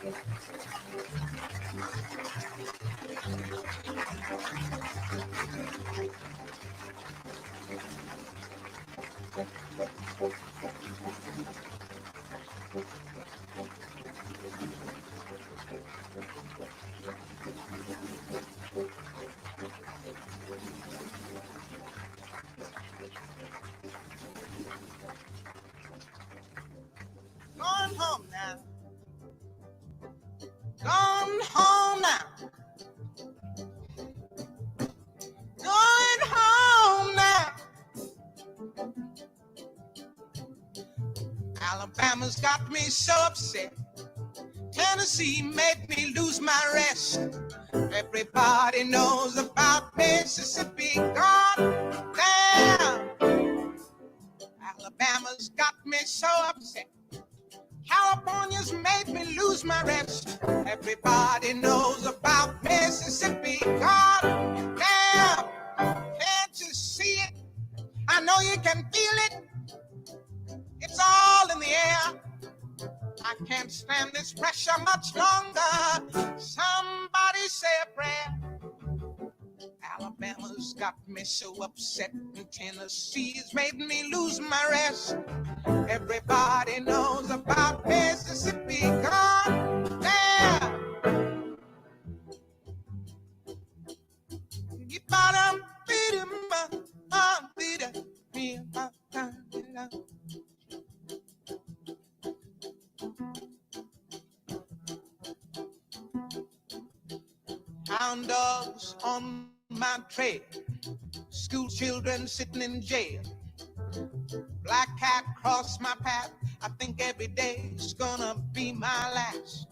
Going home now. Going home now. Going home now. Alabama's got me so upset. Tennessee made me lose my rest. Everybody knows about Mississippi. Gone down. Alabama's got me so upset. California's made me lose my rest. Everybody knows about Mississippi. Gone down. Can't you see it? I know you can feel it. It's all in the air. I can't stand this pressure much longer. Somebody say a prayer. Alabama's got me so upset, and Tennessee's made me lose my rest. Everybody knows about Mississippi. Gone there. You bottom beat him up, beat him up. Hound dogs on my trail, school children sitting in jail. Black cat crossed my path. I think every day's gonna be my last.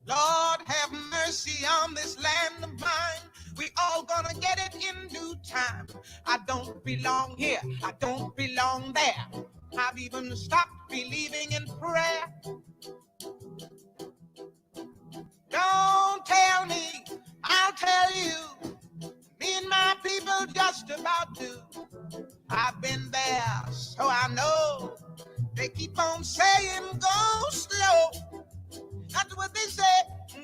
Lord, have mercy on this land of mine. We all gonna get it in due time. I don't belong here, I don't belong there. I've even stopped believing in prayer. Don't tell me, I'll tell you. Me and my people just about do. I've been there, so I know. They keep on saying go slow. That's what they say,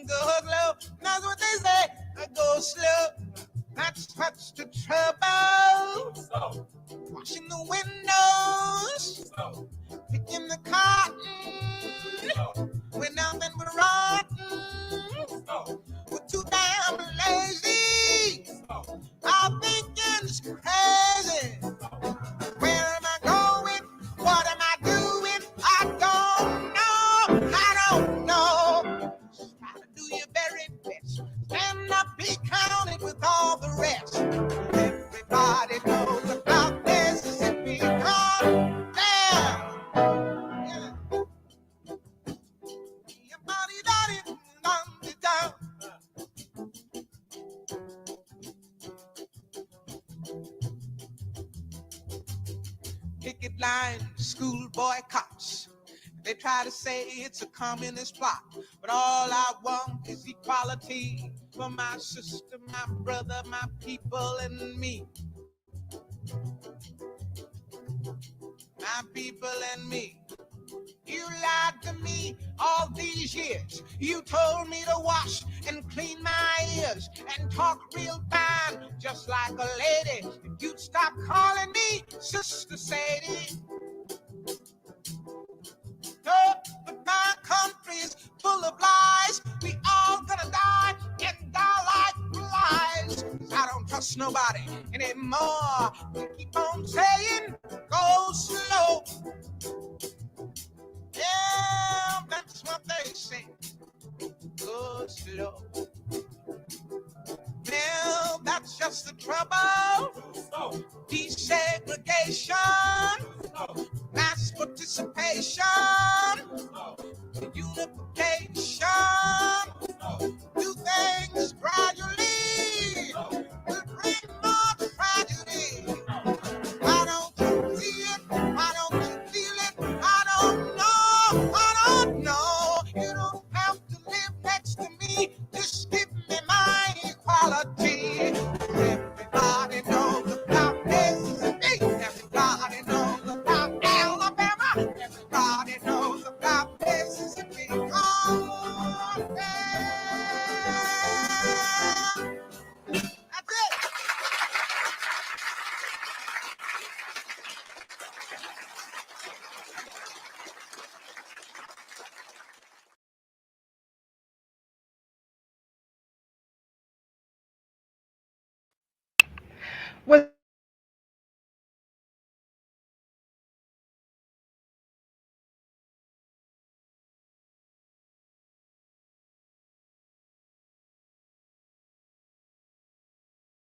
go slow. That's what they say, go slow. That's what's the trouble. Slow. Washing the windows, slow. Picking the cotton, slow. When nothing but rotten, slow. We're too damn lazy. Slow. Our thinking's crazy. Slow. Where am I going? What am I doing? I don't know. I don't know. Just try to do your very best. Stand up, be counted with all the rest. Everybody knows about Mississippi. Gone down. Yeah. Your body down. Picket line, school boycotts. They try to say it's a communist plot, but all I want is equality for my sister, my brother, my people, and me. My people and me. You lied to me all these years. You told me to wash and clean my ears and talk real fine, just like a lady. If you'd stop calling me Sister Sadie. Oh, but my country's full of lies. We all gonna die and die like flies. I don't trust nobody anymore. We keep on saying, go slow. Yeah, that's what they say. Go slow. Well, that's just the trouble. Desegregation, mass participation, unification. Do things gradually will bring more tragedy. Why don't you see it? Why don't you feel it? I don't know. I don't know. You don't have to live next to me. Just give me my equality. Everybody knows about Mississippi. Everybody knows about Alabama. Everybody knows about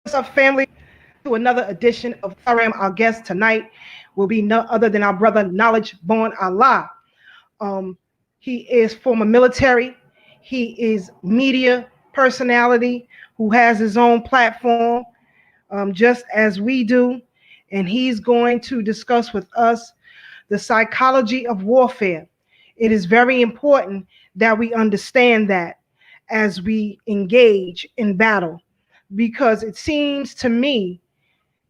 What's up, family? To another edition of Taram. Our guest tonight will be no other than our brother Knowledge Born Allah. Um, he is former military. He is media personality who has his own platform, just as we do, and he's going to discuss with us the psychology of warfare. It is very important that we understand that as we engage in battle, because it seems to me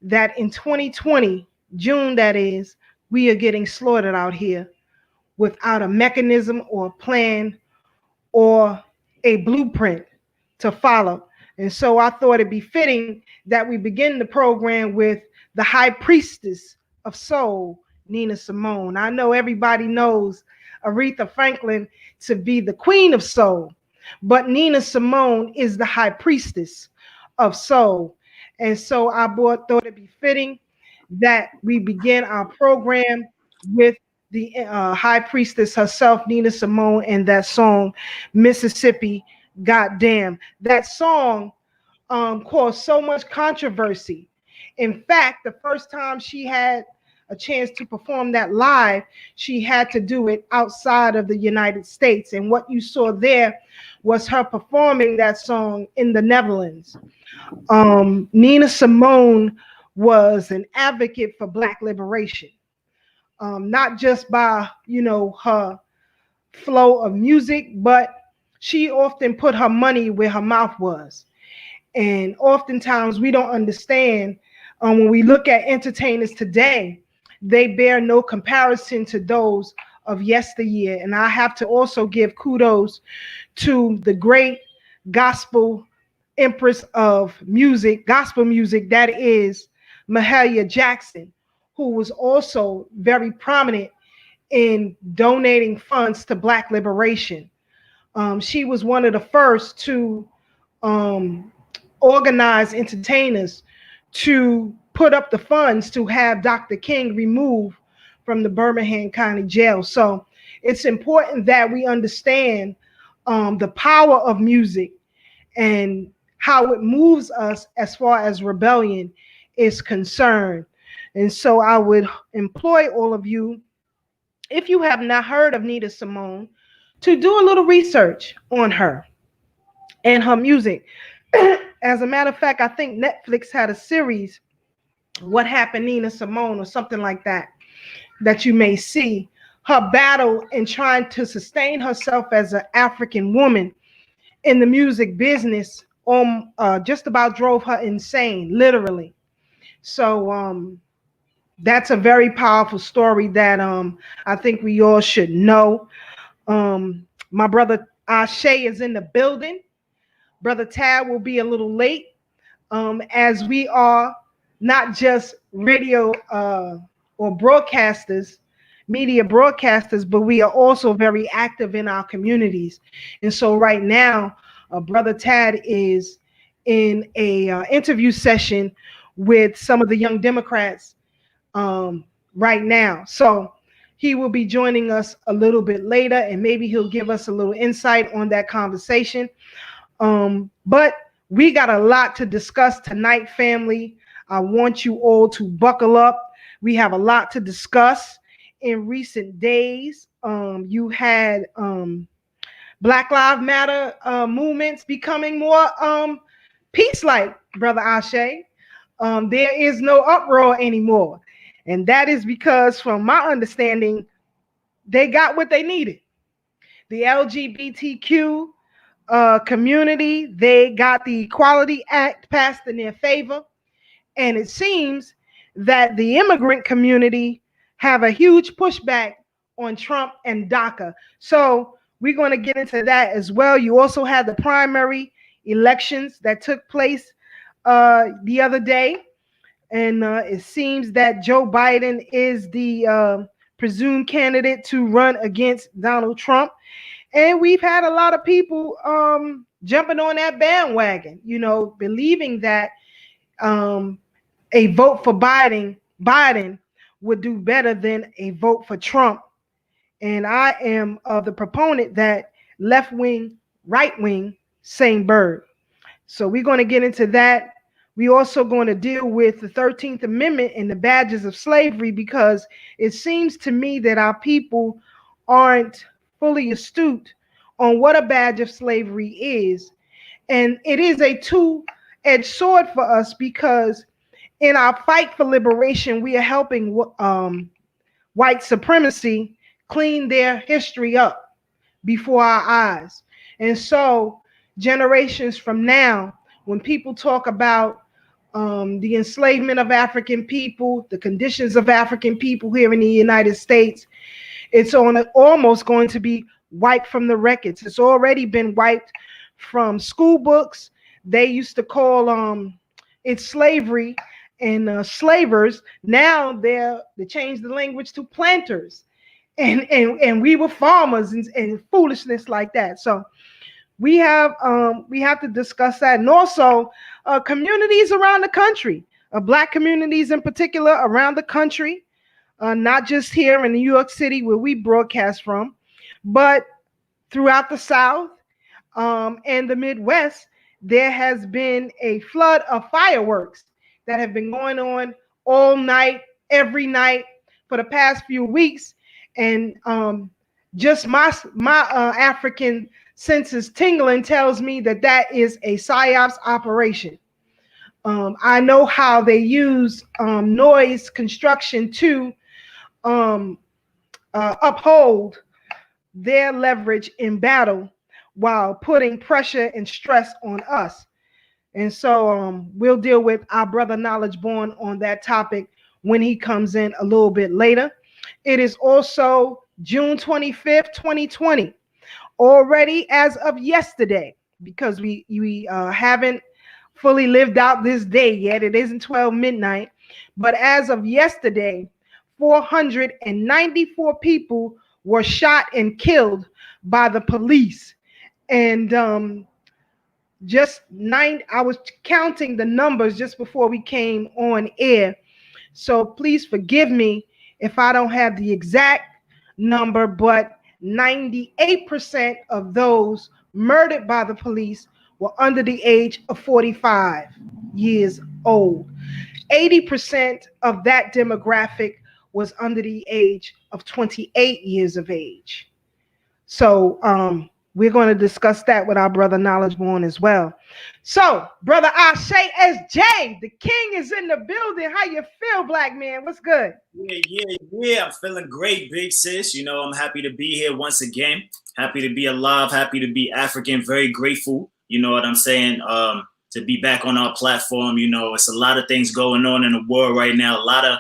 that in 2020, June that is, we are getting slaughtered out here without a mechanism or a plan or a blueprint to follow. And so I thought it'd be fitting that we begin the program with the high priestess of soul, Nina Simone. I know everybody knows Aretha Franklin to be the queen of soul, but Nina Simone is the high priestess of soul. And so thought it'd be fitting that we begin our program with the high priestess herself, Nina Simone, and that song, Mississippi Goddamn. That song caused so much controversy. In fact, the first time she had a chance to perform that live, she had to do it outside of the United States. And what you saw there was her performing that song in the Netherlands. Nina Simone was an advocate for Black liberation, not just by, her flow of music, but she often put her money where her mouth was. And oftentimes we don't understand, when we look at entertainers today, they bear no comparison to those of yesteryear. And I have to also give kudos to the great gospel empress of music, gospel music, that is Mahalia Jackson, who was also very prominent in donating funds to Black liberation. She was one of the first to um, organize entertainers to put up the funds to have Dr. King removed from the Birmingham County Jail. So it's important that we understand the power of music and how it moves us as far as rebellion is concerned. And so I would employ all of you, if you have not heard of Nina Simone, to do a little research on her and her music. As a matter of fact, I think Netflix had a series, What Happened Nina Simone, or something like that, that you may see her battle in trying to sustain herself as an African woman in the music business. Just about drove her insane, literally. So that's a very powerful story that I think we all should know. My brother Ashe is in the building. Brother Tad will be a little late, as we are not just radio or broadcasters, media broadcasters, but we are also very active in our communities. And so right now, Brother Tad is in a interview session with some of the young Democrats right now. So he will be joining us a little bit later, and maybe he'll give us a little insight on that conversation. But we got a lot to discuss tonight, family. I want you all to buckle up. We have a lot to discuss. In recent days, you had Black Lives Matter movements becoming more peace-like, Brother Ashe. There is no uproar anymore. And that is because, from my understanding, they got what they needed. The LGBTQ community, they got the Equality Act passed in their favor. And it seems that the immigrant community have a huge pushback on Trump and DACA. So we're going to get into that as well. You also had the primary elections that took place the other day. And it seems that Joe Biden is the presumed candidate to run against Donald Trump. And we've had a lot of people jumping on that bandwagon, believing that a vote for Biden would do better than a vote for Trump. And I am of the proponent that left wing, right wing, same bird. So we're going to get into that. We also going to deal with the 13th Amendment and the badges of slavery, because it seems to me that our people aren't fully astute on what a badge of slavery is. And it is a two-edged sword for us, because in our fight for liberation, we are helping white supremacy clean their history up before our eyes. And so generations from now, when people talk about the enslavement of African people, the conditions of African people here in the United States, it's almost going to be wiped from the records. It's already been wiped from school books. They used to call it slavery and slavers. Now they changed the language to planters, and we were farmers and foolishness like that. So we have to discuss that, and also communities around the country, Black communities in particular around the country, not just here in New York City where we broadcast from, but throughout the South and the Midwest. There has been a flood of fireworks that have been going on all night, every night for the past few weeks, and just my African senses tingling tells me that that is a psyops operation. I know how they use noise construction to uphold their leverage in battle while putting pressure and stress on us. And so we'll deal with our brother Knowledge Born on that topic when he comes in a little bit later. It is also June 25th, 2020. Already as of yesterday, because we haven't fully lived out this day yet. It isn't 12 midnight. But as of yesterday, 494 people were shot and killed by the police. And I was counting the numbers just before we came on air. So please forgive me if I don't have the exact number, but 98% of those murdered by the police were under the age of 45 years old. 80% of that demographic was under the age of 28 years of age. So we're going to discuss that with our brother Knowledge Born as well. So, brother Ashe SJ, the king is in the building. How you feel, black man? What's good? Yeah. I'm feeling great, big sis. You know, I'm happy to be here once again. Happy to be alive. Happy to be African. Very grateful. You know what I'm saying? To be back on our platform. You know, it's a lot of things going on in the world right now. A lot of,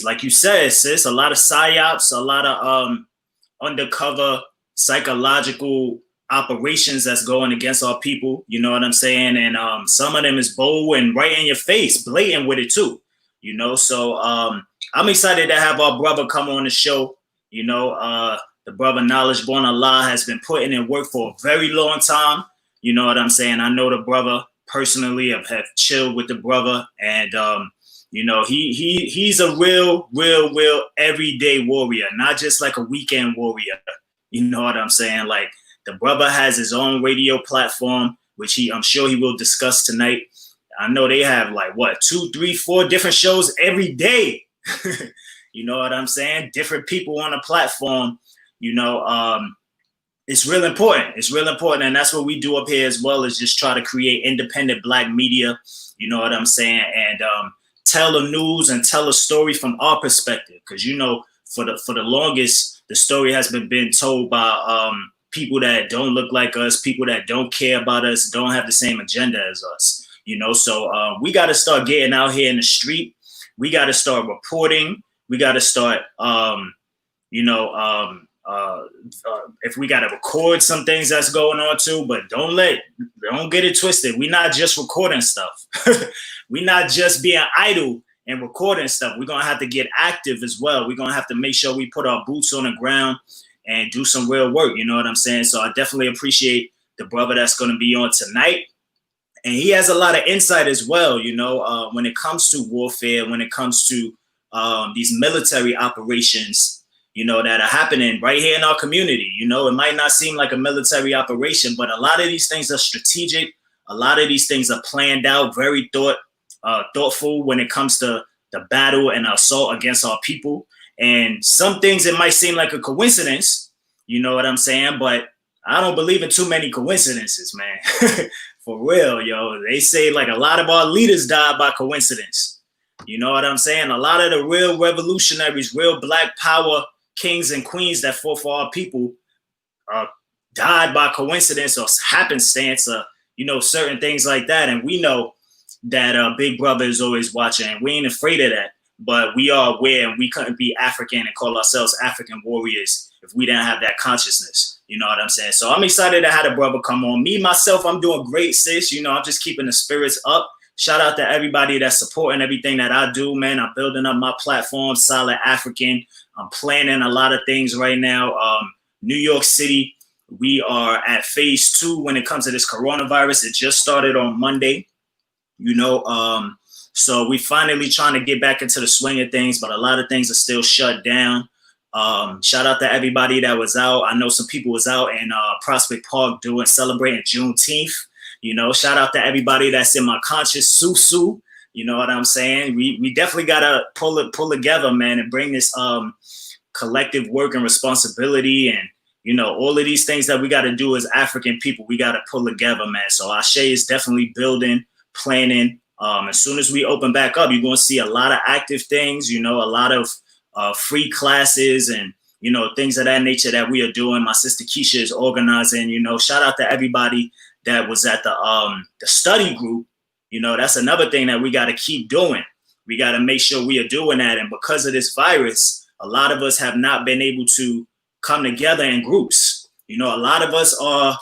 like you said, sis, a lot of psyops, a lot of undercover psychological operations that's going against our people, you know what I'm saying? And some of them is bold and right in your face, blatant with it too, you know? So I'm excited to have our brother come on the show. You know, the brother Knowledge Born Allah has been putting in work for a very long time. You know what I'm saying? I know the brother personally. I've have chilled with the brother, and you know, he's a real everyday warrior, not just like a weekend warrior. You know what I'm saying? Like, the brother has his own radio platform, which I'm sure he will discuss tonight. I know they have like 2, 3, 4 different shows every day. You know what I'm saying? Different people on the platform. You know, it's real important. It's real important, and that's what we do up here as well, is just try to create independent black media. You know what I'm saying? And tell the news and tell a story from our perspective, because you know, for the longest, the story has been told by people that don't look like us, people that don't care about us, don't have the same agenda as us. You know, so we got to start getting out here in the street. We got to start reporting. We got to start, if we got to record some things that's going on too, but don't get it twisted. We're not just recording stuff. We're not just being idle and recording stuff. We're going to have to get active as well. We're going to have to make sure we put our boots on the ground and do some real work. You know what I'm saying? So I definitely appreciate the brother that's going to be on tonight. And he has a lot of insight as well, you know, when it comes to warfare, when it comes to these military operations, you know, that are happening right here in our community. You know, it might not seem like a military operation, but a lot of these things are strategic. A lot of these things are planned out, very thought thoughtful when it comes to the battle and assault against our people. And some things, it might seem like a coincidence, you know what I'm saying? But I don't believe in too many coincidences, man. For real, yo. They say like a lot of our leaders died by coincidence. You know what I'm saying? A lot of the real revolutionaries, real Black power kings and queens that fought for our people died by coincidence or happenstance or, you know, certain things like that. And we know that Big Brother is always watching, and we ain't afraid of that. But we are aware, and we couldn't be African and call ourselves African warriors if we didn't have that consciousness. You know what I'm saying? So I'm excited to have a brother come on. Me, myself, I'm doing great, sis. You know, I'm just keeping the spirits up. Shout out to everybody that's supporting everything that I do, man. I'm building up my platform, Solid African. I'm planning a lot of things right now. New York City, we are at phase 2 when it comes to this coronavirus. It just started on Monday, you know. So we finally trying to get back into the swing of things, but a lot of things are still shut down. Shout out to everybody that was out. I know some people was out in Prospect Park celebrating Juneteenth. You know, shout out to everybody that's in my conscious susu. You know what I'm saying? We definitely gotta pull together, man, and bring this collective work and responsibility, and you know, all of these things that we got to do as African people, we got to pull together, man. So Ashe is definitely building, planning. As soon as we open back up, you're going to see a lot of active things, you know, a lot of free classes and, you know, things of that nature that we are doing. My sister Keisha is organizing, you know. Shout out to everybody that was at the study group. You know, that's another thing that we got to keep doing. We got to make sure we are doing that. And because of this virus, a lot of us have not been able to come together in groups. You know, a lot of us are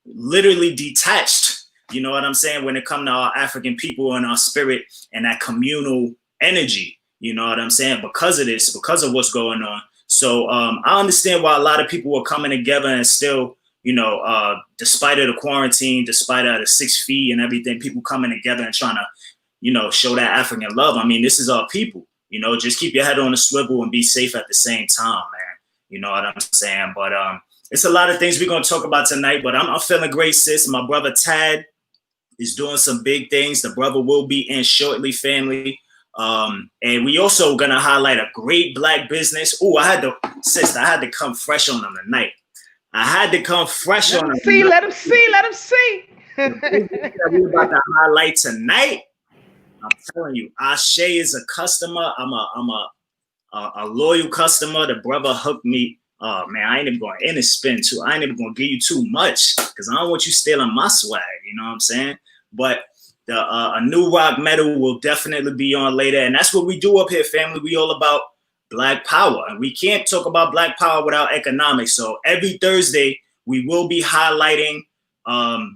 literally detached. You know what I'm saying? When it comes to our African people and our spirit and that communal energy, you know what I'm saying? Because of this, because of what's going on. So I understand why a lot of people are coming together and still, you know, despite of the quarantine, despite of the 6 feet and everything, people coming together and trying to, you know, show that African love. I mean, this is our people, you know, just keep your head on a swivel and be safe at the same time, man. You know what I'm saying? But it's a lot of things we're going to talk about tonight, but I'm feeling great, sis. My brother Tad is doing some big things. The brother will be in shortly, family. And we also going to highlight a great Black business. Oh, I had to come fresh on them tonight. I had to come fresh on them. Let him see. That we're about to highlight tonight. I'm telling you, Ashe is a customer. I'm a loyal customer. The brother hooked me. Oh man, I ain't even going to spin too. I ain't even going to give you too much because I don't want you stealing my swag. You know what I'm saying? But a new rock metal will definitely be on later, and that's what we do up here, family. We all about Black power, and we can't talk about Black power without economics. So every Thursday we will be highlighting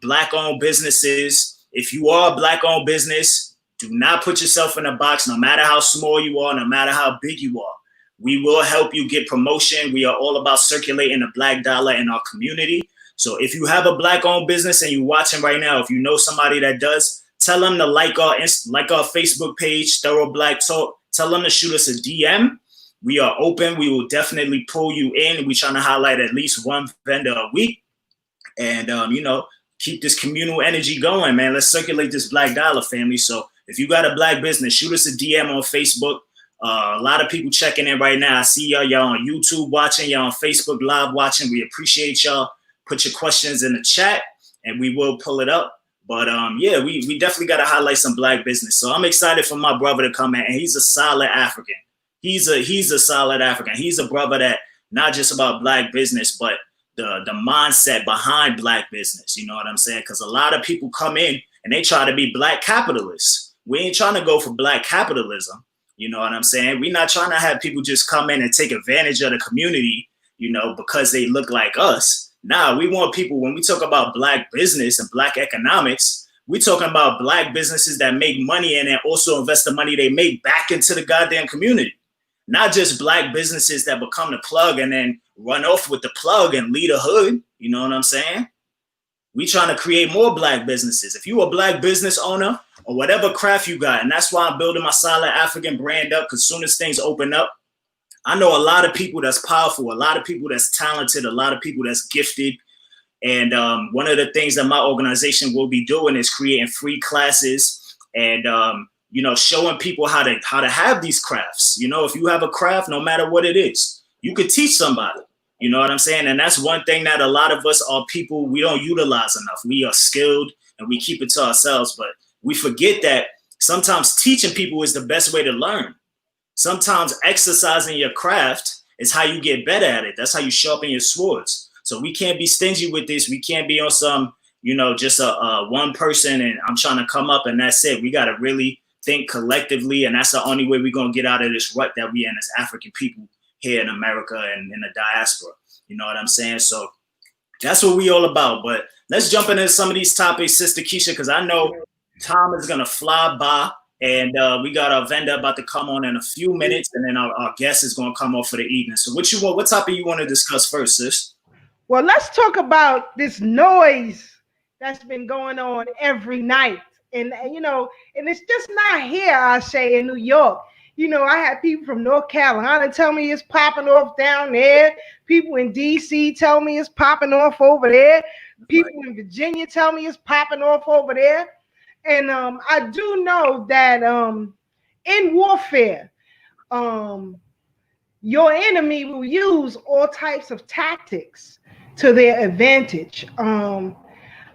Black-owned businesses. If you are a Black-owned business, do not put yourself in a box, no matter how small you are, no matter how big you are. We will help you get promotion. We are all about circulating the Black dollar in our community. So if you have a Black-owned business and you're watching right now, if you know somebody that does, tell them to like our Facebook page, Thorough Black Talk. Tell them to shoot us a DM. We are open. We will definitely pull you in. We're trying to highlight at least one vendor a week. And, you know, keep this communal energy going, man. Let's circulate this Black dollar, family. So if you got a Black business, shoot us a DM on Facebook. A lot of people checking in right now. I see y'all on YouTube watching, y'all on Facebook Live watching. We appreciate y'all. Put your questions in the chat and we will pull it up. But yeah, we definitely got to highlight some Black business. So I'm excited for my brother to come in, and he's a solid African. He's a solid African. He's a brother that not just about Black business, but the mindset behind Black business. You know what I'm saying? Because a lot of people come in and they try to be Black capitalists. We ain't trying to go for Black capitalism. You know what I'm saying? We're not trying to have people just come in and take advantage of the community, you know, because they look like us. Nah, we want people, when we talk about Black business and Black economics, we're talking about Black businesses that make money and then also invest the money they make back into the goddamn community. Not just Black businesses that become the plug and then run off with the plug and lead a hood. You know what I'm saying? We trying to create more Black businesses. If you a Black business owner or whatever craft you got, and that's why I'm building my Solid African brand up, because soon as things open up, I know a lot of people that's powerful, a lot of people that's talented, a lot of people that's gifted. And one of the things that my organization will be doing is creating free classes and showing people how to have these crafts. If you have a craft, no matter what it is, you could teach somebody. You know what I'm saying? And that's one thing that a lot of us are people, we don't utilize enough. We are skilled and we keep it to ourselves, but we forget that sometimes teaching people is the best way to learn. Sometimes exercising your craft is how you get better at it. That's how you sharpen your swords. So we can't be stingy with this. We can't be on some, just a one person and I'm trying to come up and that's it. We got to really think collectively. And that's the only way we're going to get out of this rut that we in as African people here in America and in the diaspora. You know what I'm saying? So that's what we all about. But let's jump into some of these topics, Sister Keisha, because I know time is going to fly by. And we got our vendor about to come on in a few minutes, and then our guest is going to come on for the evening. So what topic you want to discuss first, sis? Well, let's talk about this noise that's been going on every night. And it's just not here, I say, in New York. I had people from North Carolina tell me it's popping off down there. People in D.C. tell me it's popping off over there. People in Virginia tell me it's popping off over there. And I do know that in warfare, your enemy will use all types of tactics to their advantage.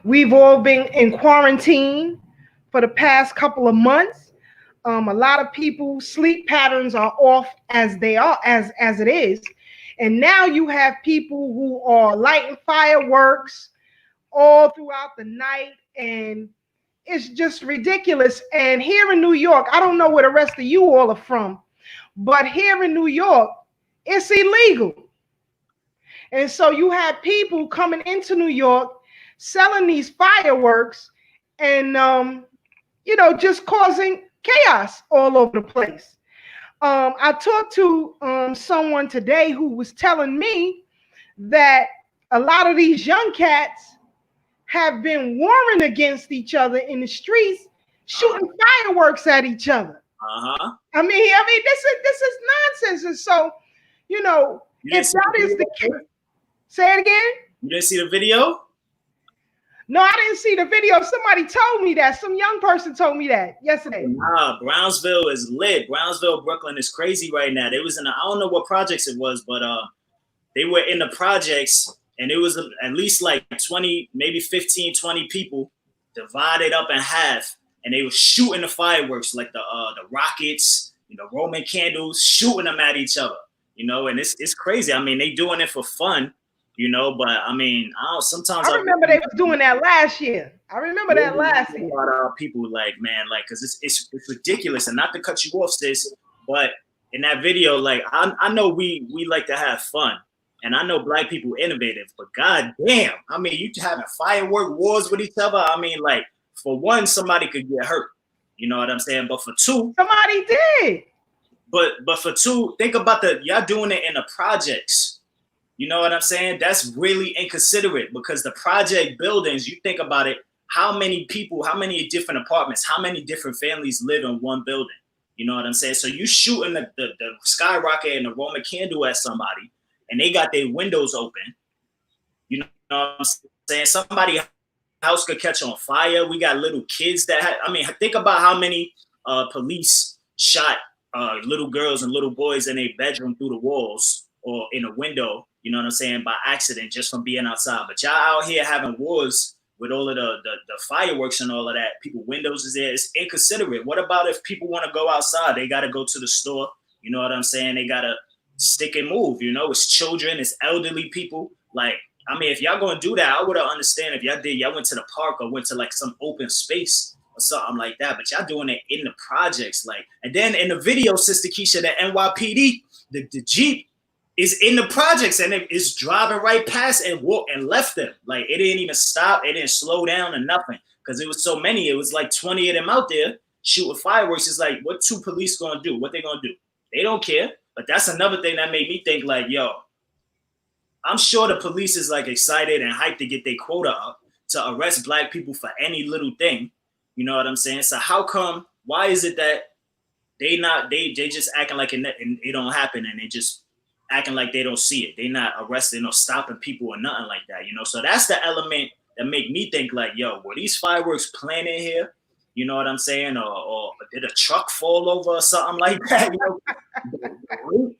We've all been in quarantine for the past couple of months. A lot of people's sleep patterns are off as they are, as it is. And now you have people who are lighting fireworks all throughout the night, and it's just ridiculous. And here in New York, I don't know where the rest of you all are from, but here in New York, it's illegal. And so you have people coming into New York selling these fireworks and, just causing chaos all over the place. I talked to someone today who was telling me that a lot of these young cats have been warring against each other in the streets, shooting fireworks at each other. Uh-huh. I mean, this is nonsense. And so, if that is the case, say it again. You didn't see the video? No, I didn't see the video. Somebody told me that. Some young person told me that yesterday. Nah, Brownsville is lit. Brownsville, Brooklyn is crazy right now. They was I don't know what projects it was, but they were in the projects. And it was at least like 20, maybe 15, 20 people divided up in half. And they were shooting the fireworks, like the rockets, Roman candles, shooting them at each other, and it's crazy. I mean, they doing it for fun, but I mean, sometimes I remember they was doing that last year. I remember that last year. A lot of people because it's ridiculous. And not to cut you off, sis, but in that video, I know we like to have fun. And I know Black people innovative, but goddamn, I mean, you having firework wars with each other. I mean, for one, somebody could get hurt. You know what I'm saying? But for two, somebody did. But for two, think about y'all doing it in the projects. You know what I'm saying? That's really inconsiderate because the project buildings, you think about it, how many people, how many different apartments, how many different families live in one building? You know what I'm saying? So you shooting the skyrocket and the Roman candle at somebody, and they got their windows open. You know what I'm saying? Somebody's house could catch on fire. We got little kids think about how many police shot little girls and little boys in their bedroom through the walls or in a window, you know what I'm saying, by accident, just from being outside. But y'all out here having wars with all of the fireworks and all of that. People windows is there. It's inconsiderate. What about if people want to go outside? They got to go to the store. You know what I'm saying? They got to stick and move, it's children, it's elderly people. If y'all gonna do that, I would have understand if y'all went to the park or went to some open space or something like that, but y'all doing it in the projects. And then in the video, Sister Keisha, the NYPD, the Jeep is in the projects and it's driving right past and left them. It didn't even stop, it didn't slow down or nothing, because it was so many. It was 20 of them out there shooting fireworks. It's what two police gonna do? What they gonna do? They don't care. But that's another thing that made me think I'm sure the police is excited and hyped to get their quota up to arrest Black people for any little thing. You know what I'm saying? So why is it that they just acting like it don't happen, and they just acting like they don't see it. They not arresting or stopping people or nothing like that, So that's the element that make me think were these fireworks planted here? You know what I'm saying? Or did a truck fall over or something like that? You know, the rate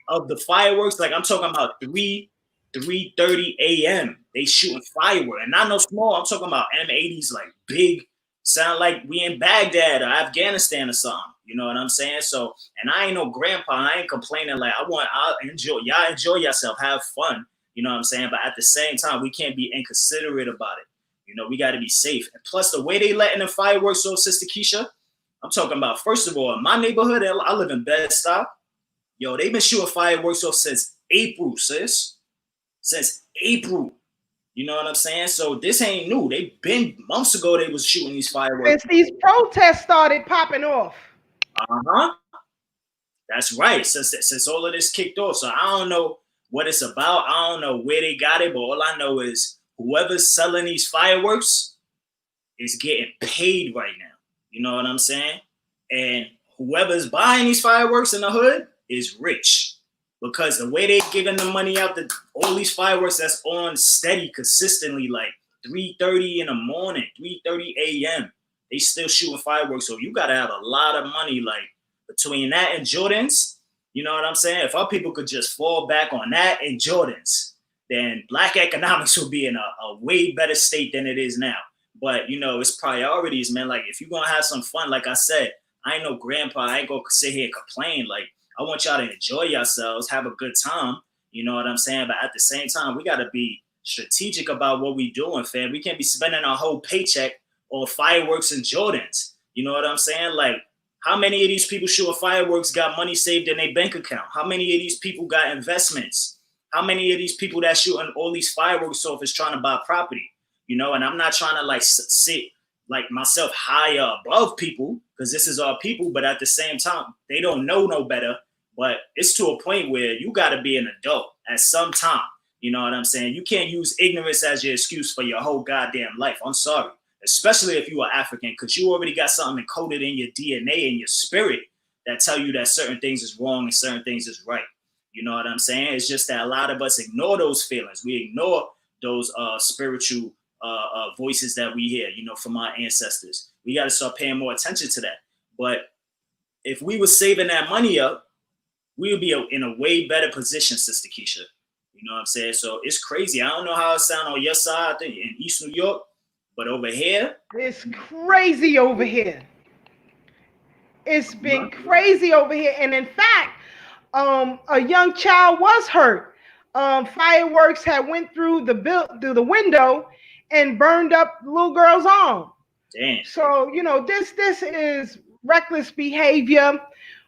of the fireworks, like I'm talking about 3:30 a.m. They shooting fireworks, and not no small. I'm talking about M80s, like big, sound like we in Baghdad or Afghanistan or something. You know what I'm saying? So, and I ain't no grandpa. I ain't complaining. Like I'll enjoy. Y'all enjoy yourself, have fun. You know what I'm saying? But at the same time, we can't be inconsiderate about it. You know, we got to be safe. And plus, the way they letting the fireworks off, Sister Keisha, I'm talking about, first of all, in my neighborhood, I live in Bed-Stuy. Yo, they've been shooting fireworks off since April, sis. Since April. You know what I'm saying? So this ain't new. They've been months ago they was shooting these fireworks. Since these protests started popping off. Uh-huh. That's right. Since all of this kicked off. So I don't know what it's about. I don't know where they got it, but all I know is whoever's selling these fireworks is getting paid right now. You know what I'm saying? And whoever's buying these fireworks in the hood is rich, because the way they giving the money out, all these fireworks that's on steady consistently, like 3:30 in the morning, 3:30 a.m. They still shooting fireworks. So you gotta have a lot of money, like between that and Jordans. You know what I'm saying? If our people could just fall back on that and Jordans, then Black economics will be in a way better state than it is now. But you know, it's priorities, man. Like if you're gonna have some fun, like I said, I ain't no grandpa. I ain't gonna sit here and complain. Like I want y'all to enjoy yourselves, have a good time. You know what I'm saying? But at the same time, we gotta be strategic about what we doing, fam. We can't be spending our whole paycheck on fireworks and Jordans. You know what I'm saying? Like, how many of these people shooting fireworks got money saved in their bank account? How many of these people got investments? How many of these people that shooting all these fireworks off is trying to buy property? You know, and I'm not trying to like sit like myself higher above people, because this is our people, but at the same time, they don't know no better. But it's to a point where you got to be an adult at some time. You know what I'm saying? You can't use ignorance as your excuse for your whole goddamn life. I'm sorry. Especially if you are African, because you already got something encoded in your DNA and your spirit that tell you that certain things is wrong and certain things is right. You know what I'm saying? It's just that a lot of us ignore those feelings. We ignore those spiritual voices that we hear, you know, from our ancestors. We got to start paying more attention to that. But if we were saving that money up, we would be in a way better position, Sister Keisha. You know what I'm saying? So it's crazy. I don't know how it sounds on your side, I think in East New York, but over here, it's crazy over here. It's been crazy over here. And in fact, a young child was hurt. Fireworks had went through the window and burned up the little girl's arm. Damn. So, you know, this is reckless behavior.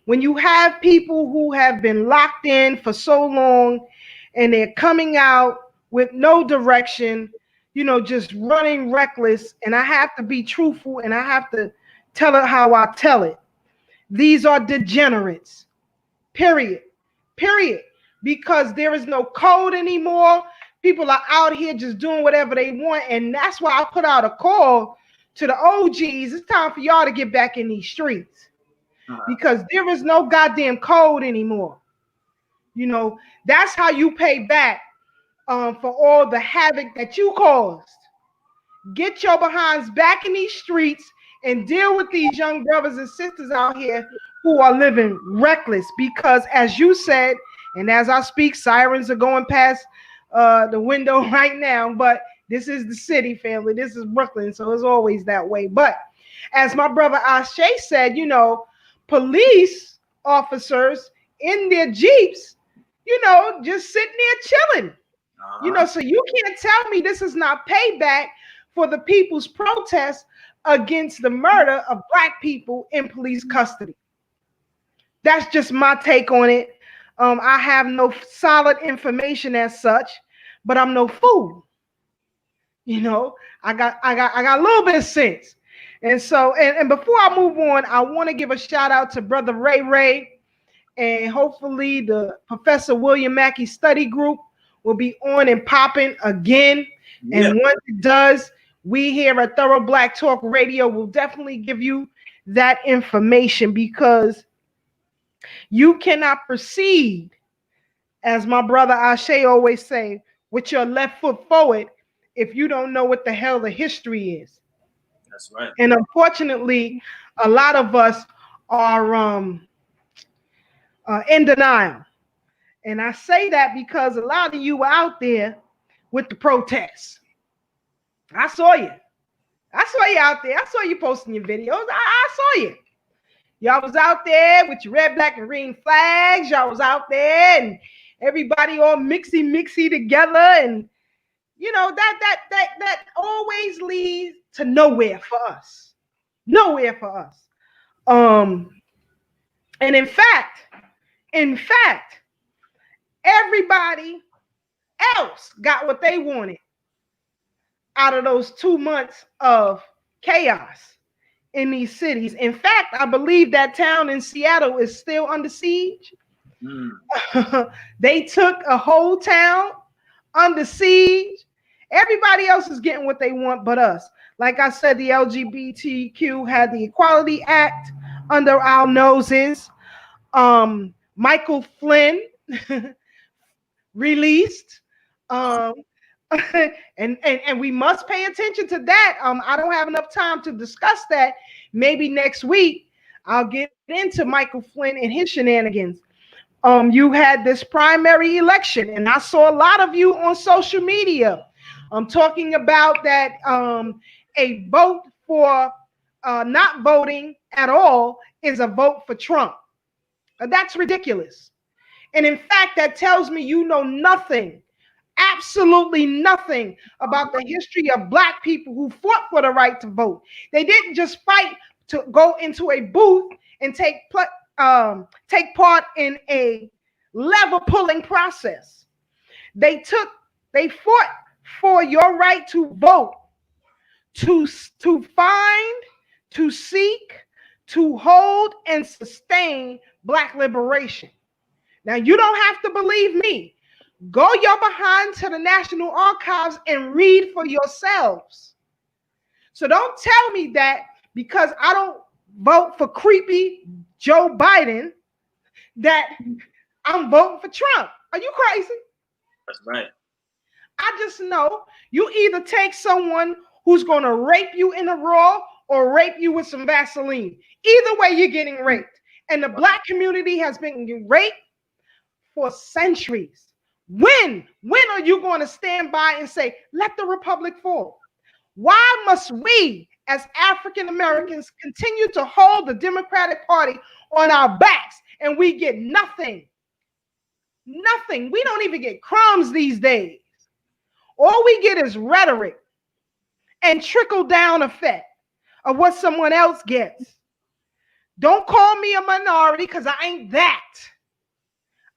When you have people who have been locked in for so long and they're coming out with no direction, you know, just running reckless, and I have to be truthful and I have to tell it how I tell it. These are degenerates, period, because there is no code anymore. People are out here just doing whatever they want, and that's why I put out a call to the OGs. It's time for y'all to get back in these streets, because there is no goddamn code anymore. You know, that's how you pay back for all the havoc that you caused. Get your behinds back in these streets and deal with these young brothers and sisters out here who are living reckless, because as you said, and as I speak, sirens are going past the window right now, but this is the city, family. This is Brooklyn, so it's always that way. But as my brother Ashe said, you know, police officers in their Jeeps, you know, just sitting there chilling. You know, so you can't tell me this is not payback for the people's protest against the murder of Black people in police custody. That's just my take on it. I have no solid information as such, but I'm no fool. You know, I got a little bit of sense. And so, and before I move on, I want to give a shout out to Brother Ray, and hopefully the Professor William Mackey study group will be on and popping again. Yeah. And once it does, we here at Thorough Black Talk Radio will definitely give you that information, because you cannot proceed, as my brother Ashe always say, with your left foot forward if you don't know what the hell the history is. That's right. And unfortunately, a lot of us are in denial. And I say that because a lot of you were out there with the protests. I saw you. I saw you out there. I saw you posting your videos. I saw you. Y'all was out there with your red, black, and green flags. Y'all was out there and everybody all mixy together. And you know, that always leads to nowhere for us. Nowhere for us. And in fact, everybody else got what they wanted out of those 2 months of chaos in these cities. In fact, I believe that town in Seattle is still under siege. They took a whole town under siege. Everybody else is getting what they want but us. Like I said, the LGBTQ had the Equality Act under our noses. Michael Flynn released. And we must pay attention to that. I don't have enough time to discuss that. Maybe next week I'll get into Michael Flynn and his shenanigans. You had this primary election, and I saw a lot of you on social media talking about that a vote for not voting at all is a vote for Trump. That's ridiculous. And in fact, that tells me you know nothing, absolutely nothing about the history of Black people who fought for the right to vote. They didn't just fight to go into a booth and take part in a lever pulling process. They fought for your right to vote, to find, to seek, to hold, and sustain Black liberation. Now, you don't have to believe me. Go your behind to the National Archives and read for yourselves. So don't tell me that because I don't vote for creepy Joe Biden that I'm voting for Trump. Are you crazy? That's right. I just know you either take someone who's going to rape you in the raw or rape you with some Vaseline. Either way, you're getting raped. And the Black community has been raped for centuries. When are you going to stand by and say, let the republic fall? Why must we as African Americans continue to hold the Democratic Party on our backs and we get nothing? Nothing. We don't even get crumbs these days. All we get is rhetoric and trickle down effect of what someone else gets. Don't call me a minority because I ain't that.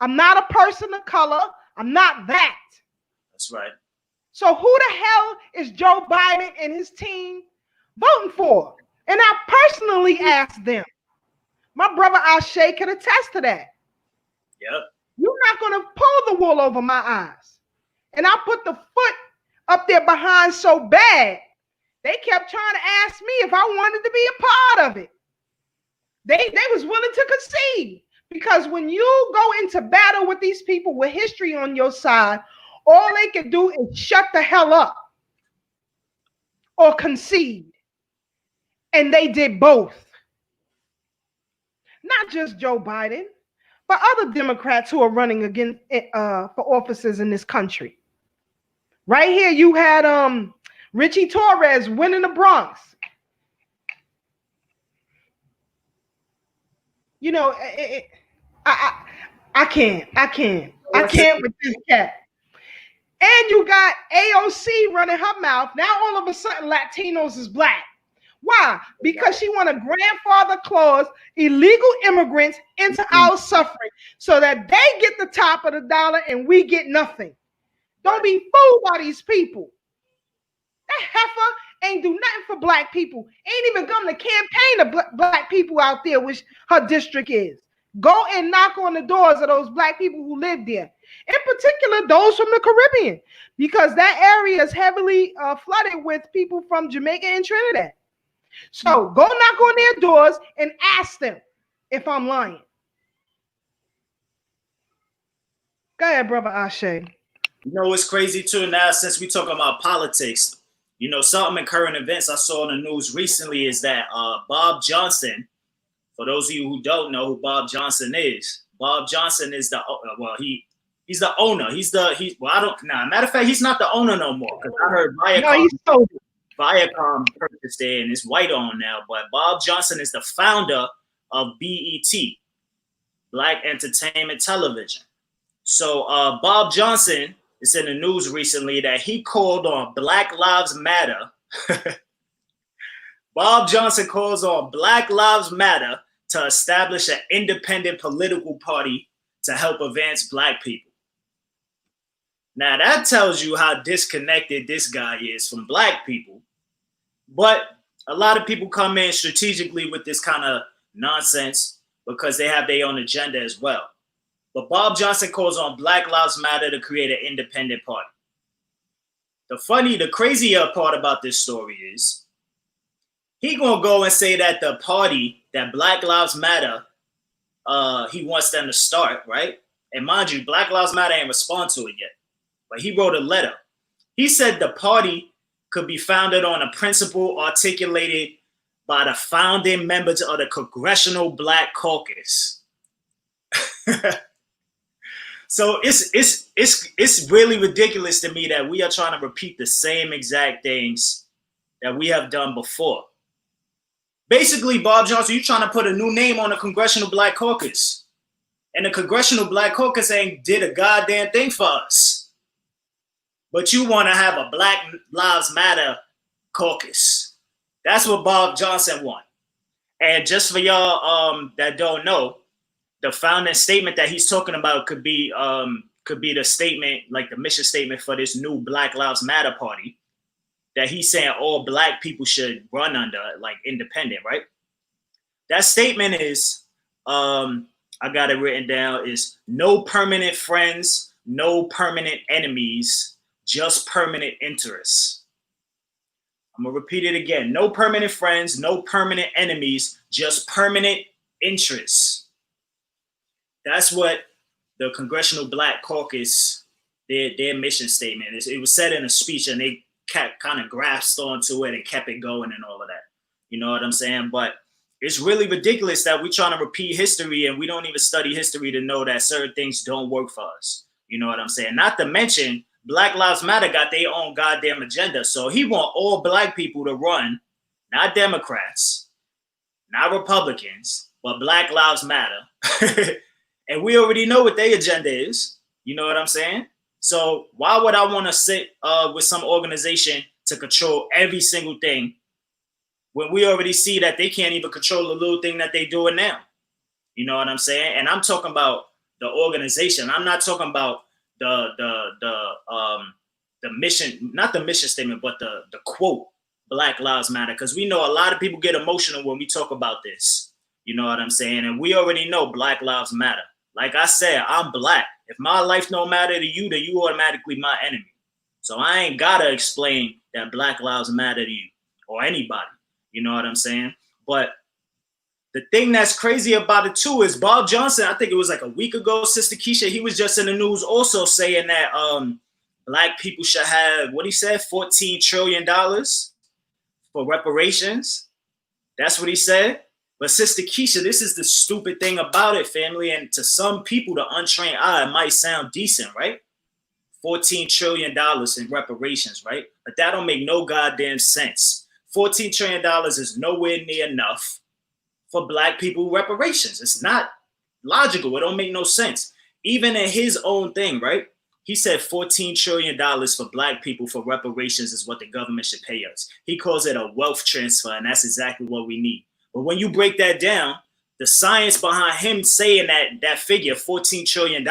I'm not a person of color. I'm not that. That's right. So who the hell is Joe Biden and his team voting for? And I personally asked them. My brother Ashe can attest to that. Yep. You're not going to pull the wool over my eyes. And I put the foot up there behind so bad, they kept trying to ask me if I wanted to be a part of it. They was willing to concede. Because when you go into battle with these people with history on your side, all they can do is shut the hell up or concede. And they did both. Not just Joe Biden, but other Democrats who are running against for offices in this country. Right here, you had Richie Torres winning the Bronx. You know, I can't with this cat. And you got AOC running her mouth. Now all of a sudden Latinos is Black. Why? Because she want to grandfather clause illegal immigrants into our suffering so that they get the top of the dollar and we get nothing. Don't be fooled by these people. That heifer ain't do nothing for Black people. Ain't even come to campaign to Black people out there, which her district is. Go and knock on the doors of those Black people who live there. In particular, those from the Caribbean, because that area is heavily flooded with people from Jamaica and Trinidad. So go knock on their doors and ask them if I'm lying. Go ahead, brother Ashe. You know what's crazy too now, since we talking about politics, You know, something in current events I saw in the news recently is that Bob Johnson, for those of you who don't know who Bob Johnson is the he's the owner. Matter of fact, he's not the owner no more, because I heard Viacom purchased it and it's white on now. But Bob Johnson is the founder of BET, Black Entertainment Television. So Bob Johnson is in the news recently that he called on Black Lives Matter. Bob Johnson calls on Black Lives Matter to establish an independent political party to help advance Black people. Now that tells you how disconnected this guy is from Black people. But a lot of people come in strategically with this kind of nonsense because they have their own agenda as well. But Bob Johnson calls on Black Lives Matter to create an independent party. The crazier part about this story is he gonna go and say that the party that Black Lives Matter, he wants them to start, right? And mind you, Black Lives Matter ain't respond to it yet, but he wrote a letter. He said the party could be founded on a principle articulated by the founding members of the Congressional Black Caucus. So it's really ridiculous to me that we are trying to repeat the same exact things that we have done before. Basically, Bob Johnson, you're trying to put a new name on the Congressional Black Caucus. And the Congressional Black Caucus ain't did a goddamn thing for us. But you want to have a Black Lives Matter caucus. That's what Bob Johnson wants. And just for y'all that don't know, the founding statement that he's talking about could be the statement, like the mission statement for this new Black Lives Matter party, that he's saying all Black people should run under, like independent, right? That statement is, I got it written down, is no permanent friends, no permanent enemies, just permanent interests. I'm gonna repeat it again. No permanent friends, no permanent enemies, just permanent interests. That's what the Congressional Black Caucus, their mission statement is. It was said in a speech and they kept kind of grasped onto it and kept it going and all of that. You know what I'm saying? But it's really ridiculous that we're trying to repeat history and we don't even study history to know that certain things don't work for us. You know what I'm saying? Not to mention, Black Lives Matter got their own goddamn agenda. So he want all Black people to run, not Democrats, not Republicans, but Black Lives Matter. And we already know what their agenda is. You know what I'm saying? So why would I want to sit with some organization to control every single thing when we already see that they can't even control the little thing that they're doing now? You know what I'm saying? And I'm talking about the organization. I'm not talking about the mission, not the mission statement, but the quote, Black Lives Matter. Because we know a lot of people get emotional when we talk about this. You know what I'm saying? And we already know Black Lives Matter. Like I said, I'm Black. If my life don't matter to you, then you automatically my enemy. So I ain't gotta explain that Black Lives Matter to you or anybody. You know what I'm saying? But the thing that's crazy about it too is Bob Johnson, I think it was like a week ago, Sister Keisha, he was just in the news also saying that Black people should have, what he said, $14 trillion for reparations. That's what he said. But Sister Keisha, this is the stupid thing about it, family. And to some people, the untrained eye, it might sound decent, right? $14 trillion in reparations, right? But that don't make no goddamn sense. $14 trillion is nowhere near enough for Black people reparations. It's not logical. It don't make no sense. Even in his own thing, right? He said $14 trillion for Black people for reparations is what the government should pay us. He calls it a wealth transfer, and that's exactly what we need. But when you break that down, the science behind him saying that figure, $14 trillion,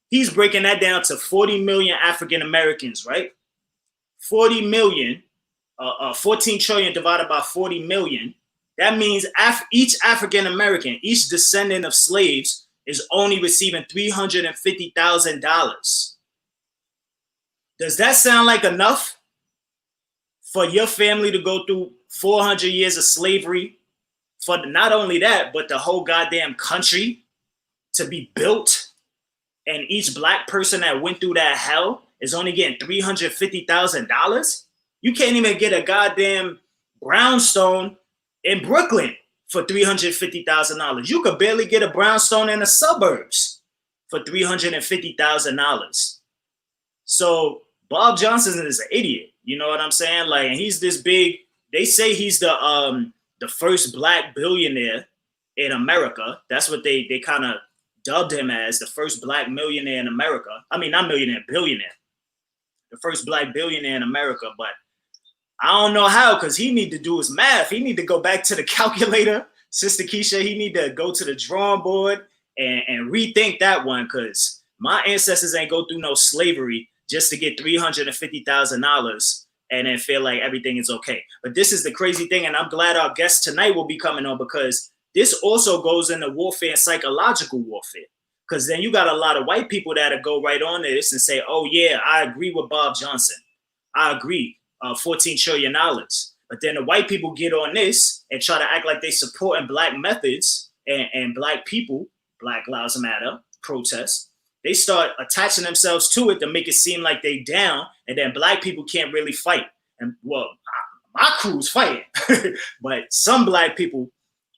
he's breaking that down to 40 million African Americans, right? 40 million, 14 trillion divided by 40 million. That means each African American, each descendant of slaves is only receiving $350,000. Does that sound like enough for your family to go through 400 years of slavery, for not only that, but the whole goddamn country to be built, and each Black person that went through that hell is only getting $350,000? You can't even get a goddamn brownstone in Brooklyn for $350,000. You could barely get a brownstone in the suburbs for $350,000. So Bob Johnson is an idiot. You know what I'm saying? Like, and he's this big. They say he's the first black billionaire in America. That's what they kind of dubbed him as, the first black millionaire in America. I mean, not millionaire, billionaire. The first black billionaire in America. But I don't know how, because he need to do his math. He need to go back to the calculator, Sister Keisha. He need to go to the drawing board and rethink that one, because my ancestors ain't go through no slavery just to get $350,000 and then feel like everything is okay. But this is the crazy thing, and I'm glad our guest tonight will be coming on, because this also goes into warfare and psychological warfare. Because then you got a lot of white people that'll go right on this and say, oh yeah, I agree with Bob Johnson. I agree, $14 trillion. But then the white people get on this and try to act like they supporting black methods and black people, Black Lives Matter, protests. They start attaching themselves to it to make it seem like they down, and then black people can't really fight. And well, my crew's fighting, but some black people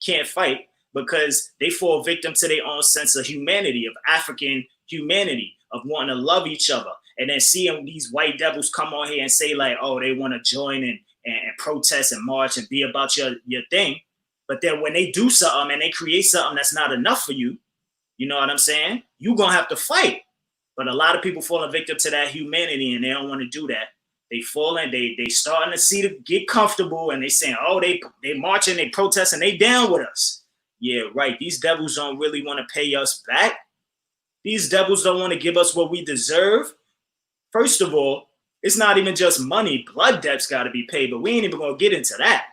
can't fight because they fall victim to their own sense of humanity, of African humanity, of wanting to love each other. And then seeing these white devils come on here and say like, oh, they want to join and protest and march and be about your thing. But then when they do something and they create something that's not enough for you, you know what I'm saying? You're going to have to fight. But a lot of people falling victim to that humanity, and they don't want to do that. They fall in, they starting to see to get comfortable, and they saying, oh, they marching, they protesting, they down with us. Yeah, right. These devils don't really want to pay us back. These devils don't want to give us what we deserve. First of all, it's not even just money. Blood debts got to be paid, but we ain't even going to get into that.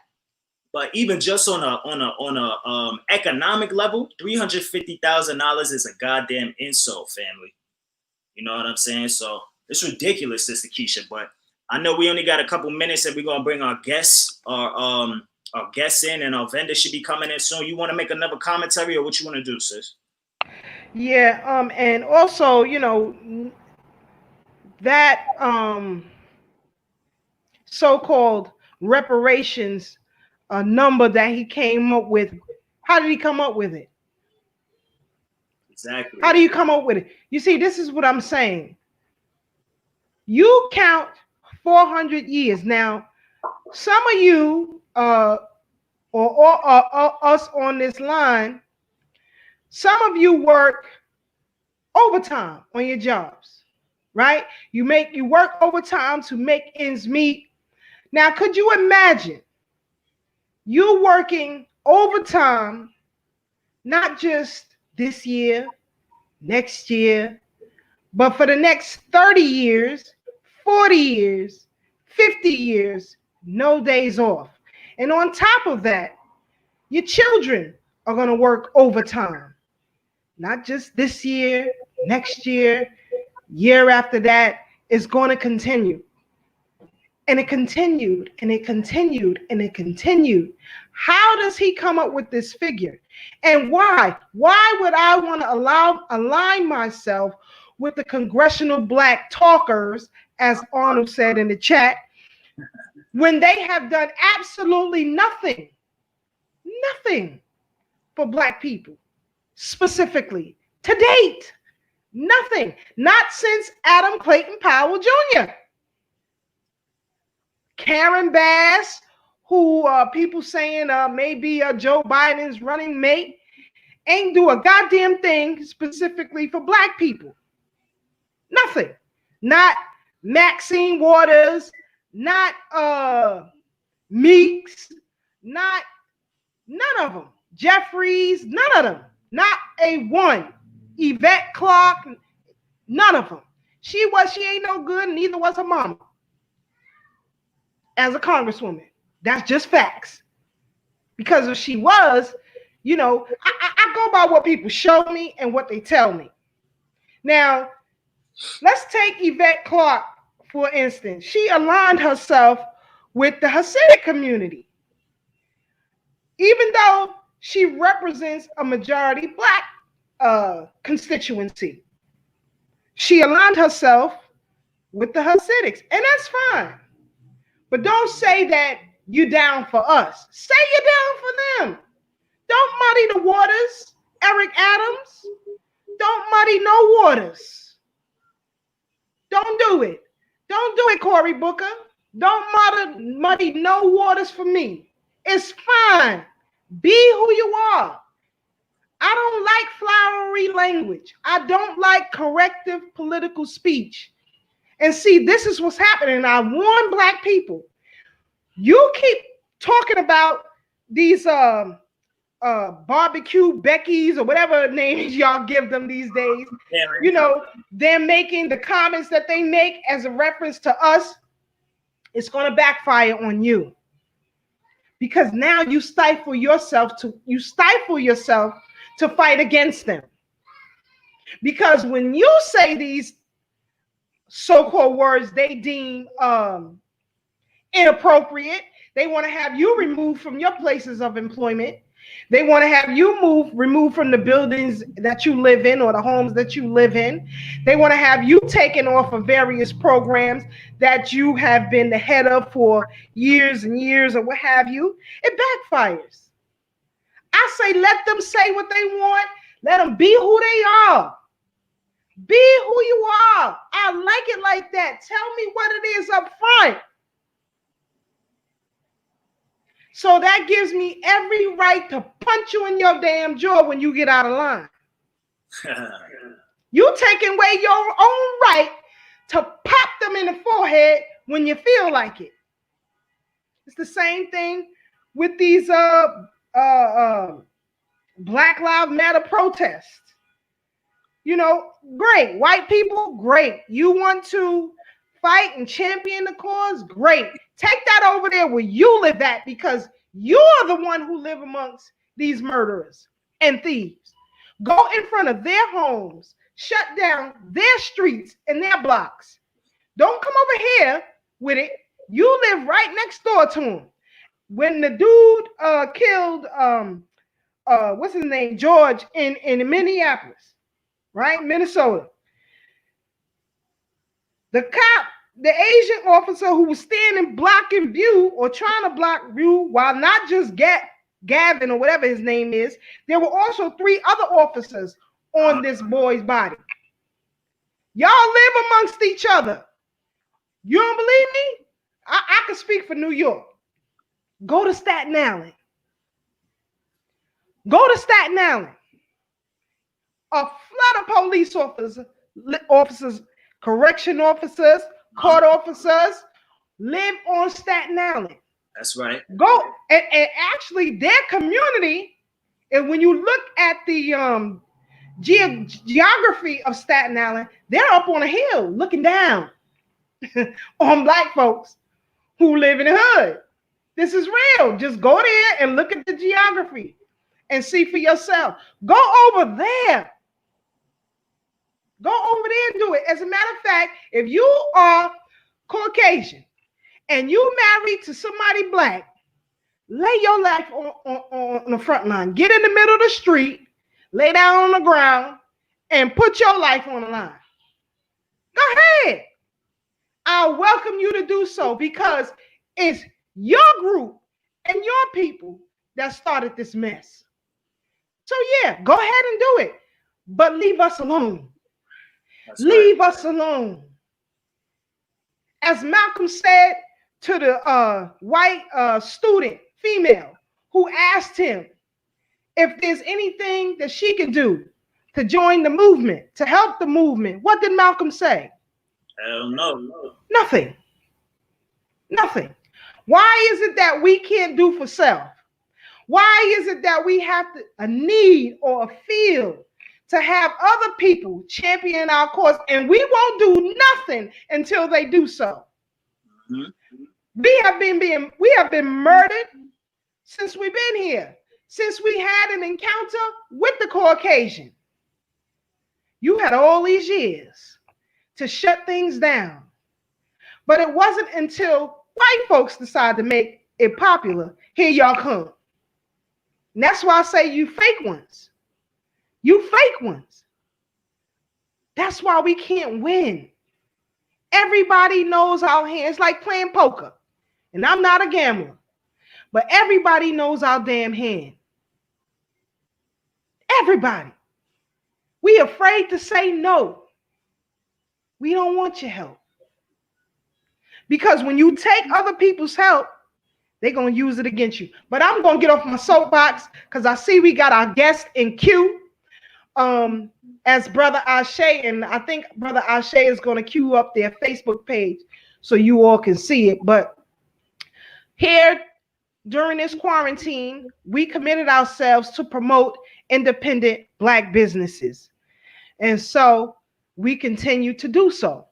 But even just on a economic level, $350,000 is a goddamn insult, family. You know what I'm saying? So it's ridiculous, Sister Keisha. But I know we only got a couple minutes, and we're gonna bring our guests, our guests in, and our vendor should be coming in soon. You want to make another commentary, or what you want to do, sis? Yeah. And also, you know, that so-called reparations number that he came up with. How did he come up with it? Exactly. How do you come up with it? You see, this is what I'm saying. You count 400 years. Now, some of you or us on this line, some of you work overtime on your jobs, right? You work overtime to make ends meet. Now, could you imagine you working overtime, not just this year, next year, but for the next 30 years, 40 years, 50 years, no days off. And on top of that, your children are going to work overtime, not just this year, next year, year after that. It's going to continue. And it continued, and it continued, and it continued. How does he come up with this figure? And why? Why would I want to align myself with the congressional black talkers, as Arnold said in the chat, when they have done absolutely nothing for black people, specifically to date? Nothing. Not since Adam Clayton Powell Jr. Karen Bass, who people saying maybe Joe Biden's running mate, ain't do a goddamn thing specifically for black people. Nothing. Not Maxine Waters, not Meeks, none of them. Jeffries, none of them. Not a one. Yvette Clarke, none of them. She ain't no good, and neither was her mama. As a congresswoman, that's just facts. Because if she was, you know, I go by what people show me and what they tell me. Now, let's take Yvette Clarke, for instance. She aligned herself with the Hasidic community. Even though she represents a majority black constituency, she aligned herself with the Hasidics, and that's fine. But don't say that you're down for us. Say you're down for them. Don't muddy the waters, Eric Adams. Don't muddy no waters. Don't do it. Don't do it, Cory Booker. Don't muddy no waters for me. It's fine. Be who you are. I don't like flowery language. I don't like corrective political speech. And see, this is what's happening. I warn Black people. You keep talking about these barbecue Becky's or whatever names y'all give them these days. You know, they're making the comments that they make as a reference to us. It's going to backfire on you. Because now you stifle yourself to fight against them. Because when you say these so-called words they deem inappropriate, they want to have you removed from your places of employment. They want to have you removed from the buildings that you live in or the homes that you live in. They want to have you taken off of various programs that you have been the head of for years and years or what have you. It backfires. I say let them say what they want. Let them be who they are. Be who you are. I like it like that. Tell me what it is up front. So that gives me every right to punch you in your damn jaw when you get out of line. You taking away your own right to pop them in the forehead when you feel like it. It's the same thing with these Black Lives Matter protests. You know, great. White people, great. You want to fight and champion the cause? Great. Take that over there where you live at, because you're the one who live amongst these murderers and thieves. Go in front of their homes, shut down their streets and their blocks. Don't come over here with it. You live right next door to them. When the dude killed what's his name, George, in Minneapolis, right, Minnesota, the cop, the Asian officer who was standing blocking view or trying to block view, while not just Gavin or whatever his name is, there were also 3 other officers on this boy's body. Y'all live amongst each other. You don't believe me? I can speak for New York. Go to Staten Island. Go to Staten Island. A flood of police officers, correction officers, court officers live on Staten Island. That's right. Go and actually their community, and when you look at the geography of Staten Island, they're up on a hill looking down on Black folks who live in the hood. This is real. Just go there and look at the geography and see for yourself. Go over there. Go over there and do it. As a matter of fact, if you are Caucasian and you married to somebody Black, lay your life on the front line. Get in the middle of the street, lay down on the ground, and put your life on the line. Go ahead. I welcome you to do so, because it's your group and your people that started this mess. So yeah, go ahead and do it, but leave us alone. Leave us alone. As Malcolm said to the white student, female, who asked him if there's anything that she can do to join the movement, to help the movement, what did Malcolm say? Hell no. Nothing. Nothing. Why is it that we can't do for self? Why is it that we have a need or a feel to have other people champion our cause, and we won't do nothing until they do so? Mm-hmm. We have been murdered since we've been here, since we had an encounter with the Caucasian. You had all these years to shut things down, but it wasn't until white folks decided to make it popular. Here y'all come. And that's why I say you fake ones. You fake ones. That's why we can't win. Everybody knows our hands, like playing poker. And I'm not a gambler, but everybody knows our damn hand. Everybody. We afraid to say no. We don't want your help. Because when you take other people's help, they're going to use it against you. But I'm going to get off my soapbox because I see we got our guest in queue. As Brother Ashe, and I think Brother Ashe is going to queue up their Facebook page so you all can see it. But here, during this quarantine, we committed ourselves to promote independent Black businesses. And so we continue to do so.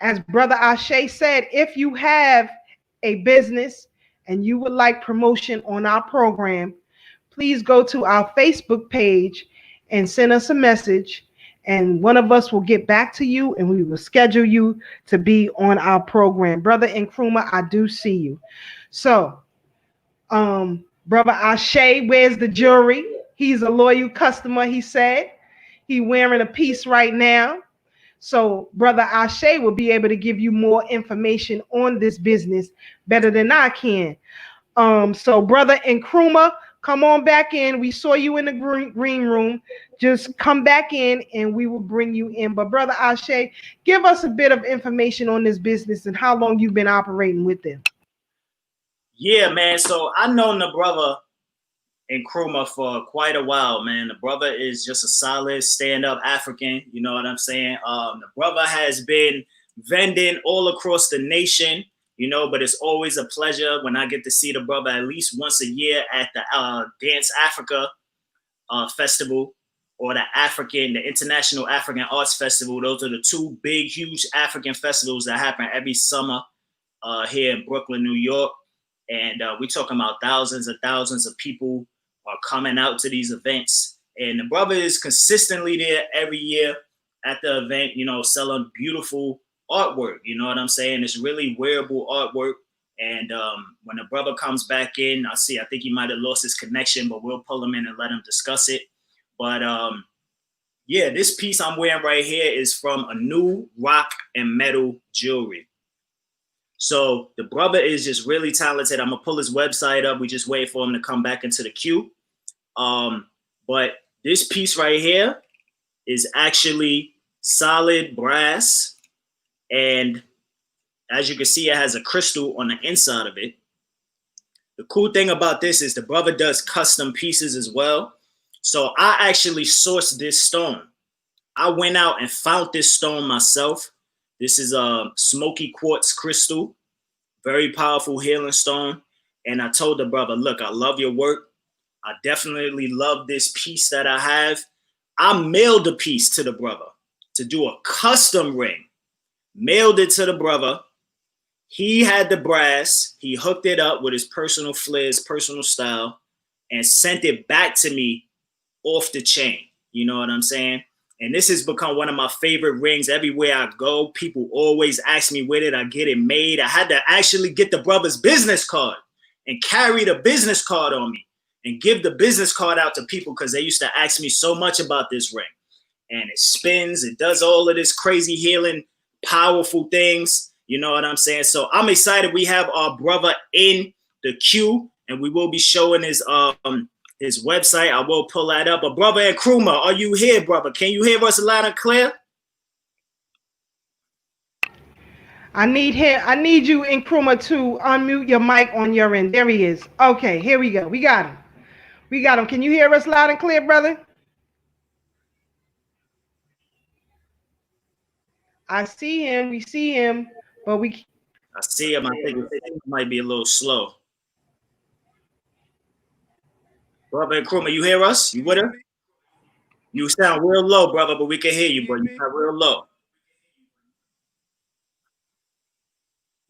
As Brother Ashe said, if you have a business and you would like promotion on our program, please go to our Facebook page and send us a message, and one of us will get back to you and we will schedule you to be on our program. Brother Nkrumah, I do see you. So, Brother Ashe, where's the jewelry? He's a loyal customer, he said. He's wearing a piece right now. So Brother Ashe will be able to give you more information on this business better than I can. So Brother Nkrumah, come on back in. We saw you in the green room. Just come back in and we will bring you in. But Brother Ashe, give us a bit of information on this business and how long you've been operating with them. Yeah, man. So I've known the brother Nkrumah for quite a while, man. The brother is just a solid stand-up African. You know what I'm saying? The brother has been vending all across the nation, you know, but it's always a pleasure when I get to see the brother at least once a year at the Dance Africa Festival, or the International African Arts Festival. Those are the two big, huge African festivals that happen every summer here in Brooklyn, New York. And we're talking about thousands of people are coming out to these events. And the brother is consistently there every year at the event, you know, selling beautiful artwork. You know what I'm saying? It's really wearable artwork. And when the brother comes back in, I think he might have lost his connection, but we'll pull him in and let him discuss it. But yeah, this piece I'm wearing right here is from Anu Rock and Metal Jewelry. So the brother is just really talented. I'm gonna pull his website up. We just wait for him to come back into the queue. But this piece right here is actually solid brass. And as you can see, it has a crystal on the inside of it. The cool thing about this is the brother does custom pieces as well. So I actually sourced this stone. I went out and found this stone myself. This is a smoky quartz crystal, very powerful healing stone. And I told the brother, look, I love your work. I definitely love this piece that I have. I mailed the piece to the brother to do a custom ring. Mailed it to the brother. He had the brass. He hooked it up with his personal flair, his personal style, and sent it back to me off the chain. You know what I'm saying? And this has become one of my favorite rings. Everywhere I go, people always ask me where did I get it made. I had to actually get the brother's business card and carry the business card on me and give the business card out to people because they used to ask me so much about this ring. And it spins, it does all of this crazy healing, powerful things. You know what I'm saying? So I'm excited. We have our brother in the queue, and we will be showing his website. I will pull that up. But Brother Nkrumah, are you here, brother? Can you hear us loud and clear? I need you, Nkrumah, to unmute your mic on your end. There he is. Okay, here we go. We got him. Can you hear us loud and clear, brother? I see him. We see him, but I see him. I think it might be a little slow. Brother Nkrumah, you hear us? You with us? You sound real low, brother, but we can hear you, but you sound real low.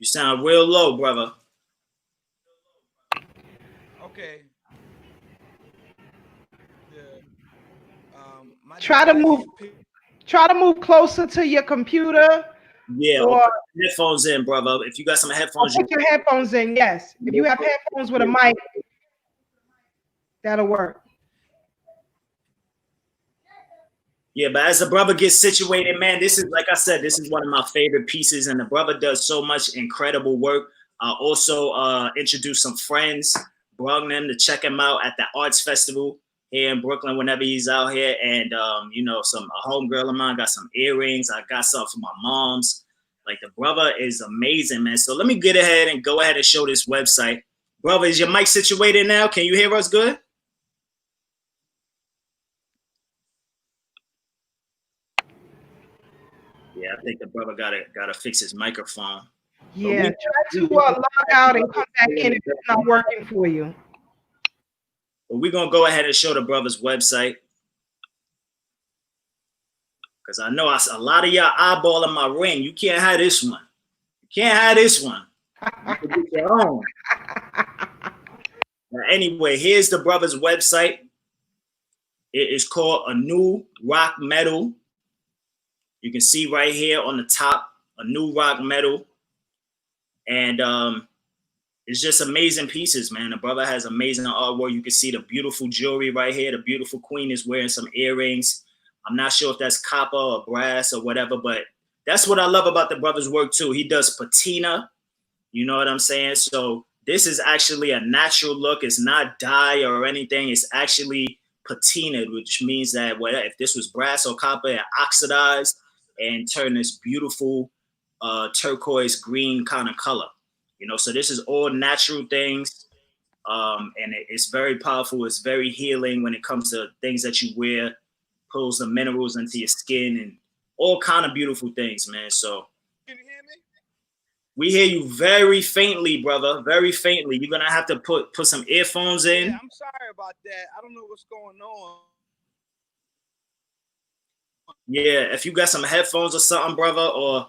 You sound real low, brother. Okay. Try to move closer to your computer. Yeah, or headphones in, brother. If you got some headphones, put your headphones in. Yes, if you have headphones with a mic, that'll work. Yeah, but as the brother gets situated, man, this is, like I said, this is one of my favorite pieces, and the brother does so much incredible work. I'll also introduce some friends, brought them to check him out at the Arts Festival here in Brooklyn whenever he's out here. And, you know, a homegirl of mine got some earrings. I got some for my mom's. Like, the brother is amazing, man. So let me go ahead and show this website. Brother, is your mic situated now? Can you hear us good? Yeah, I think the brother gotta fix his microphone. Yeah, try to log out and come back in if it's not working for you. But we're gonna go ahead and show the brother's website, because I know a lot of y'all eyeballing my ring. You can't have this one. You can't have this one. You can get your own. Anyway, here's the brother's website. It is called A New Rock Metal. You can see right here on the top, A New Rock Metal. And it's just amazing pieces, man. The brother has amazing artwork. You can see the beautiful jewelry right here. The beautiful queen is wearing some earrings. I'm not sure if that's copper or brass or whatever, but that's what I love about the brother's work too. He does patina, you know what I'm saying? So this is actually a natural look. It's not dye or anything. It's actually patinaed, which means that if this was brass or copper, it oxidized and turned this beautiful turquoise green kind of color. You know, so this is all natural things. And it's very powerful. It's very healing when it comes to things that you wear, pulls the minerals into your skin and all kind of beautiful things, man. So Can you hear me? we hear you very faintly, brother, very faintly. You're gonna have to put some earphones in. Yeah, I'm sorry about that. I don't know what's going on. Yeah, if you got some headphones or something, brother, or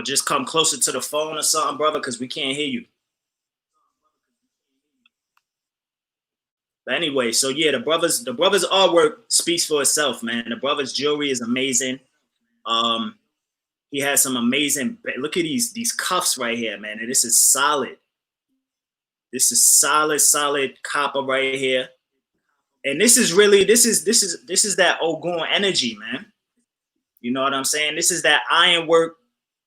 just come closer to the phone or something, brother, because we can't hear you. But anyway, so yeah, the brother's artwork speaks for itself, man. The brother's jewelry is amazing. He has some amazing. Look at these cuffs right here, man. And this is solid. This is solid copper right here. And this is that Ogun energy, man. You know what I'm saying? This is that ironwork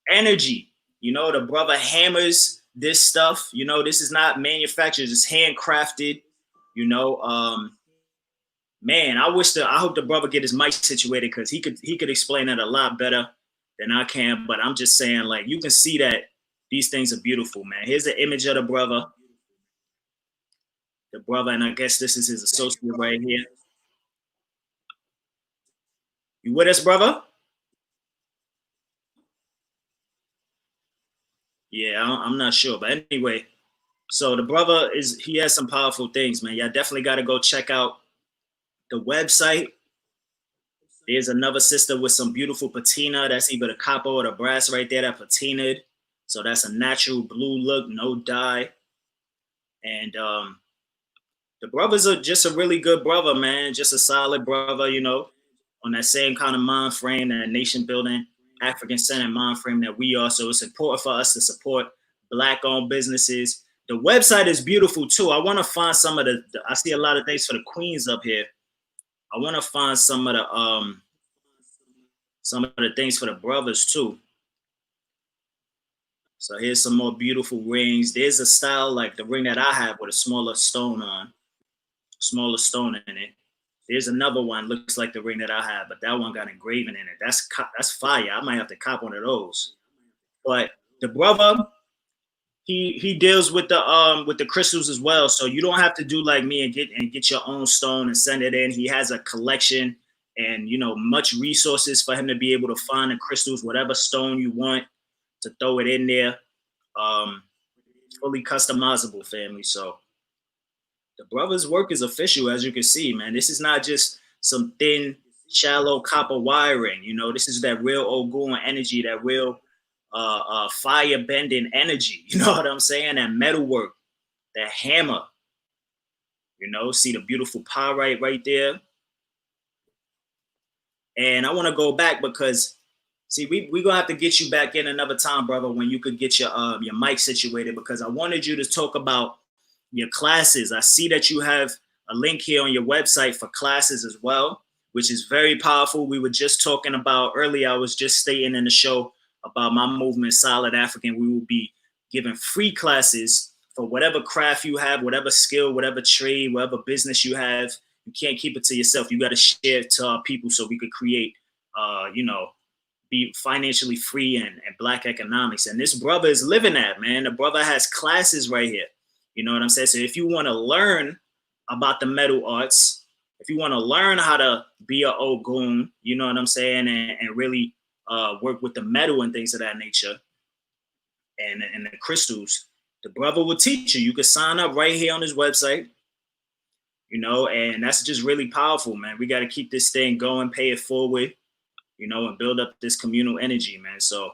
energy. You know, the brother hammers this stuff. You know, this is not manufactured, it's handcrafted. You know, man, I hope the brother get his mic situated, because he could explain it a lot better than I can. But I'm just saying, like, you can see that these things are beautiful, man. Here's the image of the brother. The brother, and I guess this is his associate right here. You with us, brother? Yeah, I'm not sure. But anyway, so the brother he has some powerful things, man. Y'all definitely got to go check out the website. There's another sister with some beautiful patina. That's either the copper or the brass right there that patinaed. So that's a natural blue look, no dye. And the brothers are just a really good brother, man. Just a solid brother, you know, on that same kind of mind frame, that nation building, African-centered mind frame that we are. So it's important for us to support Black-owned businesses. The website is beautiful too. I want to find some of I see a lot of things for the queens up here. I want to find some of the things for the brothers too. So here's some more beautiful rings. There's a style like the ring that I have with a smaller stone in it. There's another one, looks like the ring that I have, but that one got engraving in it. That's fire. I might have to cop one of those. But the brother, he deals with the crystals as well. So you don't have to do like me and get your own stone and send it in. He has a collection and, you know, much resources for him to be able to find the crystals, whatever stone you want, to throw it in there. Fully customizable, family. So the brother's work is official, as you can see, man. This is not just some thin, shallow copper wiring. You know, this is that real Ogun energy, that real fire bending energy. You know what I'm saying? That metal work, that hammer. You know, see the beautiful pyrite right there. And I want to go back because, see, we're gonna have to get you back in another time, brother, when you could get your mic situated, because I wanted you to talk about your classes. I see that you have a link here on your website for classes as well, which is very powerful. We were just talking about earlier, I was just stating in the show about my movement, Solid African. We will be giving free classes for whatever craft you have, whatever skill, whatever trade, whatever business you have. You can't keep it to yourself. You got to share it to our people so we could create, be financially free and Black economics. And this brother is living that, man. The brother has classes right here. You know what I'm saying? So if you want to learn about the metal arts, if you want to learn how to be an Ogun, you know what I'm saying, and really work with the metal and things of that nature, and the crystals, the brother will teach you. You can sign up right here on his website, you know, and that's just really powerful, man. We got to keep this thing going, pay it forward, you know, and build up this communal energy, man. So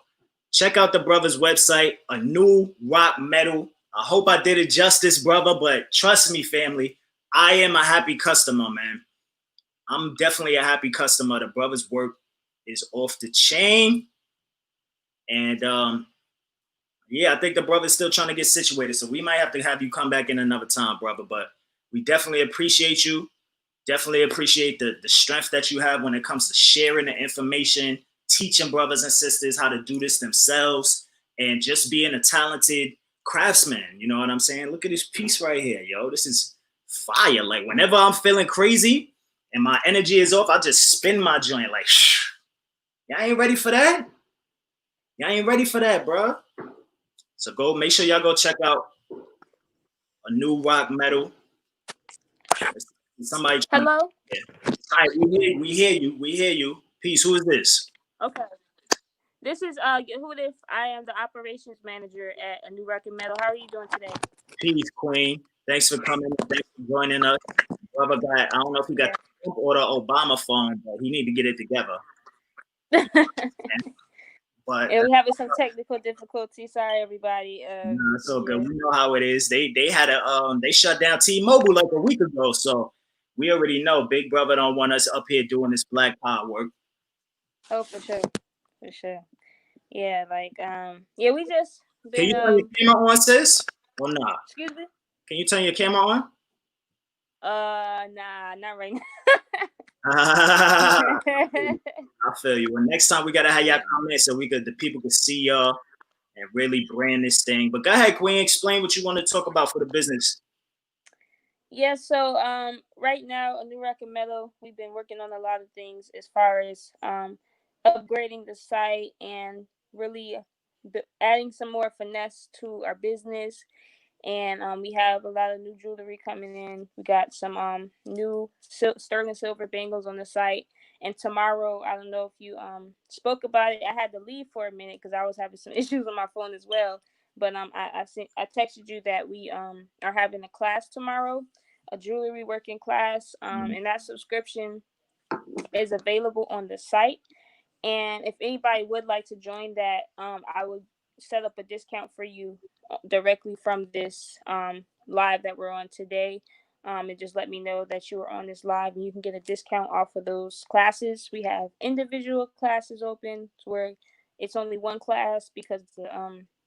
check out the brother's website, A New Rock Metal. I hope I did it justice, brother, but trust me, family, I am a happy customer, man. I'm definitely a happy customer. The brother's work is off the chain. And yeah, I think the brother's still trying to get situated. So we might have you come back in another time, brother. But we definitely appreciate you. Definitely appreciate the strength that you have when it comes to sharing the information, teaching brothers and sisters how to do this themselves, and just being a talented craftsman. You know what I'm saying? Look at this piece right here, yo. This is fire. Like whenever I'm feeling crazy and my energy is off, I just spin my joint like, shh. Y'all ain't ready for that? Y'all ain't ready for that, bro. So make sure y'all go check out A New Rock Metal. Somebody. Hello. Hi, we hear you. Peace. Who is this? Okay. This is Yehudith. I am the operations manager at A New Rock Metal. How are you doing today? Peace, Queen. Thanks for coming. Thanks for joining us. Brother guy, I don't know if he got the Trump or the Obama phone, but he need to get it together. But we're having some technical difficulties. Sorry, everybody. It's all good. We know how it is. They had they shut down T-Mobile like a week ago, so we already know Big Brother don't want us up here doing this Black Power work. Oh, for sure. Yeah, like yeah, we just been, Can you turn your camera on, sis? Or nah? Excuse me? Can you turn your camera on? Nah, not right now. I feel you. Well, next time we gotta have y'all come in so the people can see y'all and really brand this thing. But go ahead, Queen, explain what you want to talk about for the business. Yeah, so right now, A New Rock Metal, we've been working on a lot of things as far as upgrading the site and really adding some more finesse to our business. And we have a lot of new jewelry coming in. We got some new sterling silver bangles on the site. And tomorrow, I don't know if you spoke about it. I had to leave for a minute because I was having some issues on my phone as well. But I texted you that we are having a class tomorrow, a jewelry working class. And that subscription is available on the site. And if anybody would like to join that, I would set up a discount for you directly from this live that we're on today. And just let me know that you are on this live and you can get a discount off of those classes. We have individual classes open where it's only one class because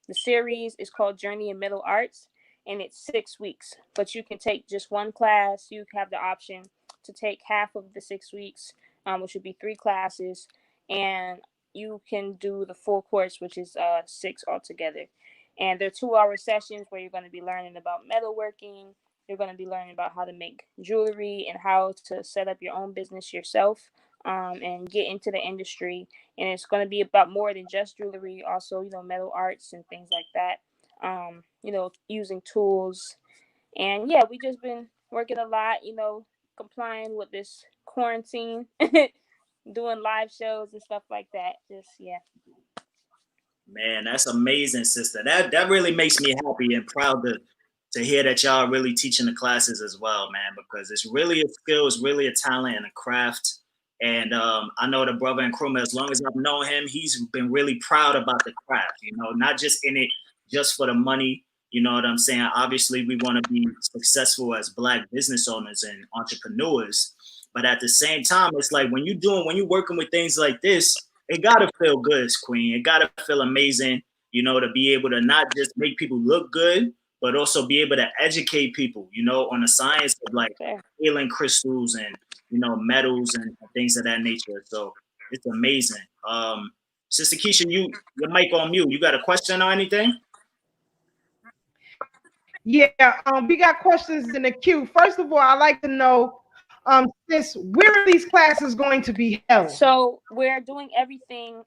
the series is called Journey in Metal Arts and it's 6 weeks. But you can take just one class. You have the option to take half of the 6 weeks, which would be 3 classes. And you can do the full course, which is 6 altogether. And they're 2-hour sessions where you're going to be learning about metalworking. You're going to be learning about how to make jewelry and how to set up your own business yourself and get into the industry. And it's going to be about more than just jewelry, also, metal arts and things like that, using tools. And yeah, we just been working a lot, complying with this quarantine. Doing live shows and stuff like that. Yeah. Man, that's amazing, sister. That really makes me happy and proud to hear that y'all are really teaching the classes as well, man, because it's really a skill, it's really a talent and a craft. And I know the brother and Nkrumah, as long as I've known him, he's been really proud about the craft, not just in it just for the money. You know what I'm saying? Obviously, we want to be successful as Black business owners and entrepreneurs. But at the same time, it's like when you're working with things like this, it gotta feel good, Queen. It gotta feel amazing, to be able to not just make people look good, but also be able to educate people, on the science of like healing crystals and metals and things of that nature. So it's amazing. Sister Keisha, your mic on mute. You got a question or anything? Yeah, we got questions in the queue. First of all, I'd like to know, sis, where are these classes going to be held? So we're doing everything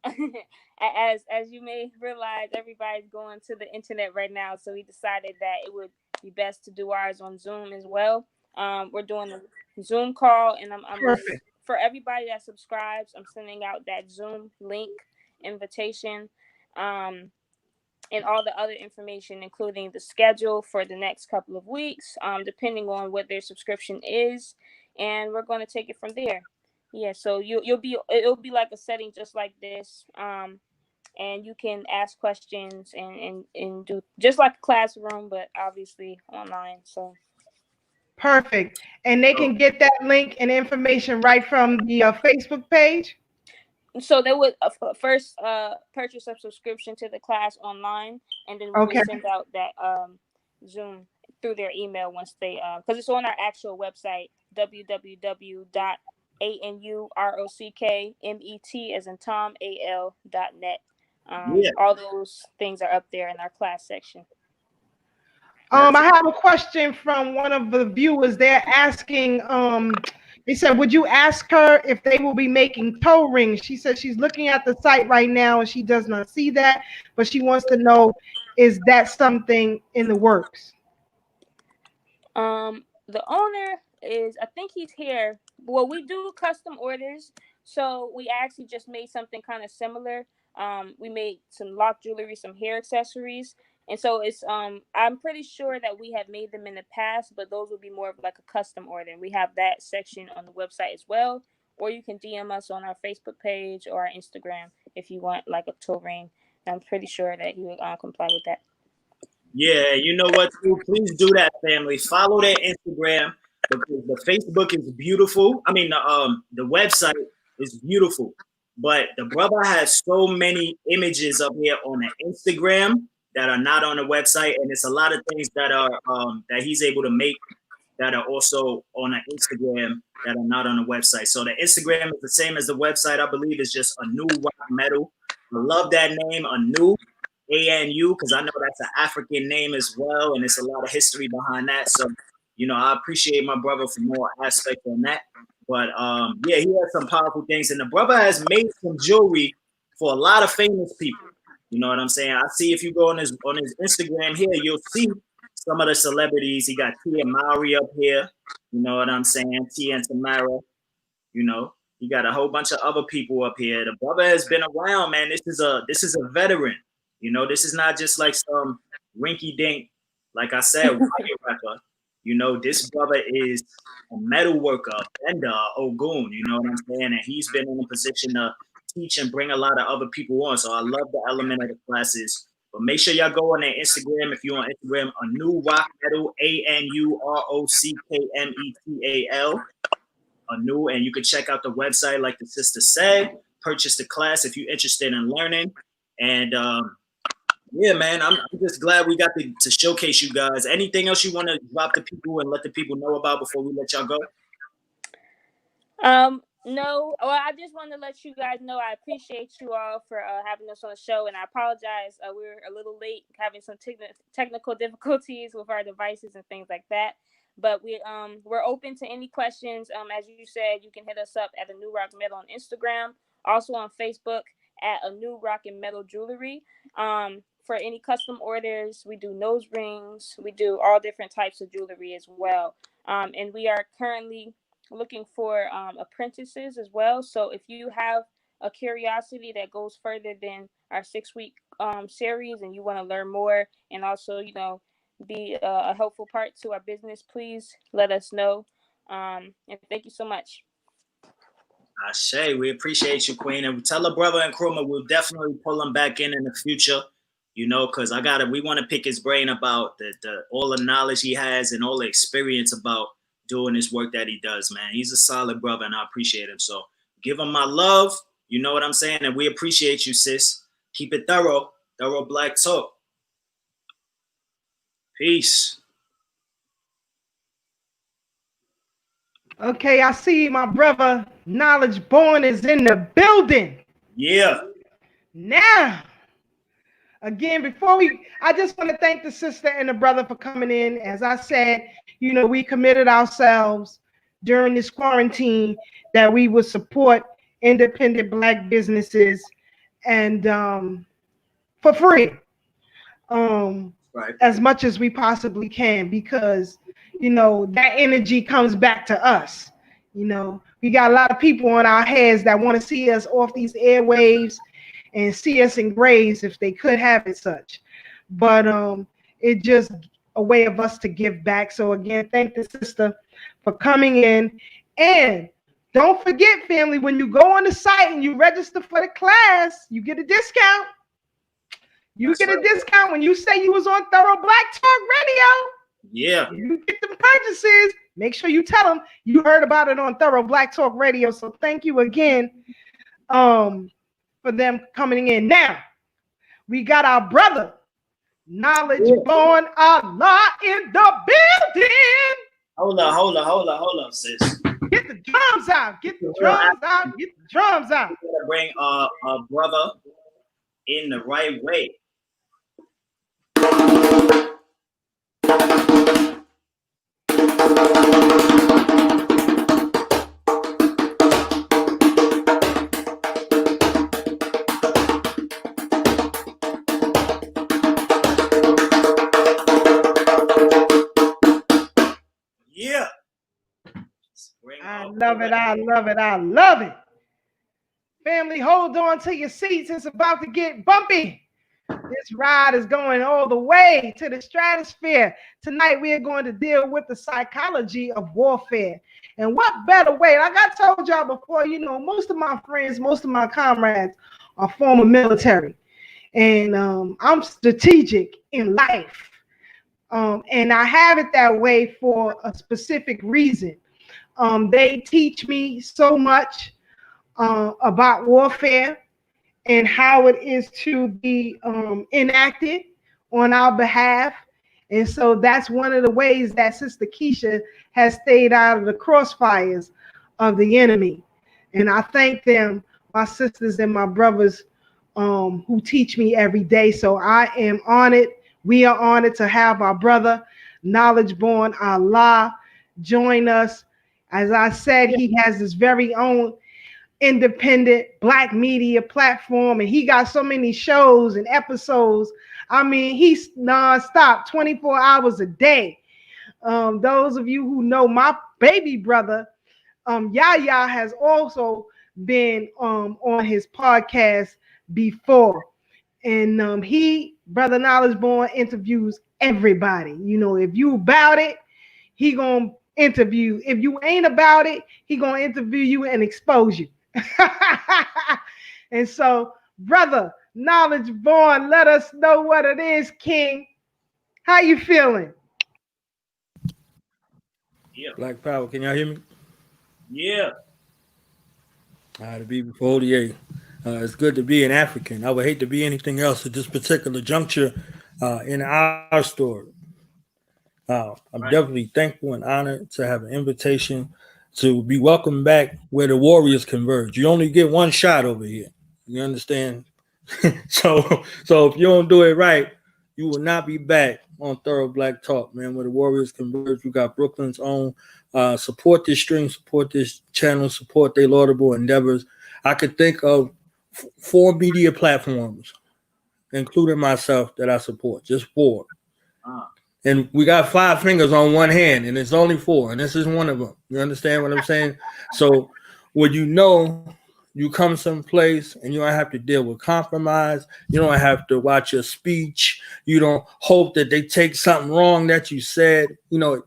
as you may realize, everybody's going to the internet right now. So we decided that it would be best to do ours on Zoom as well. We're doing a Zoom call, and I'm Perfect. for everybody that subscribes, I'm sending out that Zoom link invitation. And all the other information, including the schedule for the next couple of weeks, depending on what their subscription is, and we're going to take it from there. Yeah, so it'll be like a setting just like this, and you can ask questions and do just like a classroom, but obviously online. So Perfect. And they can get that link and information right from the Facebook page? they would first purchase a subscription to the class online, and then we Okay. would send out that Zoom through their email once they because it's on our actual website, www.anurockmet as in Tom al.net. Yeah. All those things are up there in our class section. I have a question from one of the viewers. They're asking, they said, would you ask her if they will be making toe rings? She said she's looking at the site right now and she does not see that, but she wants to know, is that something in the works? The owner is, I think he's here. Well, we do custom orders, so we actually just made something kind of similar. We made some lock jewelry, some hair accessories, and so it's I'm pretty sure that we have made them in the past, but those would be more of like a custom order. And we have that section on the website as well, or you can DM us on our Facebook page or our Instagram if you want like a toe ring. I'm pretty sure that he would comply with that. Yeah, you know what? Please do that, family. Follow their Instagram because the Facebook is beautiful. I mean, the website is beautiful, but the brother has so many images up here on the Instagram that are not on the website, and it's a lot of things that are that he's able to make that are also on the Instagram that are not on the website. So the Instagram is the same as the website. I believe it's just Anu Rock Metal. I love that name, Anu. ANU, because I know that's an African name as well, and it's a lot of history behind that. So, you know, I appreciate my brother for more aspect on that. But yeah, he has some powerful things, and the brother has made some jewelry for a lot of famous people. You know what I'm saying? I see if you go on his Instagram here, you'll see some of the celebrities. He got Tia Mowry up here. You know what I'm saying? Tia and Tamara. You know, he got a whole bunch of other people up here. The brother has been around, man. This is a veteran. You know, this is not just like some rinky dink, like I said, wire rapper. You know, this brother is a metal worker, a bender, Ogun. You know what I'm saying? And he's been in a position to teach and bring a lot of other people on. So I love the element of the classes. But make sure y'all go on their Instagram. If you're on Instagram, Anu Rock Metal, ANUROCKMETAL. Anu, and you can check out the website, like the sister said. Purchase the class if you're interested in learning. And yeah, man, I'm just glad we got to showcase you guys. Anything else you want to drop to people and let the people know about before we let y'all go? No. Well, I just want to let you guys know I appreciate you all for having us on the show, and I apologize. We were a little late, having some technical difficulties with our devices and things like that. But we're open to any questions. As you said, you can hit us up at Anu Rock Metal on Instagram, also on Facebook at Anu Rock and Metal Jewelry. For any custom orders, we do nose rings. We do all different types of jewelry as well. And we are currently looking for apprentices as well. So if you have a curiosity that goes further than our 6-week series and you want to learn more and also, you know, be a helpful part to our business, please let us know. And thank you so much. Ashe, we appreciate you, Queen. And tell a brother and Nkrumah we'll definitely pull him back in the future, you know, because we want to pick his brain about the all the knowledge he has and all the experience about doing his work that he does, man. He's a solid brother and I appreciate him. So give him my love. You know what I'm saying? And we appreciate you, sis. Keep it thorough black talk. Peace. Okay, I see my brother Knowledge Born is in the building. Yeah. Now, again, I just want to thank the sister and the brother for coming in. As I said, we committed ourselves during this quarantine that we would support independent Black businesses and for free, Right. as much as we possibly can, because that energy comes back to us. We got a lot of people on our heads that want to see us off these airwaves and see us in graves if they could have it such. But it's just a way of us to give back. So again, thank the sister for coming in. And don't forget, family, when you go on the site and you register for the class, you get a discount. You get a discount when you say you was on Thorough Black Talk Radio. Yeah. You get them purchases. Make sure you tell them you heard about it on Thorough Black Talk Radio. So thank you again for them coming in. Now, we got our brother, Knowledge Born Allah, in the building. Hold up, sis. Get the drums out. Get the drums out. Get the drums out. We gotta bring our brother in the right way. Yeah. I love it. I love it. I love it. Family, hold on to your seats. It's about to get bumpy. This ride is going all the way to the stratosphere. Tonight, we are going to deal with the psychology of warfare. And what better way? Like I told y'all before, most of my friends, most of my comrades are former military. And I'm strategic in life. And I have it that way for a specific reason. They teach me so much about warfare and how it is to be enacted on our behalf. And so that's one of the ways that Sister Keisha has stayed out of the crossfires of the enemy. And I thank them, my sisters and my brothers who teach me every day. So I am honored. We are honored to have our brother, Knowledge Born Allah, join us. As I said, he has his very own independent Black media platform, and he got so many shows and episodes. I mean, he's nonstop, 24 hours a day. Those of you who know my baby brother, Yaya, has also been on his podcast before. And Brother Knowledge Born, interviews everybody. If you about it, he gonna interview. If you ain't about it, he gonna interview you and expose you. And so, brother Knowledge Born, let us know what it is, King. How you feeling? Yeah. Black Power, can y'all hear me? Yeah. To be before the A. It's good to be an African. I would hate to be anything else at this particular juncture in our story. I'm definitely thankful and honored to have an invitation to be welcomed back where the warriors converge. You only get one shot over here. You understand? So if you don't do it right, you will not be back on Thorough Black Talk, man, where the warriors converge. We got Brooklyn's own. Support this stream, support this channel, support their laudable endeavors. I could think of 4 media platforms, including myself, that I support. Just 4. And we got 5 fingers on one hand, and it's only 4, and this is one of them. You understand what I'm saying? So when you come someplace and you don't have to deal with compromise, you don't have to watch your speech, you don't hope that they take something wrong that you said,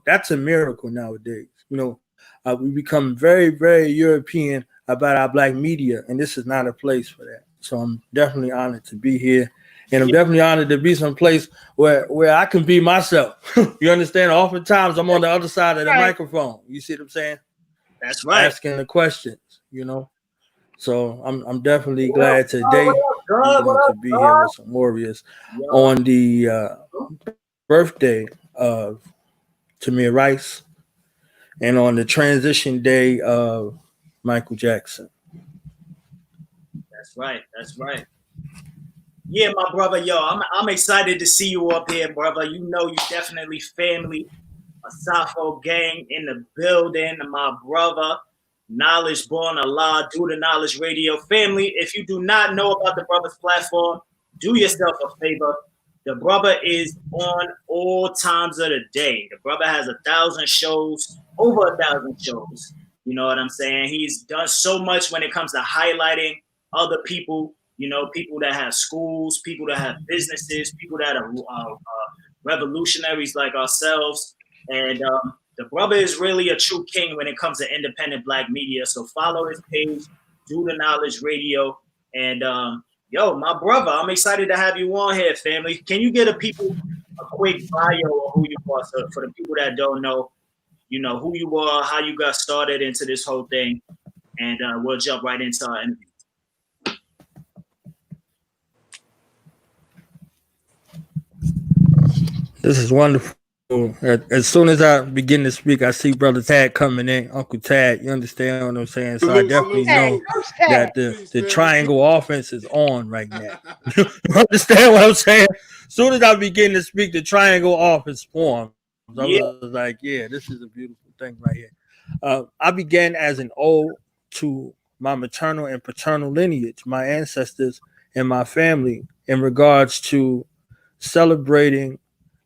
that's a miracle nowadays. We become very, very European about our Black media, and this is not a place for that. So I'm definitely honored to be here. And I'm definitely honored to be someplace where I can be myself. You understand? Oftentimes I'm on the other side of the microphone. You see what I'm saying? That's right. Asking the questions, So I'm definitely glad today to be here with some warriors on the birthday of Tamir Rice and on the transition day of Michael Jackson. That's right. Yeah, my brother, yo, I'm excited to see you up here, brother. You know, you definitely family. Asafo gang in the building. My brother, Knowledge Born Allah, Do the Knowledge Radio family. If you do not know about the brother's platform, do yourself a favor. The brother is on all times of the day. The brother has 1,000 shows, over 1,000 shows. You know what I'm saying? He's done so much when it comes to highlighting other people. You know, people that have schools, people that have businesses, people that are revolutionaries like ourselves. And the brother is really a true king when it comes to independent Black media. So follow his page, Do the Knowledge Radio. And yo, my brother, I'm excited to have you on here, family. Can you get a quick bio of who you are, so for the people that don't know, you know, who you are, how you got started into this whole thing, and we'll jump right into our interview. This is wonderful. As soon as I begin to speak, I see Brother Tad coming in, Uncle Tad. You understand what I'm saying? So I definitely know that the triangle offense is on right now. You understand what I'm saying? As soon as I begin to speak, the triangle offense forms. I was like, yeah, this is a beautiful thing right here. I began as an ode to my maternal and paternal lineage, my ancestors and my family, in regards to celebrating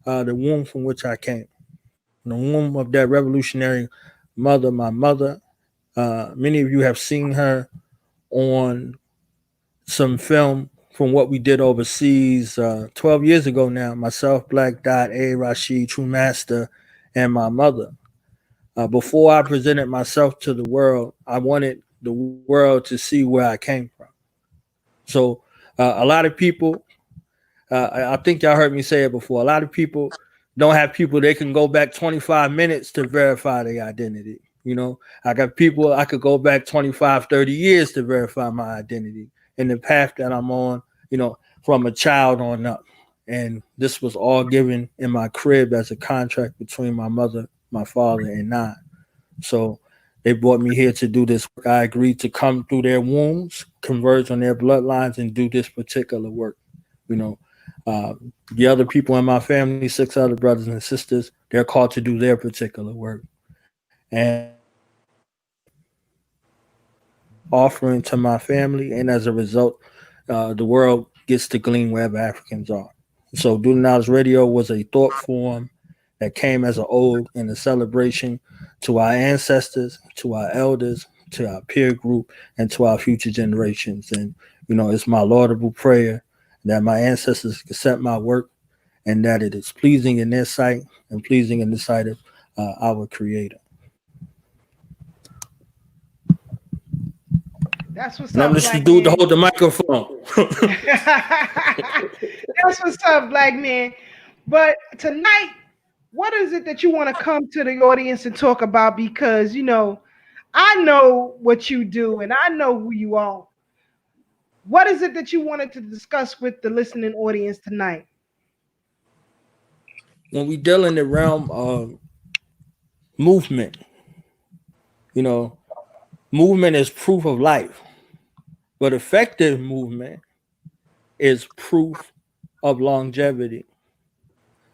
the womb from which I came, the womb of that revolutionary mother, my mother. Many of you have seen her on some film from what we did overseas 12 years ago now. Myself, Black Dot, A. Rashid, True Master, and my mother. Before I presented myself to the world, I wanted the world to see where I came from. So a lot of people, I think y'all heard me say it before. A lot of people don't have people they can go back 25 minutes to verify their identity. You know, I got people I could go back 25, 30 years to verify my identity and the path that I'm on, you know, from a child on up. And this was all given in my crib as a contract between my mother, my father, and I. So they brought me here to do this work. I agreed to come through their wombs, converge on their bloodlines, and do this particular work. You know, the other people in my family, 6 other brothers and sisters, they're called to do their particular work. And offering to my family, and as a result, the world gets to glean wherever Africans are. So Do the Knowledge Radio was a thought form that came as an ode and a celebration to our ancestors, to our elders, to our peer group, and to our future generations. And, you know, it's my laudable prayer that my ancestors accept my work and that it is pleasing in their sight and pleasing in the sight of our Creator. That's what's and up, I'm just the dude to hold the microphone. That's what's up, Black man. But tonight, what is it that you want to come to the audience and talk about? Because, you know, I know what you do and I know who you are. What is it that you wanted to discuss with the listening audience tonight? When we deal in the realm of movement, you know, movement is proof of life, but effective movement is proof of longevity.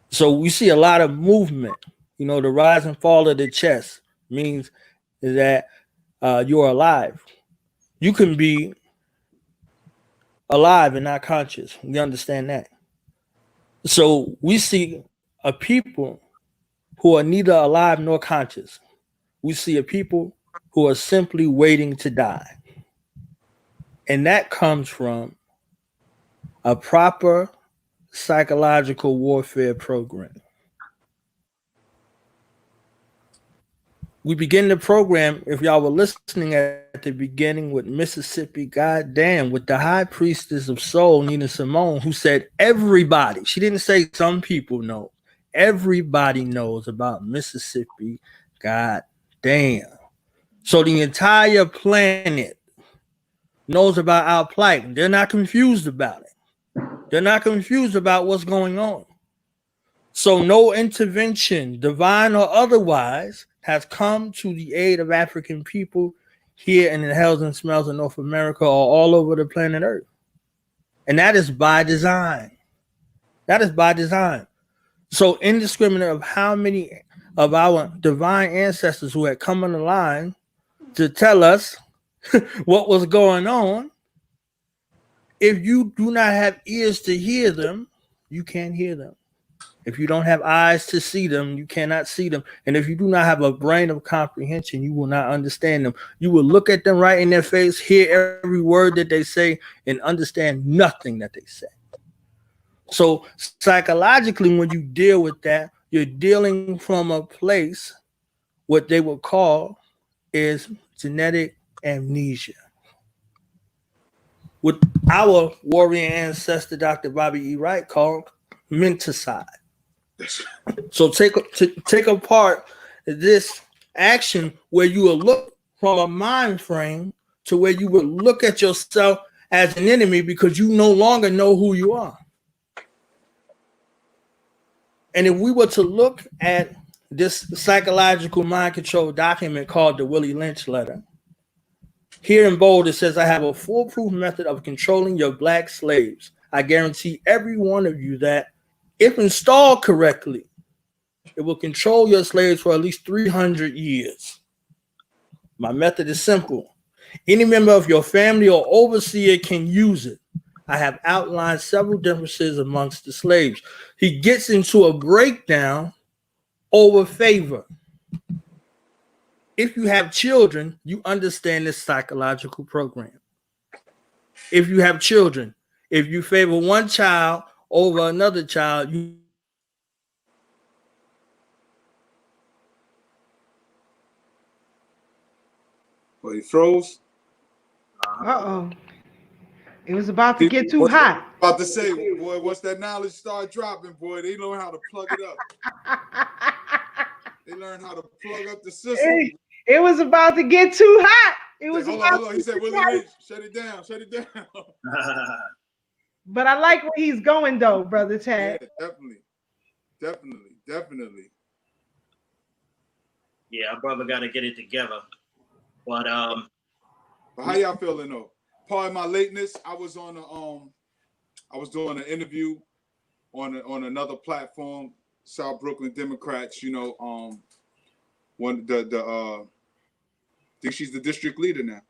So we see a lot of movement. You know, the rise and fall of the chest means that you're alive. You can be alive and not conscious. We understand that. So we see a people who are neither alive nor conscious. We see a people who are simply waiting to die. And that comes from a proper psychological warfare program. We begin the program, if y'all were listening at the beginning, with Mississippi, goddamn, with the high priestess of soul, Nina Simone, who said everybody, she didn't say some people know, everybody knows about Mississippi, goddamn. So the entire planet knows about our plight. They're not confused about it. They're not confused about what's going on. So no intervention, divine or otherwise, has come to the aid of African people here in the hells and smells of North America or all over the planet Earth. And that is by design. That is by design. So indiscriminate of how many of our divine ancestors who had come on the line to tell us what was going on, if you do not have ears to hear them, you can't hear them. If you don't have eyes to see them, you cannot see them. And if you do not have a brain of comprehension, you will not understand them. You will look at them right in their face, hear every word that they say, and understand nothing that they say. So psychologically, when you deal with that, you're dealing from a place, what they would call is genetic amnesia. What our warrior ancestor, Dr. Bobby E. Wright, called menticide. So take apart this action where you will look from a mind frame to where you will look at yourself as an enemy because you no longer know who you are. And if we were to look at this psychological mind control document called the Willie Lynch letter, here in bold it says, I have a foolproof method of controlling your black slaves. I guarantee every one of you that if installed correctly, it will control your slaves for at least 300 years. My method is simple. Any member of your family or overseer can use it. I have outlined several differences amongst the slaves. He gets into a breakdown over favor. If you have children, you understand this psychological program. If you have children, if you favor one child over another child, you But he froze. Uh-oh. It was about to get too hot. About to say, boy, once that knowledge start dropping, boy, they learn how to plug it up. They learn how to plug up the system. It was about to get too hot. It was Hold about on. He said, Willie Lynch, shut it down. But I like where he's going, though, Brother Tad. Yeah, definitely. Yeah, our brother got to get it together. But how y'all feeling though? Part of my lateness, I was on I was doing an interview on another platform, South Brooklyn Democrats. You know, I think she's the district leader now.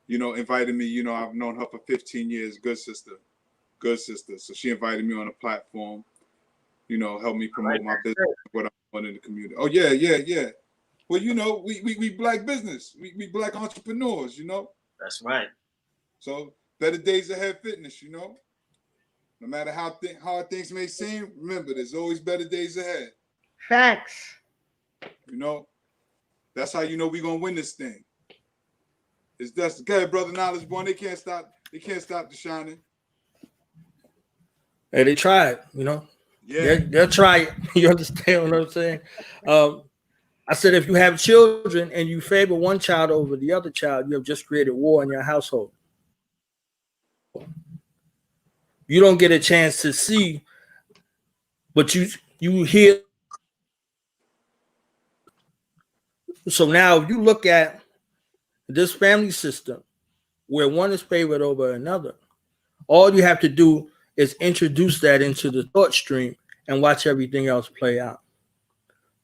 You know, invited me. You know, I've known her for 15 years. Good sister. So she invited me on a platform. You know, help me promote my business, what I'm doing in the community. Oh yeah. Well, you know, we black business. We black entrepreneurs. You know. That's right. So better days ahead fitness, you know. No matter how hard things may seem, remember there's always better days ahead. Facts. You know, that's how you know we're gonna win this thing. That's okay, brother Knowledge Born. They can't stop the shining. Hey, they tried, you know. Yeah, they'll try it. You understand what I'm saying? I said if you have children and you favor one child over the other child, you have just created war in your household. You don't get a chance to see, but you hear. So now if you look at this family system where one is favored over another, all you have to do is introduce that into the thought stream and watch everything else play out.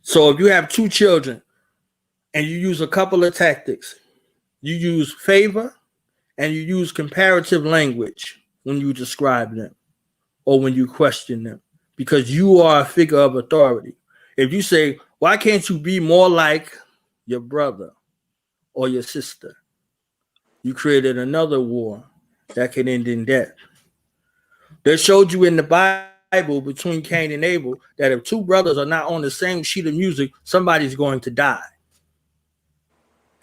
So if you have two children and you use a couple of tactics, you use favor and you use comparative language when you describe them or when you question them, because you are a figure of authority. If you say, why can't you be more like your brother or your sister? You created another war that can end in death. They showed you in the Bible between Cain and Abel that if two brothers are not on the same sheet of music, somebody's going to die.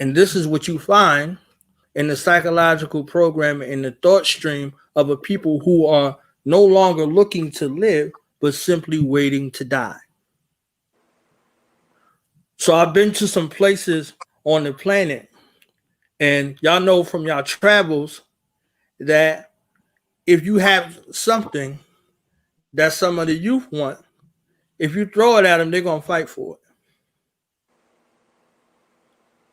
And this is what you find in the psychological program, in the thought stream of a people who are no longer looking to live, but simply waiting to die. So I've been to some places on the planet, and y'all know from y'all travels that if you have something that some of the youth want, if you throw it at them, they're going to fight for it.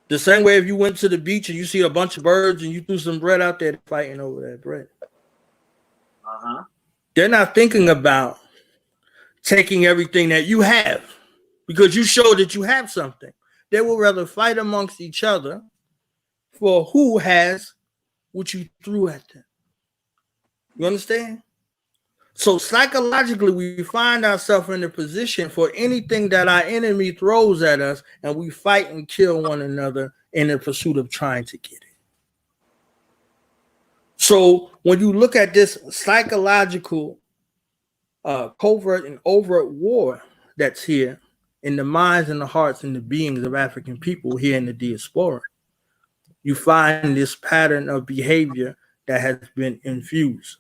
The same way if you went to the beach and you see a bunch of birds and you threw some bread out there, they're fighting over that bread. They're not thinking about taking everything that you have because you show that you have something. They will rather fight amongst each other for who has what you threw at them. You understand? So psychologically, we find ourselves in a position for anything that our enemy throws at us, and we fight and kill one another in the pursuit of trying to get it. So when you look at this psychological covert and overt war that's here in the minds and the hearts and the beings of African people here in the diaspora, you find this pattern of behavior that has been infused.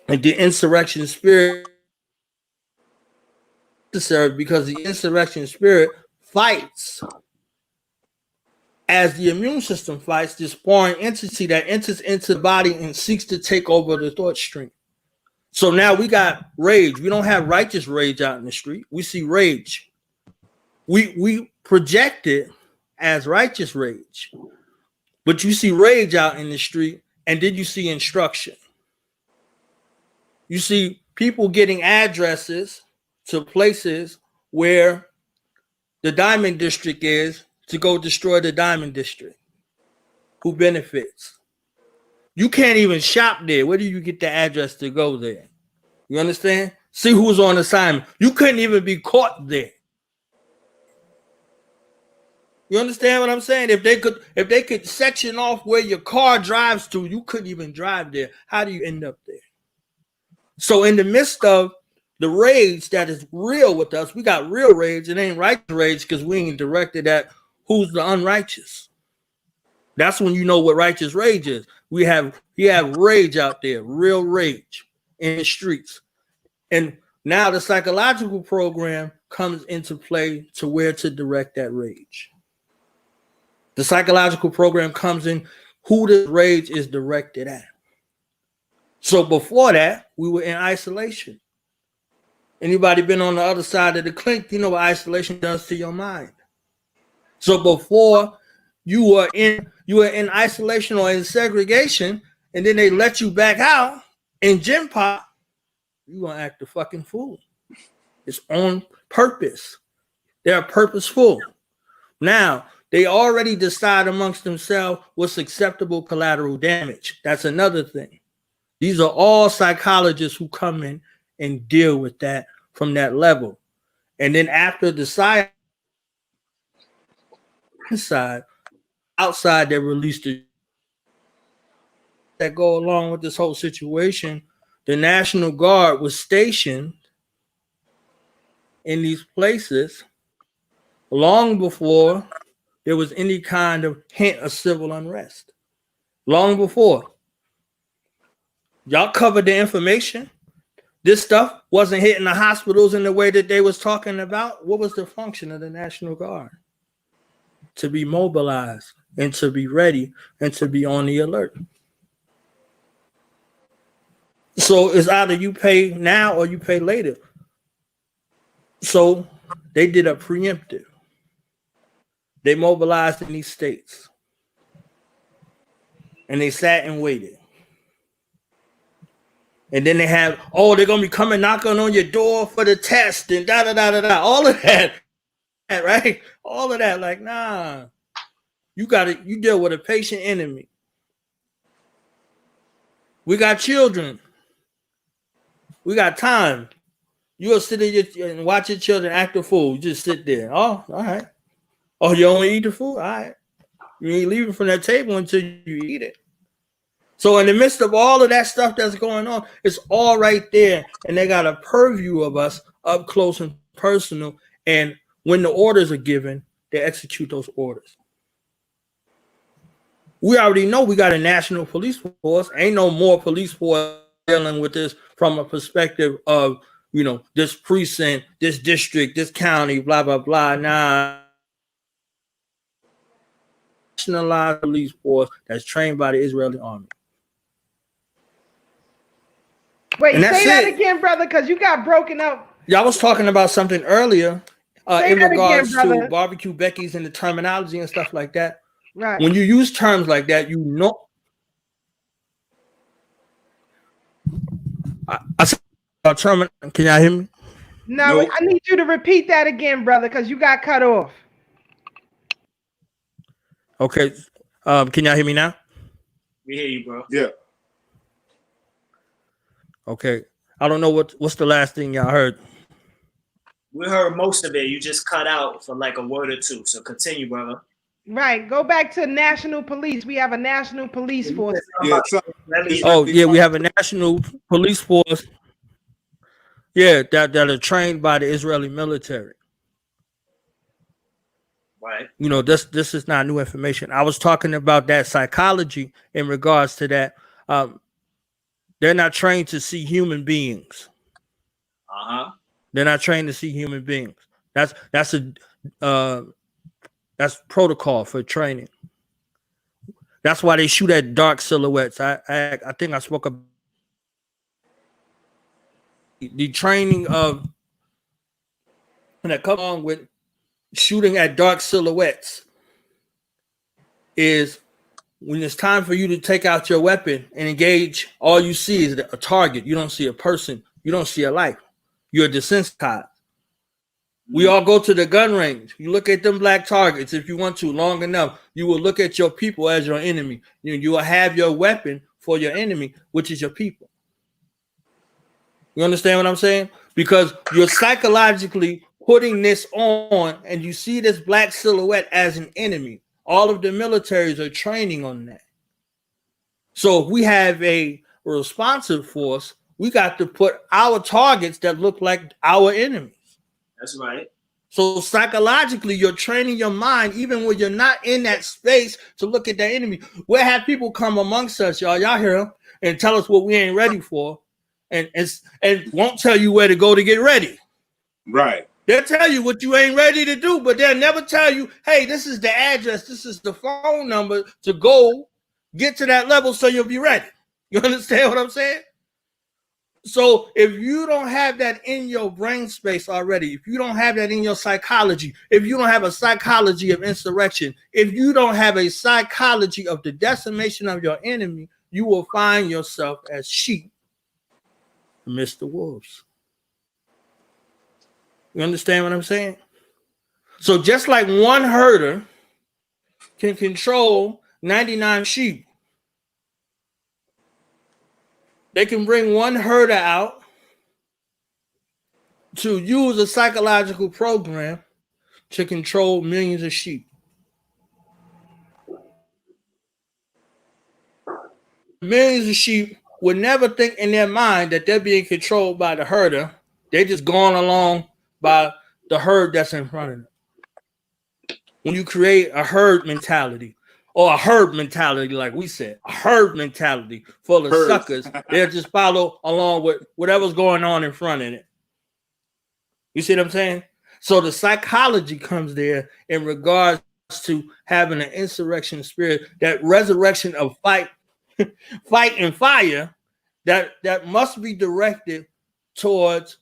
And the insurrection spirit is necessary because the insurrection spirit fights as the immune system fights this foreign entity that enters into the body and seeks to take over the thought stream. So now we got rage. We don't have righteous rage out in the street. We see rage. We project it as righteous rage. But you see rage out in the street, and then you see instruction. You see people getting addresses to places where the Diamond District is to go destroy the Diamond District. Who benefits? You can't even shop there. Where do you get the address to go there? You understand? See who's on assignment. You couldn't even be caught there. You understand what I'm saying? If they could section off where your car drives to, you couldn't even drive there. How do you end up there? So in the midst of the rage that is real with us, we got real rage. It ain't righteous rage because we ain't directed at who's the unrighteous. That's when you know what righteous rage is. We have rage out there, real rage in the streets. And now the psychological program comes into play to where to direct that rage. The psychological program comes in who the rage is directed at. So before that, we were in isolation. Anybody been on the other side of the clink, you know what isolation does to your mind. So before you were in isolation or in segregation, and then they let you back out in gym pop, you gonna act a fucking fool. It's on purpose. They're purposeful. Now, they already decide amongst themselves what's acceptable collateral damage. That's another thing. These are all psychologists who come in and deal with that from that level. And then after the side, outside, they release the that go along with this whole situation. The National Guard was stationed in these places long before there was any kind of hint of civil unrest. Long before. Y'all covered the information. This stuff wasn't hitting the hospitals in the way that they was talking about. What was the function of the National Guard? To be mobilized and to be ready and to be on the alert. So it's either you pay now or you pay later. So they did a preemptive. They mobilized in these states. And they sat and waited. And then they have, they're going to be coming knocking on your door for the test and da-da-da-da-da. All of that, right? All of that, like, nah. You deal with a patient enemy. We got children. We got time. You'll sit there and watch your children act a fool. You just sit there. Oh, all right. Oh, you only eat the food? All right. You ain't leaving from that table until you eat it. So in the midst of all of that stuff that's going on, it's all right there. And they got a purview of us up close and personal. And when the orders are given, they execute those orders. We already know we got a national police force. Ain't no more police force dealing with this from a perspective of, this precinct, this district, this county, blah, blah, blah. Nah. Nationalized police force that's trained by the Israeli army. Wait, say that again, brother, because you got broken up. Yeah, I was talking about something earlier in regards to barbecue Becky's and the terminology and stuff like that. Right. When you use terms like that, I said, Truman, can y'all hear me? No, Nope. I need you to repeat that again, brother, because you got cut off. Okay. Can y'all hear me now? We hear you, bro. Yeah. Okay. I don't know what's the last thing y'all heard. We heard most of it. You just cut out for like a word or two. So continue, brother. Right. Go back to national police. We have a national police force. Yeah. Oh, yeah, we have a national police force. Yeah, that are trained by the Israeli military. Right. You know, this is not new information. I was talking about that psychology in regards to that. They're not trained to see human beings. They're not trained to see human beings. That's protocol for training. That's why they shoot at dark silhouettes. I think I spoke about the training of that come on with shooting at dark silhouettes is when it's time for you to take out your weapon and engage. All you see is a target. You don't see a person. You don't see a life. You're desensitized. We all go to the gun range. You look at them black targets. If you want to, long enough, you will look at your people as your enemy. You will have your weapon for your enemy, which is your people. You understand what I'm saying? Because you're psychologically putting this on, and you see this black silhouette as an enemy. All of the militaries are training on that. So if we have a responsive force, we got to put our targets that look like our enemies. That's right. So psychologically, you're training your mind, even when you're not in that space, to look at that enemy. We'll have people come amongst us, y'all hear them, and tell us what we ain't ready for, and won't tell you where to go to get ready. Right. They'll tell you what you ain't ready to do, but they'll never tell you, hey, this is the address, this is the phone number to go get to that level so you'll be ready. You understand what I'm saying? So if you don't have that in your brain space already, if you don't have that in your psychology, if you don't have a psychology of insurrection, if you don't have a psychology of the decimation of your enemy, you will find yourself as sheep amidst the wolves. You understand what I'm saying? So just like one herder can control 99 sheep, they can bring one herder out to use a psychological program to control millions of sheep. Millions of sheep would never think in their mind that they're being controlled by the herder. They're just going along by the herd that's in front of them. When you create a herd mentality, or a herd mentality, like we said, a herd mentality full of suckers, they'll just follow along with whatever's going on in front of it. You see what I'm saying? So the psychology comes there in regards to having an insurrection spirit, that resurrection of fight and fire that must be directed towards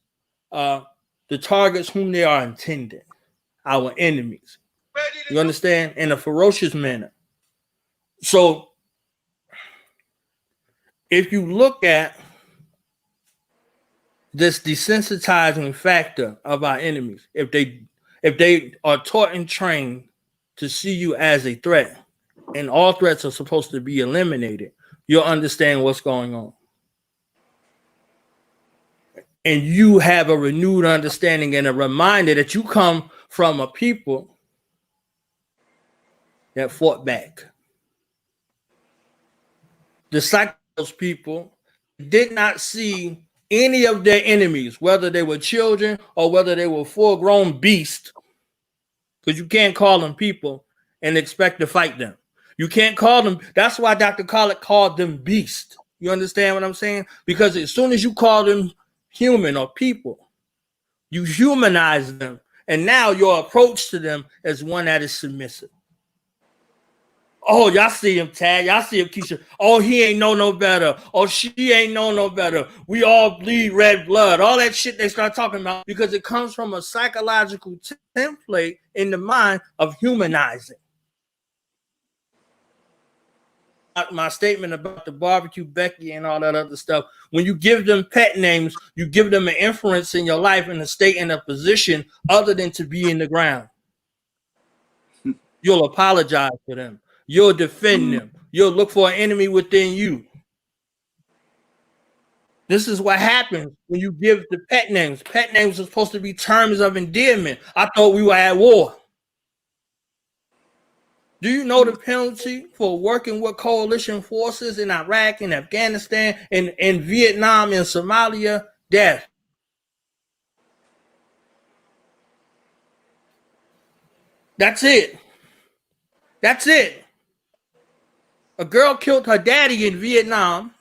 the targets whom they are intended, our enemies. You understand? In a ferocious manner. So if you look at this desensitizing factor of our enemies, if they are taught and trained to see you as a threat, and all threats are supposed to be eliminated, you'll understand what's going on. And you have a renewed understanding and a reminder that you come from a people that fought back. The Psychos people did not see any of their enemies, whether they were children or whether they were full-grown beasts, because you can't call them people and expect to fight them. You can't call them. That's why Dr. Khaled called them beasts. You understand what I'm saying? Because as soon as you call them human or people, you humanize them, and now your approach to them is one that is submissive. Oh, y'all see him, Tad. Y'all see him, Keisha. Oh, he ain't know no better. Oh, she ain't know no better. We all bleed red blood. All that shit they start talking about because it comes from a psychological template in the mind of humanizing. my statement about the barbecue Becky and all that other stuff. When you give them pet names, you give them an inference in your life and a state in a position other than to be in the ground. You'll apologize for them. You'll defend them. You'll look for an enemy within you. This is what happens when you give the pet names. Pet names are supposed to be terms of endearment. I thought we were at war. Do you know the penalty for working with coalition forces in Iraq and Afghanistan and in Vietnam and Somalia? Death. That's it. That's it. A girl killed her daddy in Vietnam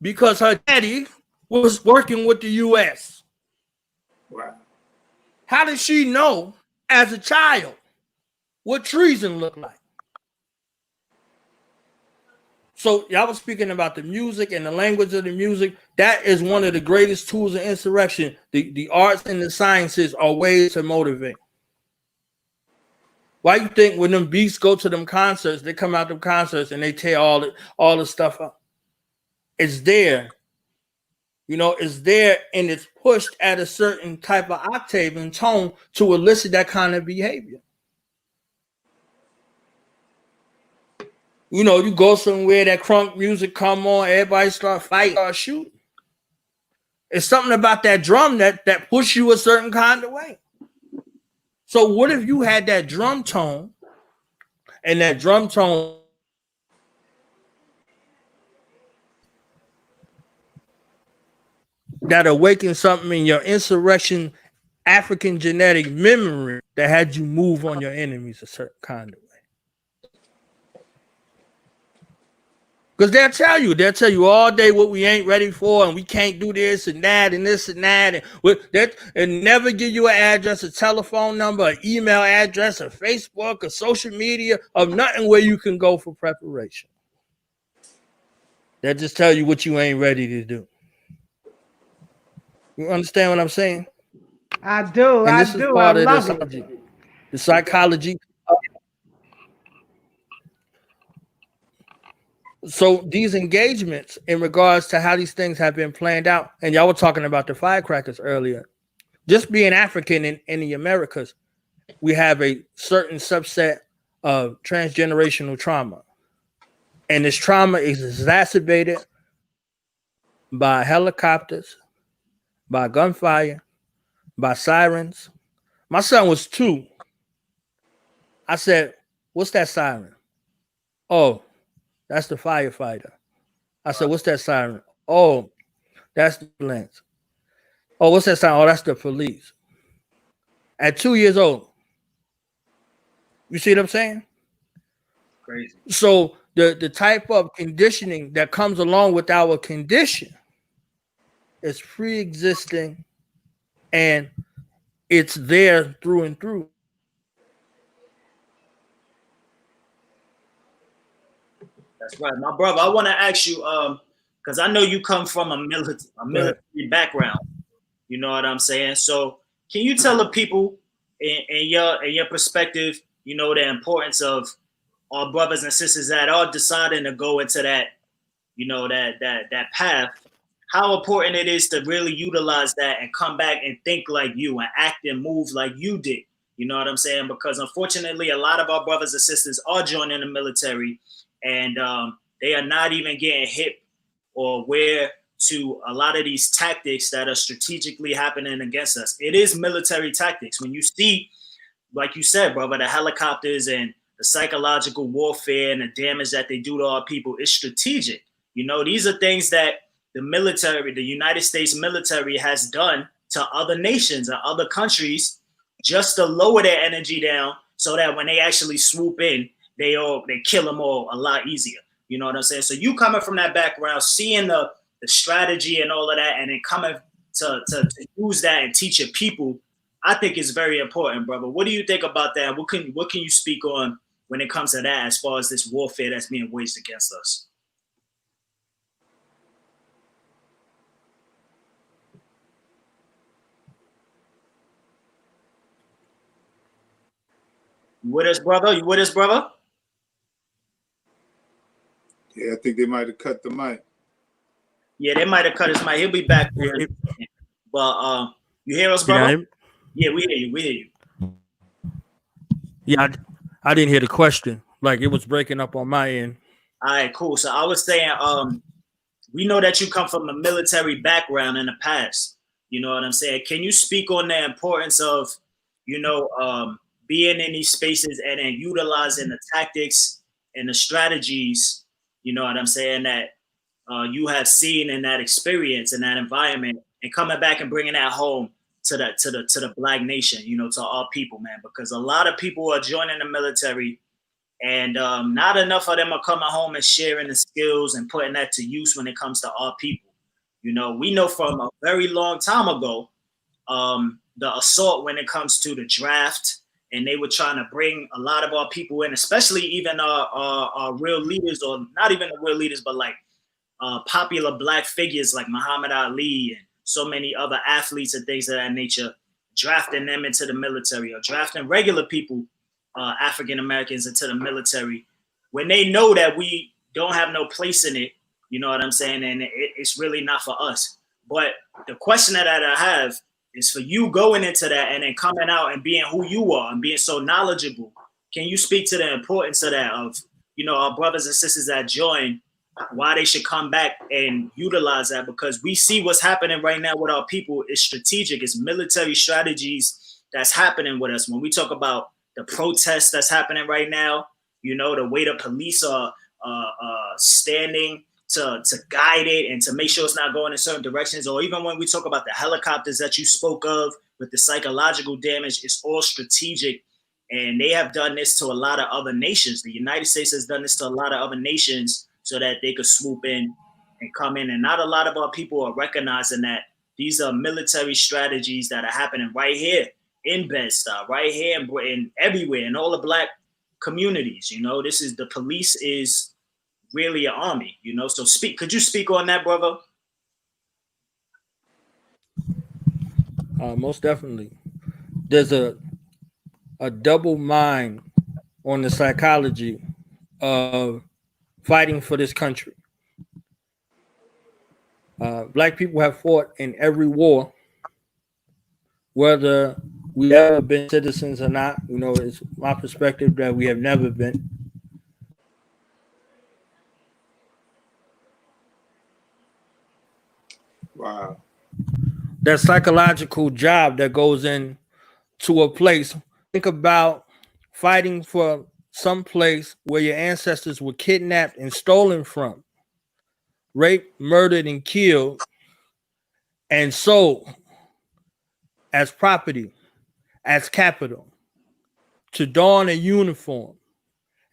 because her daddy was working with the U.S. Wow. How did she know as a child what treason looked like? So y'all was speaking about the music and the language of the music. That is one of the greatest tools of insurrection. The arts and the sciences are ways to motivate. Why you think when them beasts go to them concerts, they come out them concerts and they tear all the stuff up? It's there. You know, it's there and it's pushed at a certain type of octave and tone to elicit that kind of behavior. You know, you go somewhere, that crunk music come on, everybody start fighting, start shooting. It's something about that drum that push you a certain kind of way. So what if you had that drum tone and that drum tone that awakened something in your insurrection African genetic memory that had you move on your enemies a certain kind of way? Because they'll tell you all day what we ain't ready for, and we can't do this and that and this and that, and never give you an address, a telephone number, an email address, a Facebook, a social media, of nothing where you can go for preparation. They'll just tell you what you ain't ready to do. You understand what I'm saying? I do. And I this is do. part I of love the it. subject, the psychology. So these engagements in regards to how these things have been planned out, and y'all were talking about the firecrackers earlier. Just being African in the Americas, we have a certain subset of transgenerational trauma. And this trauma is exacerbated by helicopters, by gunfire, by sirens. My son was 2. I said, "What's that siren?" "Oh, that's the firefighter." I said, "What's that siren?" "Oh, that's the ambulance." "Oh, what's that siren?" "Oh, that's the police." At 2 years old. You see what I'm saying? Crazy. So the type of conditioning that comes along with our condition is pre-existing and it's there through and through. That's right, my brother. I want to ask you, because I know you come from a military background. You know what I'm saying? So, can you tell the people in your perspective, you know, the importance of our brothers and sisters that are deciding to go into that, you know, that path? How important it is to really utilize that and come back and think like you and act and move like you did. You know what I'm saying? Because unfortunately, a lot of our brothers and sisters are joining the military, and they are not even getting hit or aware to a lot of these tactics that are strategically happening against us. It is military tactics. When you see, like you said, brother, the helicopters and the psychological warfare and the damage that they do to our people, it's strategic. You know, these are things that the military, the United States military, has done to other nations and other countries just to lower their energy down so that when they actually swoop in, they kill them all a lot easier. You know what I'm saying? So you coming from that background, seeing the strategy and all of that, and then coming to use that and teach your people, I think is very important, brother. What do you think about that? What can you speak on when it comes to that as far as this warfare that's being waged against us? You with us, brother? You with us, brother? Yeah, I think they might have cut the mic. Yeah, they might have cut his mic. He'll be back. Yeah, But you hear us, you know, brother? Yeah, we hear you. We hear you. yeah, I didn't hear the question. Like it was breaking up on my end. All right, cool. So I was saying, we know that you come from a military background in the past. You know what I'm saying? Can you speak on the importance of, being in these spaces and then utilizing the tactics and the strategies, you know what I'm saying, that you have seen in that experience in that environment, and coming back and bringing that home to the Black nation, to our people, man, because a lot of people are joining the military, and not enough of them are coming home and sharing the skills and putting that to use when it comes to our people. We know from a very long time ago, the assault when it comes to the draft, and they were trying to bring a lot of our people in, especially even our real leaders, or not even the real leaders, but like popular Black figures like Muhammad Ali and so many other athletes and things of that nature, drafting them into the military, or drafting regular people, African Americans, into the military, when they know that we don't have no place in it, you know what I'm saying, and it's really not for us. But the question that I have is for you going into that and then coming out and being who you are and being so knowledgeable. Can you speak to the importance of that, of, our brothers and sisters that join, why they should come back and utilize that? Because we see what's happening right now with our people is strategic. It's military strategies that's happening with us. When we talk about the protests that's happening right now, the way the police are standing to guide it and to make sure it's not going in certain directions, or even when we talk about the helicopters that you spoke of with the psychological damage, it's all strategic. And they have done this to a lot of other nations. The United States has done this to a lot of other nations so that they could swoop in and come in. And not a lot of our people are recognizing that these are military strategies that are happening right here in Bed-Stuy, right here in everywhere, in all the Black communities. The police is really an army, so could you speak on that, brother? Most definitely. There's a double mind on the psychology of fighting for this country. Black people have fought in every war, whether we ever been citizens or not. It's my perspective that we have never been. Wow. That psychological job that goes in to a place. Think about fighting for some place where your ancestors were kidnapped and stolen from, raped, murdered, and killed, and sold as property, as capital, to don a uniform.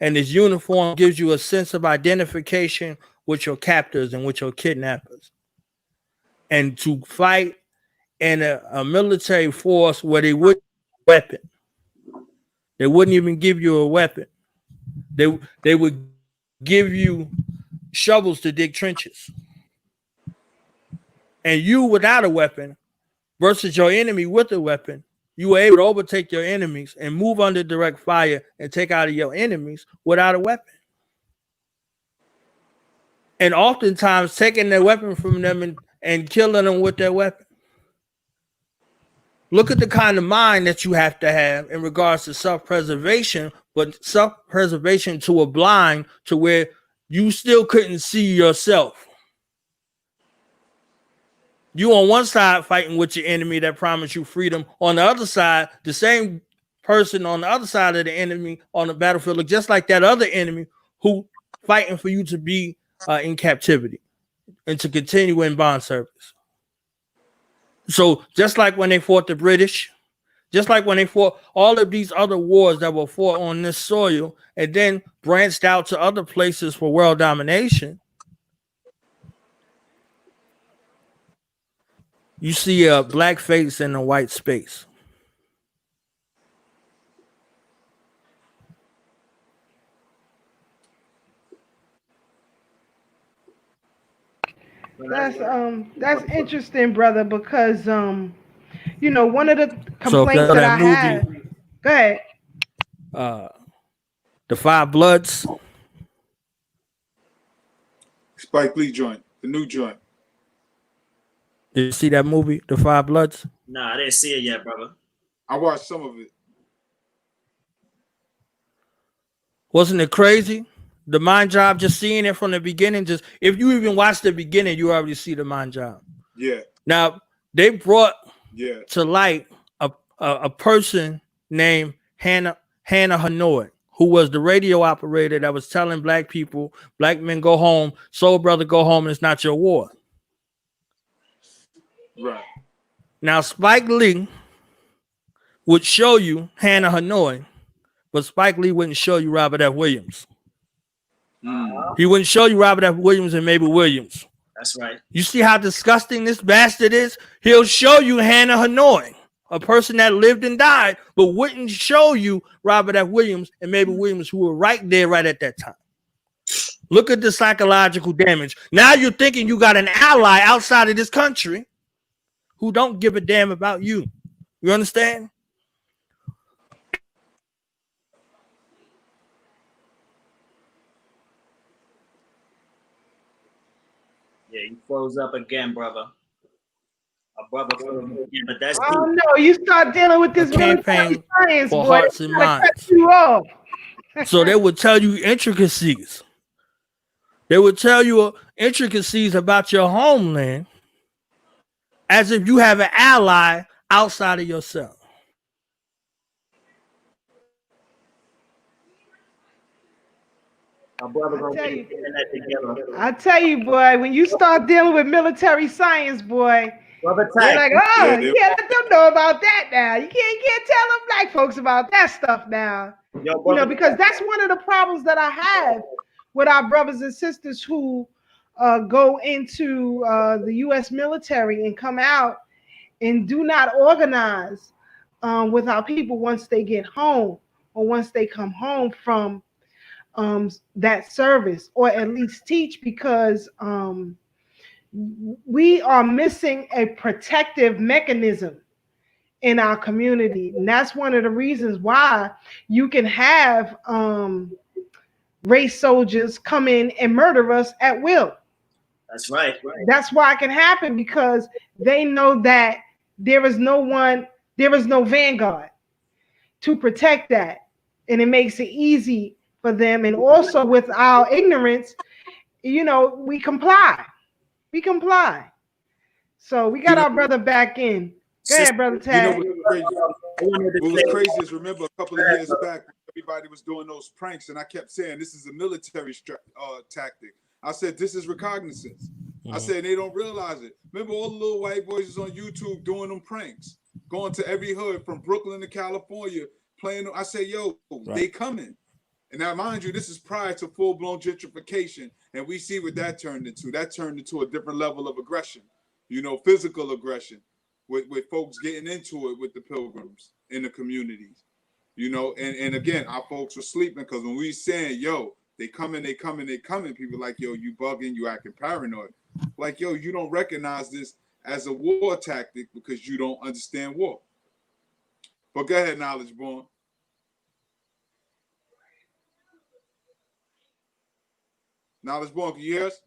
And this uniform gives you a sense of identification with your captors and with your kidnappers. And to fight in a military force where they wouldn't weapon. They wouldn't even give you a weapon. They would give you shovels to dig trenches. And you without a weapon versus your enemy with a weapon, you were able to overtake your enemies and move under direct fire and take out of your enemies without a weapon. And oftentimes taking their weapon from them and killing them with their weapon. Look at the kind of mind that you have to have in regards to self-preservation, but self-preservation to a blind to where you still couldn't see yourself. You on one side fighting with your enemy that promised you freedom. On the other side, the same person on the other side of the enemy on the battlefield look just like that other enemy who fighting for you to be in captivity and to continue in bond service. So just like when they fought the British, just like when they fought all of these other wars that were fought on this soil and then branched out to other places for world domination, you see a black face in a white space. That's interesting, brother, because one of the complaints that I had. Go ahead. The Five Bloods. Spike Lee joint, the new joint. Did you see that movie, The Five Bloods? Nah, I didn't see it yet, brother. I watched some of it. Wasn't it crazy? The mind job, just seeing it from the beginning. Just if you even watch the beginning, you already see the mind job. Yeah. Now they brought Yeah. to light a person named Hannah Hanoi, who was the radio operator that was telling black people, black men go home, soul brother go home, and it's not your war. Right. Now Spike Lee would show you Hannah Hanoi, but Spike Lee wouldn't show you Robert F. Williams. He wouldn't show you Robert F. Williams and Mabel Williams. That's right. You see how disgusting this bastard is? He'll show you Hannah Hanoi, a person that lived and died, but wouldn't show you Robert F. Williams and Mabel Williams, who were right there, right at that time. Look at the psychological damage. Now you're thinking you got an ally outside of this country who don't give a damn about you. You understand? Yeah, you froze up again, brother. A brother froze up again, but that's Oh no, you start dealing with this A campaign science, for boy. hearts They and gotta minds. cut you off. So they would tell you intricacies. They would tell you intricacies about your homeland as if you have an ally outside of yourself. a brother gonna tell get you. the internet together. I tell you, boy, when you start dealing with military science, boy, Brother they're Tack, like, oh, Yeah, you they- can't let them know about that now. You can't tell them black folks about that stuff now. yo, You know, brother, because that's one of the problems that I have with our brothers and sisters who go into the U.S. military and come out and do not organize with our people once they get home or once they come home from that service, or at least teach, because we are missing a protective mechanism in our community. And that's one of the reasons why you can have race soldiers come in and murder us at will. that's right. That's why it can happen, because they know that there is no vanguard to protect that. And it makes it easy for them. And also with our ignorance, you know, we comply. So we got our brother back in. Go ahead, brother You know Tag. what's crazy? What was crazy is, remember a couple of years back, everybody was doing those pranks, and I kept saying this is a military tactic. I said this is recognizance. I said they don't realize it. Remember all the little white boys is on YouTube doing them pranks, going to every hood from Brooklyn to California, playing. I said, yo, they coming. And now, mind you, this is prior to full-blown gentrification, and we see what that turned into. That turned into a different level of aggression, you know, physical aggression, with folks getting into it with the pilgrims in the communities, you know. And again, our folks were sleeping, because when we saying, yo, they coming, people like, yo, you bugging, you acting paranoid. Like, yo, you don't recognize this as a war tactic because you don't understand war. But go ahead, Knowledge Born. Knowledge Born, can you hear us?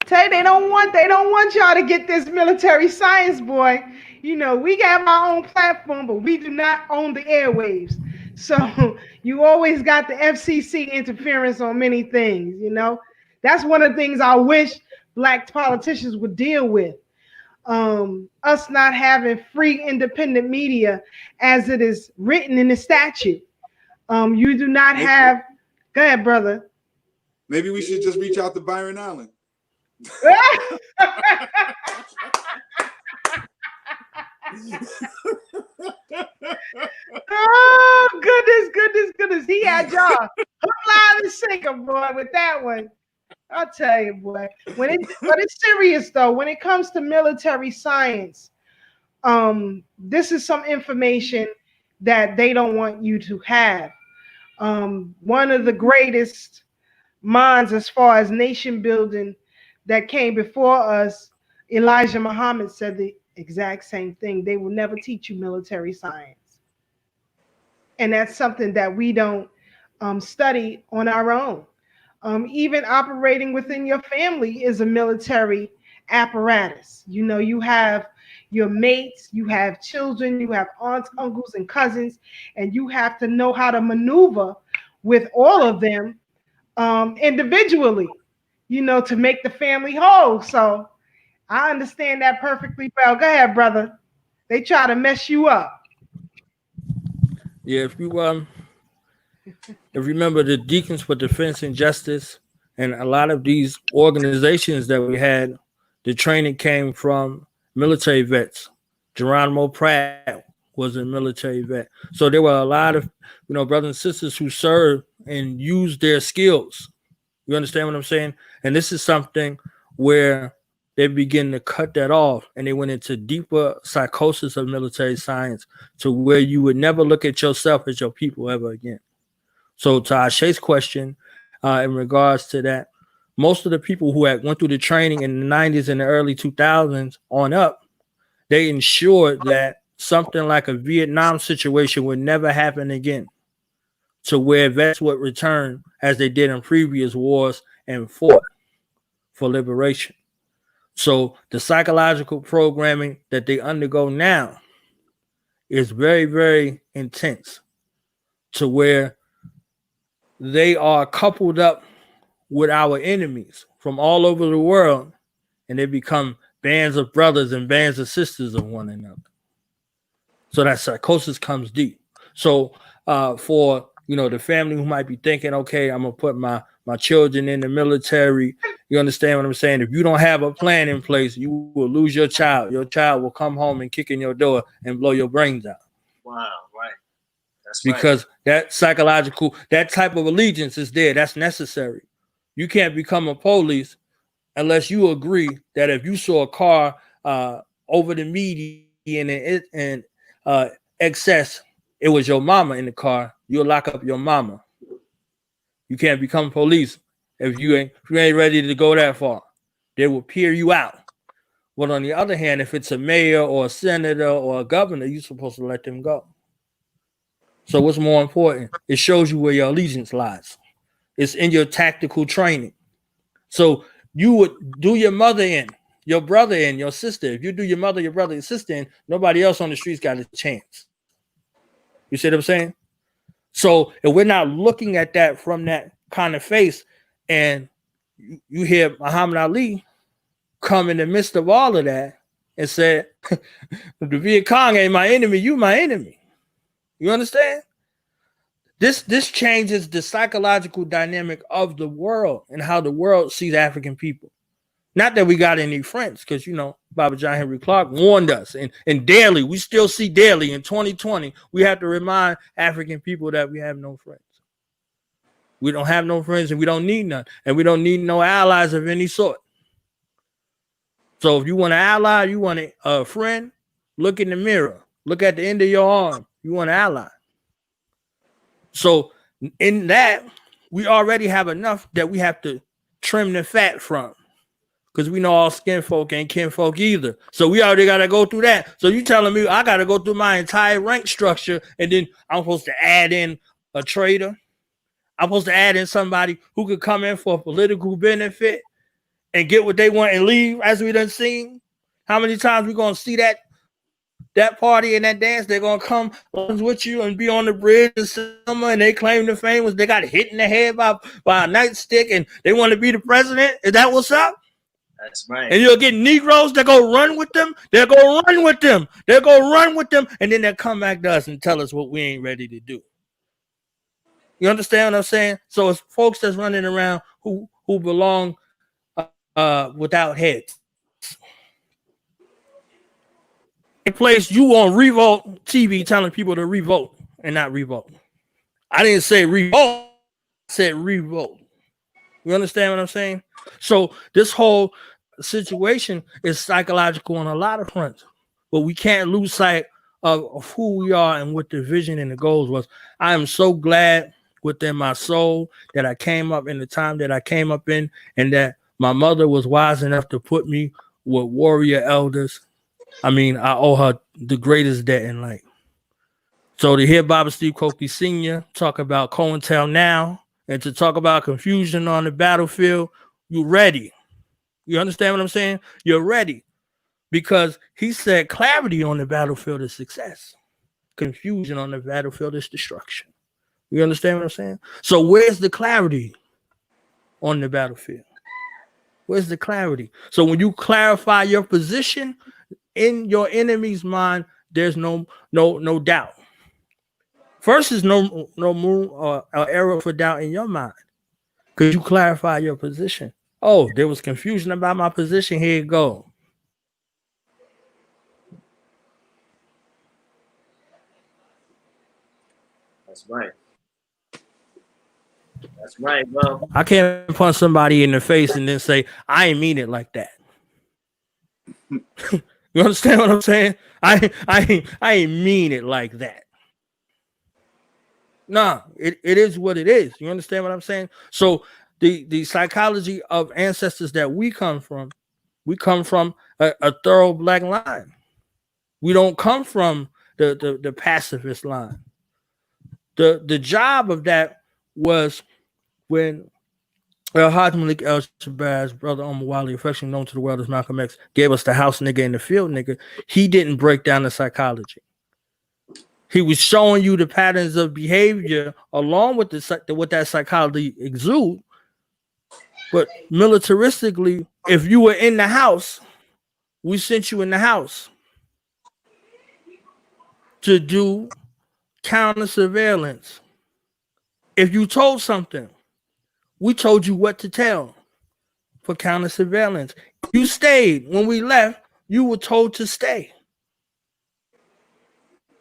Tay, they don't want y'all to get this military science, boy. You know, we have our own platform, but we do not own the airwaves. So you always got the FCC interference on many things, you know. That's one of the things I wish black politicians would deal with. Us not having free independent media as it is written in the statute. You do not have, go ahead, brother. Maybe we should just reach out to Byron Allen. Oh, goodness. He had y'all hook, line, and sinker, boy, with that one. I'll tell you, boy. But it's serious, though. When it comes to military science, this is some information that they don't want you to have. One of the greatest minds as far as nation building that came before us, Elijah Muhammad, said the exact same thing. They will never teach you military science. And that's something that we don't study on our own. Even operating within your family is a military apparatus. You know, you have your mates, you have children, you have aunts, uncles, and cousins, and you have to know how to maneuver with all of them individually, you know, to make the family whole. So I understand that perfectly well. Go ahead, brother. They try to mess you up. Yeah, if you remember the Deacons for Defense and Justice, and a lot of these organizations that we had, the training came from military vets. Geronimo Pratt was a military vet. So there were a lot of, brothers and sisters who served and used their skills. You understand what I'm saying? And this is something where they begin to cut that off, and they went into deeper psychosis of military science to where you would never look at yourself as your people ever again. So to Ashay's question, in regards to that, most of the people who had went through the training in the 90s and the early 2000s on up, they ensured that something like a Vietnam situation would never happen again, to where vets would return as they did in previous wars and fought for liberation. So the psychological programming that they undergo now is very, very intense, to where they are coupled up with our enemies from all over the world, and they become bands of brothers and bands of sisters of one another. So that psychosis comes deep. So for the family who might be thinking, okay, I'm gonna put my children in the military. You understand what I'm saying? If you don't have a plan in place, you will lose your child. Your child will come home and kick in your door and blow your brains out. Wow, right. That's because that psychological, that type of allegiance is there. That's necessary. You can't become a police unless you agree that if you saw a car over the median and excess, it was your mama in the car, you'll lock up your mama. You can't become police if you ain't ready to go that far. They will peer you out. But on the other hand, if it's a mayor or a senator or a governor, you're supposed to let them go. So what's more important? It shows you where your allegiance lies. It's in your tactical training. So you would do your mother in, your brother in, your sister. If you do your mother, your brother, your sister in, nobody else on the streets got a chance. You see what I'm saying? So if we're not looking at that from that kind of face, and you hear Muhammad Ali come in the midst of all of that and said, the Viet Cong ain't my enemy, you my enemy. You understand? This changes the psychological dynamic of the world and how the world sees African people. Not that we got any friends, because, Baba John Henry Clark warned us. And daily, we still see daily in 2020, we have to remind African people that we have no friends. We don't have no friends, and we don't need none. And we don't need no allies of any sort. So if you want an ally, you want a friend, look in the mirror. Look at the end of your arm. You want an ally. So in that, we already have enough that we have to trim the fat from, because we know all skin folk ain't kinfolk either. So we already got to go through that. So you telling me I got to go through my entire rank structure, and then I'm supposed to add in a traitor? I'm supposed to add in somebody who could come in for a political benefit and get what they want and leave, as we done seen? How many times we going to see that party and that dance? They're going to come with you and be on the bridge in summer, and they claim the fame was they got hit in the head by a nightstick and they want to be the president. Is that what's up? That's right. And you'll get Negroes that go run with them. They'll go run with them. They'll go run with them. And then they'll come back to us and tell us what we ain't ready to do. You understand what I'm saying? So it's folks that's running around who belong without heads. They place you on Revolt TV telling people to revolt and not revolt. I didn't say revolt. I said revolt. You understand what I'm saying? So this whole situation is psychological on a lot of fronts, but we can't lose sight of who we are and what the vision and the goals was. I am so glad within my soul that I came up in the time that I came up in, and that my mother was wise enough to put me with warrior elders. I mean, I owe her the greatest debt in life. So to hear Baba Steve Koki Sr. talk about COINTEL now and to talk about confusion on the battlefield, you ready. You understand what I'm saying? You're ready. Because he said clarity on the battlefield is success. Confusion on the battlefield is destruction. You understand what I'm saying? So where's the clarity on the battlefield? Where's the clarity? So when you clarify your position in your enemy's mind, there's no doubt. First is no room or error for doubt in your mind. Because you clarify your position. Oh, there was confusion about my position. Here you go. That's right. That's right. Well, I can't punch somebody in the face and then say, I ain't mean it like that. You understand what I'm saying? I ain't mean it like that. Nah, it is what it is. You understand what I'm saying? So the psychology of ancestors that we come from a thorough black line. We don't come from the pacifist line. The job of that was when Haj Malik El Shabazz, brother Wali, affectionately known to the world as Malcolm X, gave us the house nigga and the field nigga. He didn't break down the psychology. He was showing you the patterns of behavior along with what that psychology exude. But militaristically, if you were in the house, we sent you in the house to do counter surveillance. If you told something, we told you what to tell for counter surveillance. You stayed. When we left, you were told to stay.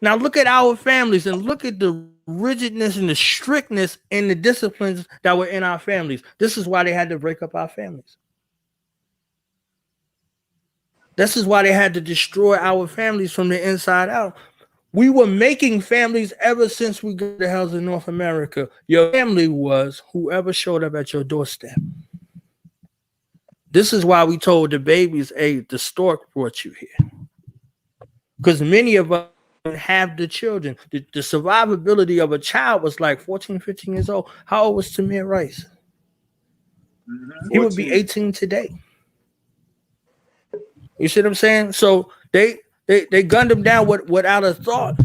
Now look at our families and look at the rigidness and the strictness and the disciplines that were in our families. This is why they had to break up our families. This is why they had to destroy our families from the inside out. We were making families ever since we got the hells in North America. Your family was whoever showed up at your doorstep. This is why we told the babies, hey, the stork brought you here. Because many of us have the children. The survivability of a child was like 14, 15 years old. How old was Tamir Rice? He would be 18 today. You see what I'm saying? So they gunned him down without a thought.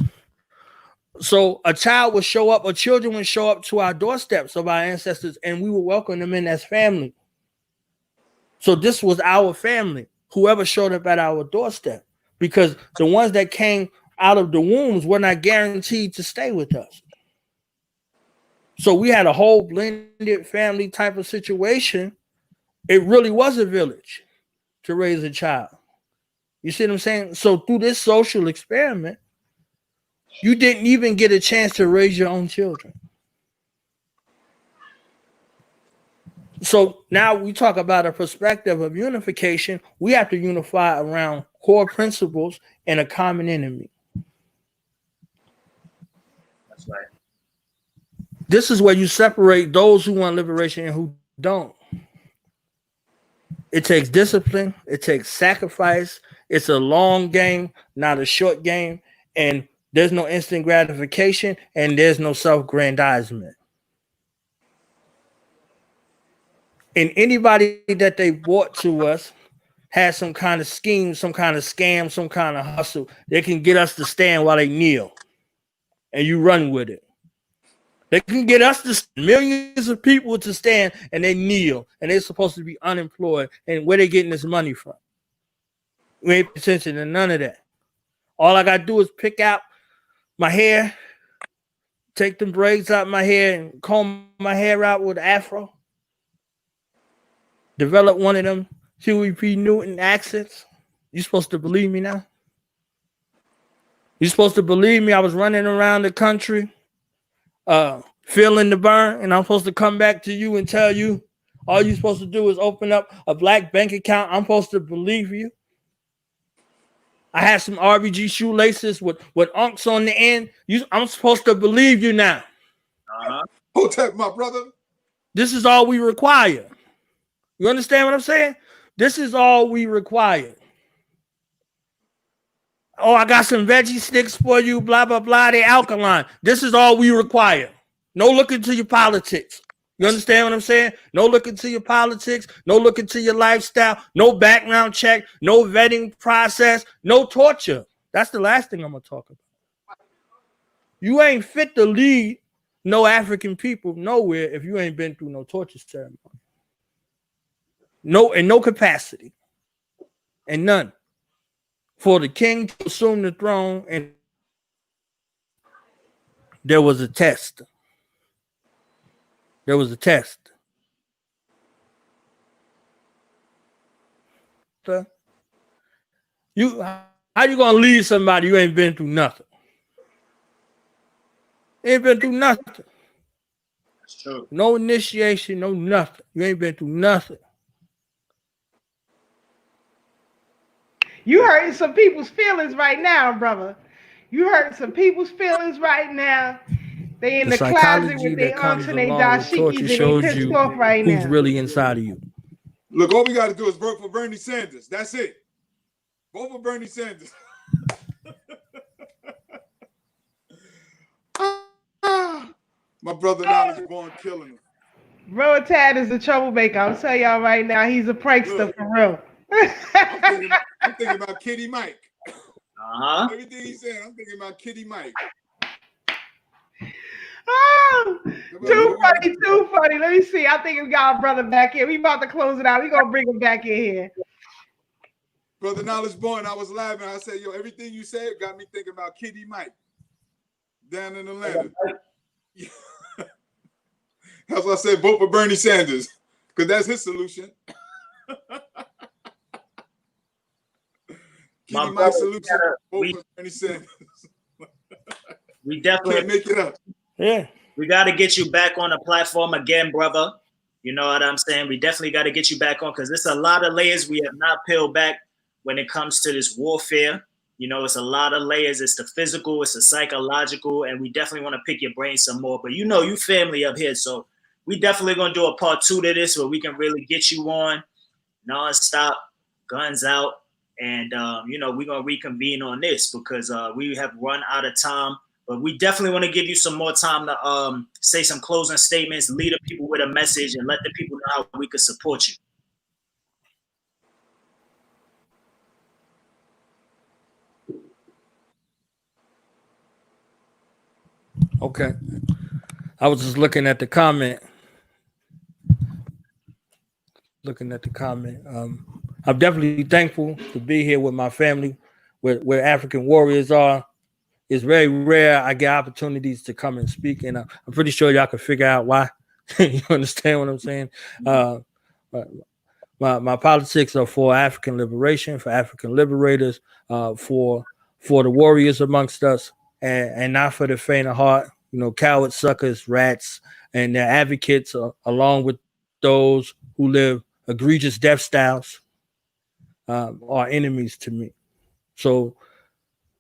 So a child would show up, or children would show up to our doorsteps of our ancestors, and we would welcome them in as family. So this was our family, whoever showed up at our doorstep, because the ones that came out of the wombs were not guaranteed to stay with us. So we had a whole blended family type of situation. It really was a village to raise a child. You see what I'm saying? So through this social experiment, you didn't even get a chance to raise your own children. So now we talk about a perspective of unification. We have to unify around core principles and a common enemy. that's right. This is where you separate those who want liberation and who don't. It takes discipline. It takes sacrifice. It's a long game, not a short game. And there's no instant gratification, and there's no self-grandizement. And anybody that they brought to us has some kind of scheme, some kind of scam, some kind of hustle. They can get us to stand while they kneel, and you run with it. They can get us to millions of people to stand, and they kneel, and they're supposed to be unemployed. And where they getting this money from? We ain't paying attention to none of that. All I gotta do is pick out my hair, take them braids out my hair, and comb my hair out with afro. Develop one of them Huey P. Newton accents. You supposed to believe me now? You supposed to believe me? I was running around the country, feeling the burn, and I'm supposed to come back to you and tell you all you're supposed to do is open up a black bank account. I'm supposed to believe you. I had some RBG shoelaces with unks on the end. I'm supposed to believe you now. Hotep, my brother. This is all we require. You understand what I'm saying? This is all we require. Oh, I got some veggie sticks for you, blah, blah, blah. They alkaline. This is all we require. No looking to your politics. You understand what I'm saying? No look into your politics, no look into your lifestyle, no background check, no vetting process, no torture. That's the last thing I'm gonna talk about. You ain't fit to lead no African people nowhere if you ain't been through no torture ceremony. No, in no capacity. And none. For the king to assume the throne, and there was a test. There was a test. How you gonna lead somebody you ain't been through nothing? Ain't been through nothing. That's true. No initiation, no nothing. You ain't been through nothing. You hurting some people's feelings right now, brother. You hurting some people's feelings right now. They in the closet with their unks and their dashikis and they pissed off right now. Who's really inside of you? Look, all we got to do is vote for Bernie Sanders. That's it. Vote for Bernie Sanders. My brother Knowledge born killing him. Bro Tad is a troublemaker. I'm telling y'all right now, he's a prankster for real. I'm thinking about Kitty Mike. Uh-huh. Everything he's saying, I'm thinking about Kitty Mike. Oh, too funny. Let me see. I think we got our brother back here. We about to close it out. We gonna bring him back in here. Brother Knowledge born, I was laughing. I said, yo, everything you said got me thinking about Kitty Mike down in Atlanta. That's why I said vote for Bernie Sanders, because that's his solution. Kitty Mike's solution, vote for Bernie Sanders. We definitely can't make it up. Yeah. We got to get you back on the platform again, brother. You know what I'm saying? We definitely got to get you back on, because there's a lot of layers we have not peeled back when it comes to this warfare. You know, it's a lot of layers. It's the physical, it's the psychological, and we definitely want to pick your brain some more. But you know, you family up here, so we definitely going to do a part 2 to this where we can really get you on nonstop, guns out, and, you know, we're going to reconvene on this because we have run out of time. But we definitely want to give you some more time to say some closing statements, lead the people with a message, and let the people know how we can support you. Okay. I was just looking at the comment. I'm definitely thankful to be here with my family, where African warriors are. It's very rare I get opportunities to come and speak, and I'm pretty sure y'all can figure out why. You understand what I'm saying? My politics are for African liberation, for African liberators, for the warriors amongst us, and not for the faint of heart. You know, cowards, suckers, rats, and their advocates, along with those who live egregious death styles, are enemies to me. So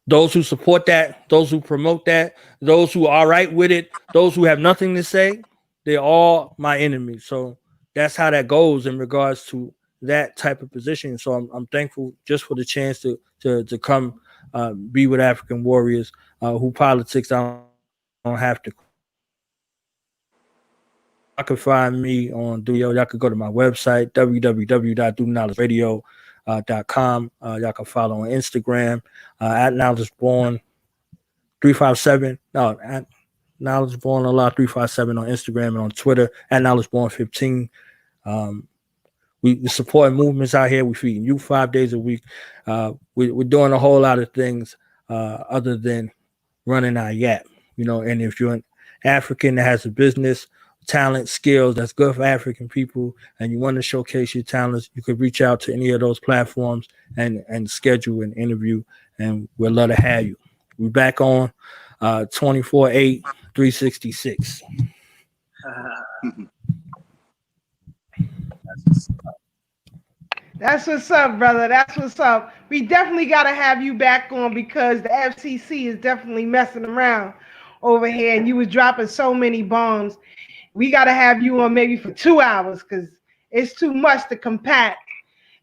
those who support that, those who promote that, those who are right with it, those who have nothing to say, they're all my enemies. So that's how that goes in regards to that type of position. So I'm thankful just for the chance to come be with African warriors who politics I don't have to. I can find me on Duo. Y'all could go to my website, www.dunoknowledgeradio.com. Y'all can follow on Instagram at KnowledgeBorn 357. No, at KnowledgeBorn Allah 357 on Instagram and on Twitter at KnowledgeBorn15. We support movements out here. We feeding you 5 days a week. We're doing a whole lot of things other than running our yap, you know. And if you're an African that has a business, talent, skills that's good for African people, and you want to showcase your talents, you could reach out to any of those platforms and schedule an interview, and we'll love to have you. We're back on 24/8, 366. That's what's up, brother. That's what's up. We definitely got to have you back on because the FCC is definitely messing around over here, and you was dropping so many bombs. We got to have you on maybe for 2 hours because it's too much to compact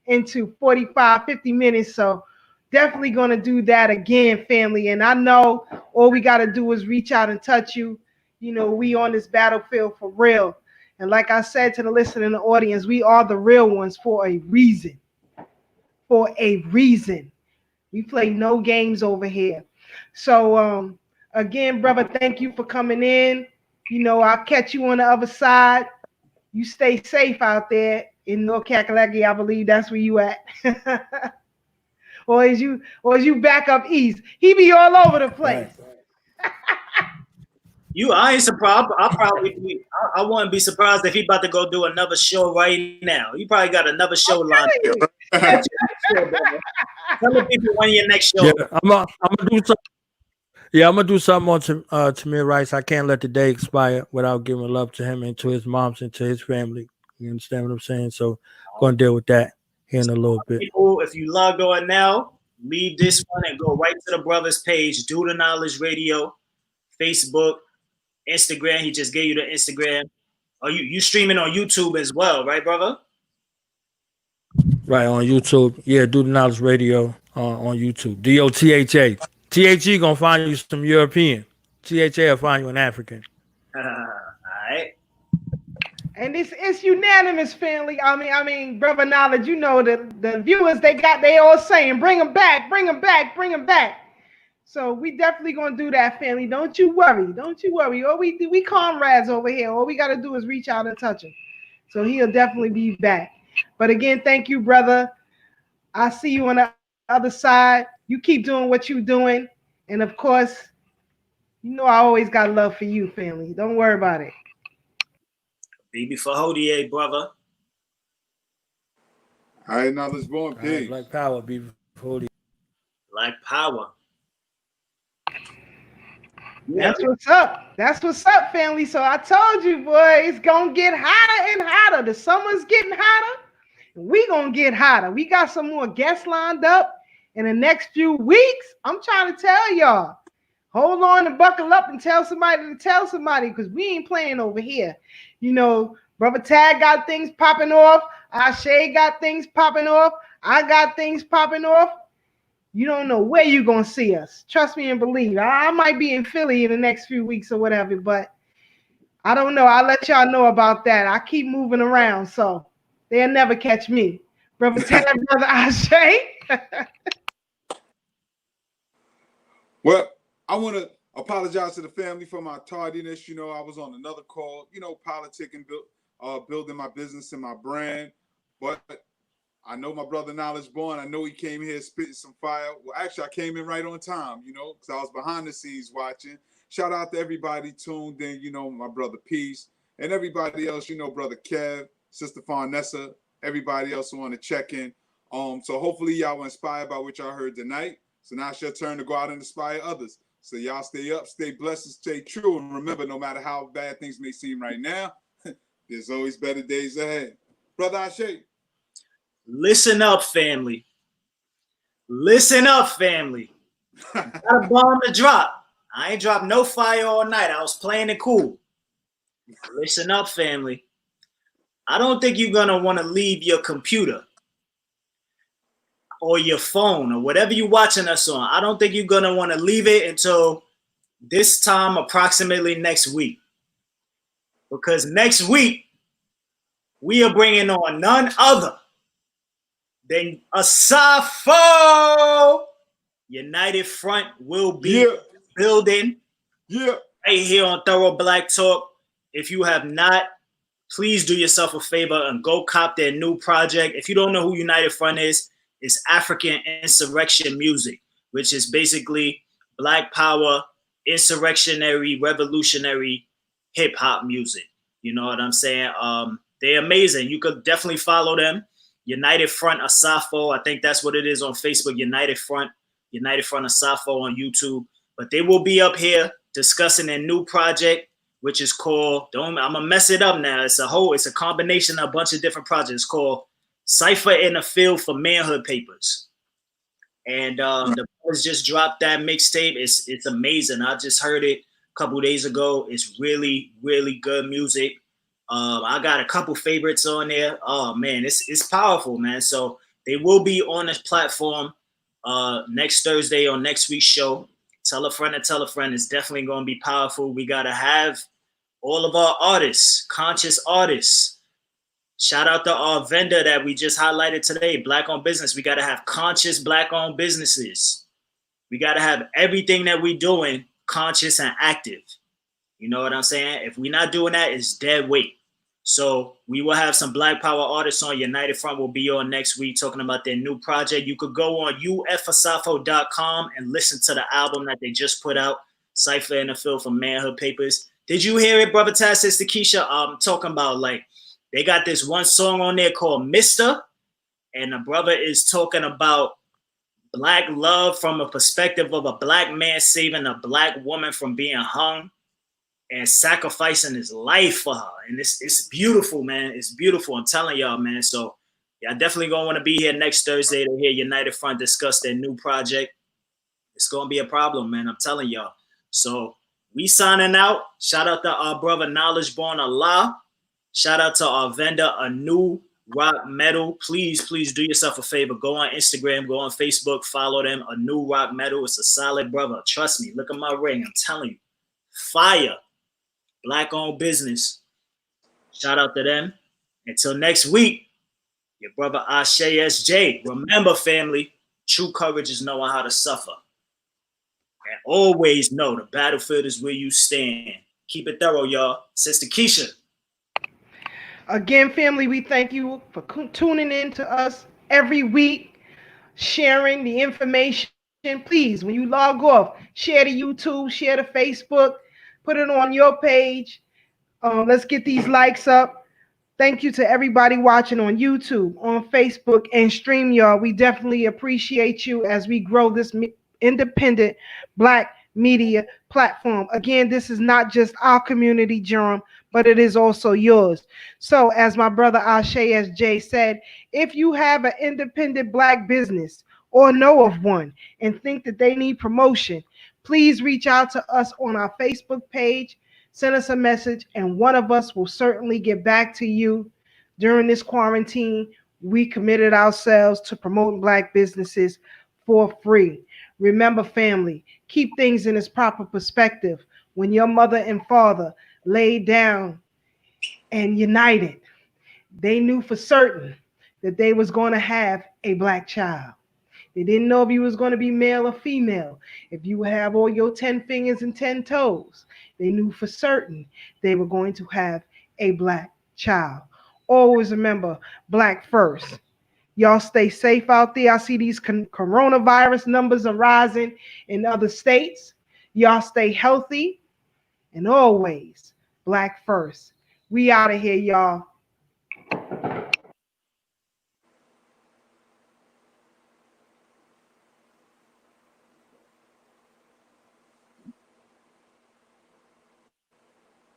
into 45, 50 minutes. So definitely going to do that again, family. And I know all we got to do is reach out and touch you. You know, we on this battlefield for real. And like I said to the listener in the audience, we are the real ones for a reason. For a reason. We play no games over here. So again, brother, thank you for coming in. You know, I'll catch you on the other side. You stay safe out there in North Kakalaki. I believe that's where you at. or is you back up east? He be all over the place. Right. I ain't surprised. I wouldn't be surprised if he about to go do another show right now. He probably got another show lined up. Tell the people when your next show. Yeah, I'm gonna do something. Yeah, I'm gonna do something on Tamir Rice. I can't let the day expire without giving love to him and to his moms and to his family. You understand what I'm saying? So I'm gonna deal with that here in a little bit. People, if you log on now, leave this one and go right to the brother's page, Do the Knowledge Radio, Facebook, Instagram. He just gave you the Instagram. Are you streaming on YouTube as well, right, brother? Right, on YouTube. Yeah, Do the Knowledge Radio on YouTube. DOTHA. THE gonna find you some European. THA will find you an African. All right. And it's unanimous, family. I mean, brother Knowledge, you know the viewers they all saying, bring them back, bring them back, bring them back. So we definitely gonna do that, family. Don't you worry. Or we comrades over here. All we gotta do is reach out and touch him. So he'll definitely be back. But again, thank you, brother. I see you on the other side. You keep doing what you're doing. And of course, you know I always got love for you, family. Don't worry about it. Baby for Hodier, brother. All right, now let's go on page. Black Power, be Hodier. Black Power. That's what's up. That's what's up, family. So I told you, boy, it's gonna get hotter and hotter. The summer's getting hotter. We gonna get hotter. We got some more guests lined up in the next few weeks. I'm trying to tell y'all. Hold on and buckle up and tell somebody because we ain't playing over here. You know, Brother Tag got things popping off. Ashe got things popping off. I got things popping off. You don't know where you're going to see us. Trust me and believe. I might be in Philly in the next few weeks or whatever, but I don't know. I'll let y'all know about that. I keep moving around, so they'll never catch me. Brother Tag, Brother Ashe. Well, I want to apologize to the family for my tardiness. You know, I was on another call, you know, politicking, building my business and my brand. But I know my brother Knowledge Born. I know he came here spitting some fire. Well, actually, I came in right on time, you know, because I was behind the scenes watching. Shout out to everybody tuned in, you know, my brother Peace and everybody else, you know, brother Kev, Sister Farnessa, everybody else who want to check in. So hopefully y'all were inspired by what y'all heard tonight. So now it's your turn to go out and inspire others. So y'all stay up, stay blessed, and stay true. And remember, no matter how bad things may seem right now, there's always better days ahead. Brother Ashe. Listen up, family. Listen up, family. Got a bomb to drop. I ain't dropped no fire all night. I was playing it cool. Listen up, family. I don't think you're going to want to leave your computer or your phone or whatever you're watching us on. I don't think you're going to want to leave it until this time approximately next week. Because next week, we are bringing on none other than Asafo. United Front will be building right here on Thorough Black Talk. If you have not, please do yourself a favor and go cop their new project. If you don't know who United Front is, it's African Insurrection Music, which is basically Black Power, insurrectionary, revolutionary hip-hop music. You know what I'm saying? They're amazing. You could definitely follow them. United Front Asafo. I think that's what it is on Facebook. United Front Asafo on YouTube. But they will be up here discussing their new project, which is called, I'm gonna mess it up now. It's a combination of a bunch of different projects. It's called Cypher in the Field for Manhood Papers. And the boys just dropped that mixtape. It's amazing. I just heard it a couple days ago. It's really, really good music. I got a couple favorites on there. Oh man, it's powerful, man. So they will be on this platform next Thursday on next week's show. Tell a friend to tell a friend. It's definitely going to be powerful. We got to have all of our artists, conscious artists. Shout out to our vendor that we just highlighted today, Black Owned Business. We got to have conscious Black owned businesses. We got to have everything that we doing conscious and active. You know what I'm saying? If we're not doing that, it's dead weight. So we will have some Black Power artists on. United Front will be on next week talking about their new project. You could go on ufasafo.com and listen to the album that they just put out, Cypher in the Field from Manhood Papers. Did you hear it, Brother Taz, Sister Keisha? Talking about, like, they got this one song on there called Mister, and the brother is talking about Black love from a perspective of a Black man saving a Black woman from being hung and sacrificing his life for her. And it's beautiful, man. It's beautiful. I'm telling y'all, man. So y'all definitely gonna want to be here next Thursday to hear United Front discuss their new project. It's gonna be a problem, man. I'm telling y'all. So we signing out. Shout out to our brother Knowledge Born Allah. Shout out to our vendor, A New Rock Metal. Please do yourself a favor. Go on Instagram, go on Facebook, follow them. A New Rock Metal. It's a solid brother. Trust me. Look at my ring. I'm telling you. Fire. Black owned business. Shout out to them. Until next week, your brother Ashe SJ. Remember, family, true courage is knowing how to suffer. And always know the battlefield is where you stand. Keep it thorough, y'all. Sister Keisha. Again, family, we thank you for tuning in to us every week, sharing the information. Please, when you log off, share the YouTube, share the Facebook, put it on your page. Let's get these likes up. Thank you to everybody watching on YouTube, on Facebook, and StreamYard. We definitely appreciate you as we grow this independent Black media platform. Again, this is not just our community, Jerome, but it is also yours. So as my brother Ashe SJ said, if you have an independent Black business or know of one and think that they need promotion, please reach out to us on our Facebook page, send us a message, and one of us will certainly get back to you. During this quarantine, we committed ourselves to promoting Black businesses for free. Remember, family, keep things in its proper perspective. When your mother and father laid down and united, they knew for certain that they was going to have a Black child. They didn't know if you was going to be male or female. If you have all your 10 fingers and 10 toes, they knew for certain they were going to have a Black child. Always remember, Black first. Y'all stay safe out there. I see these coronavirus numbers are rising in other states. Y'all stay healthy and always Black first. We out of here, y'all.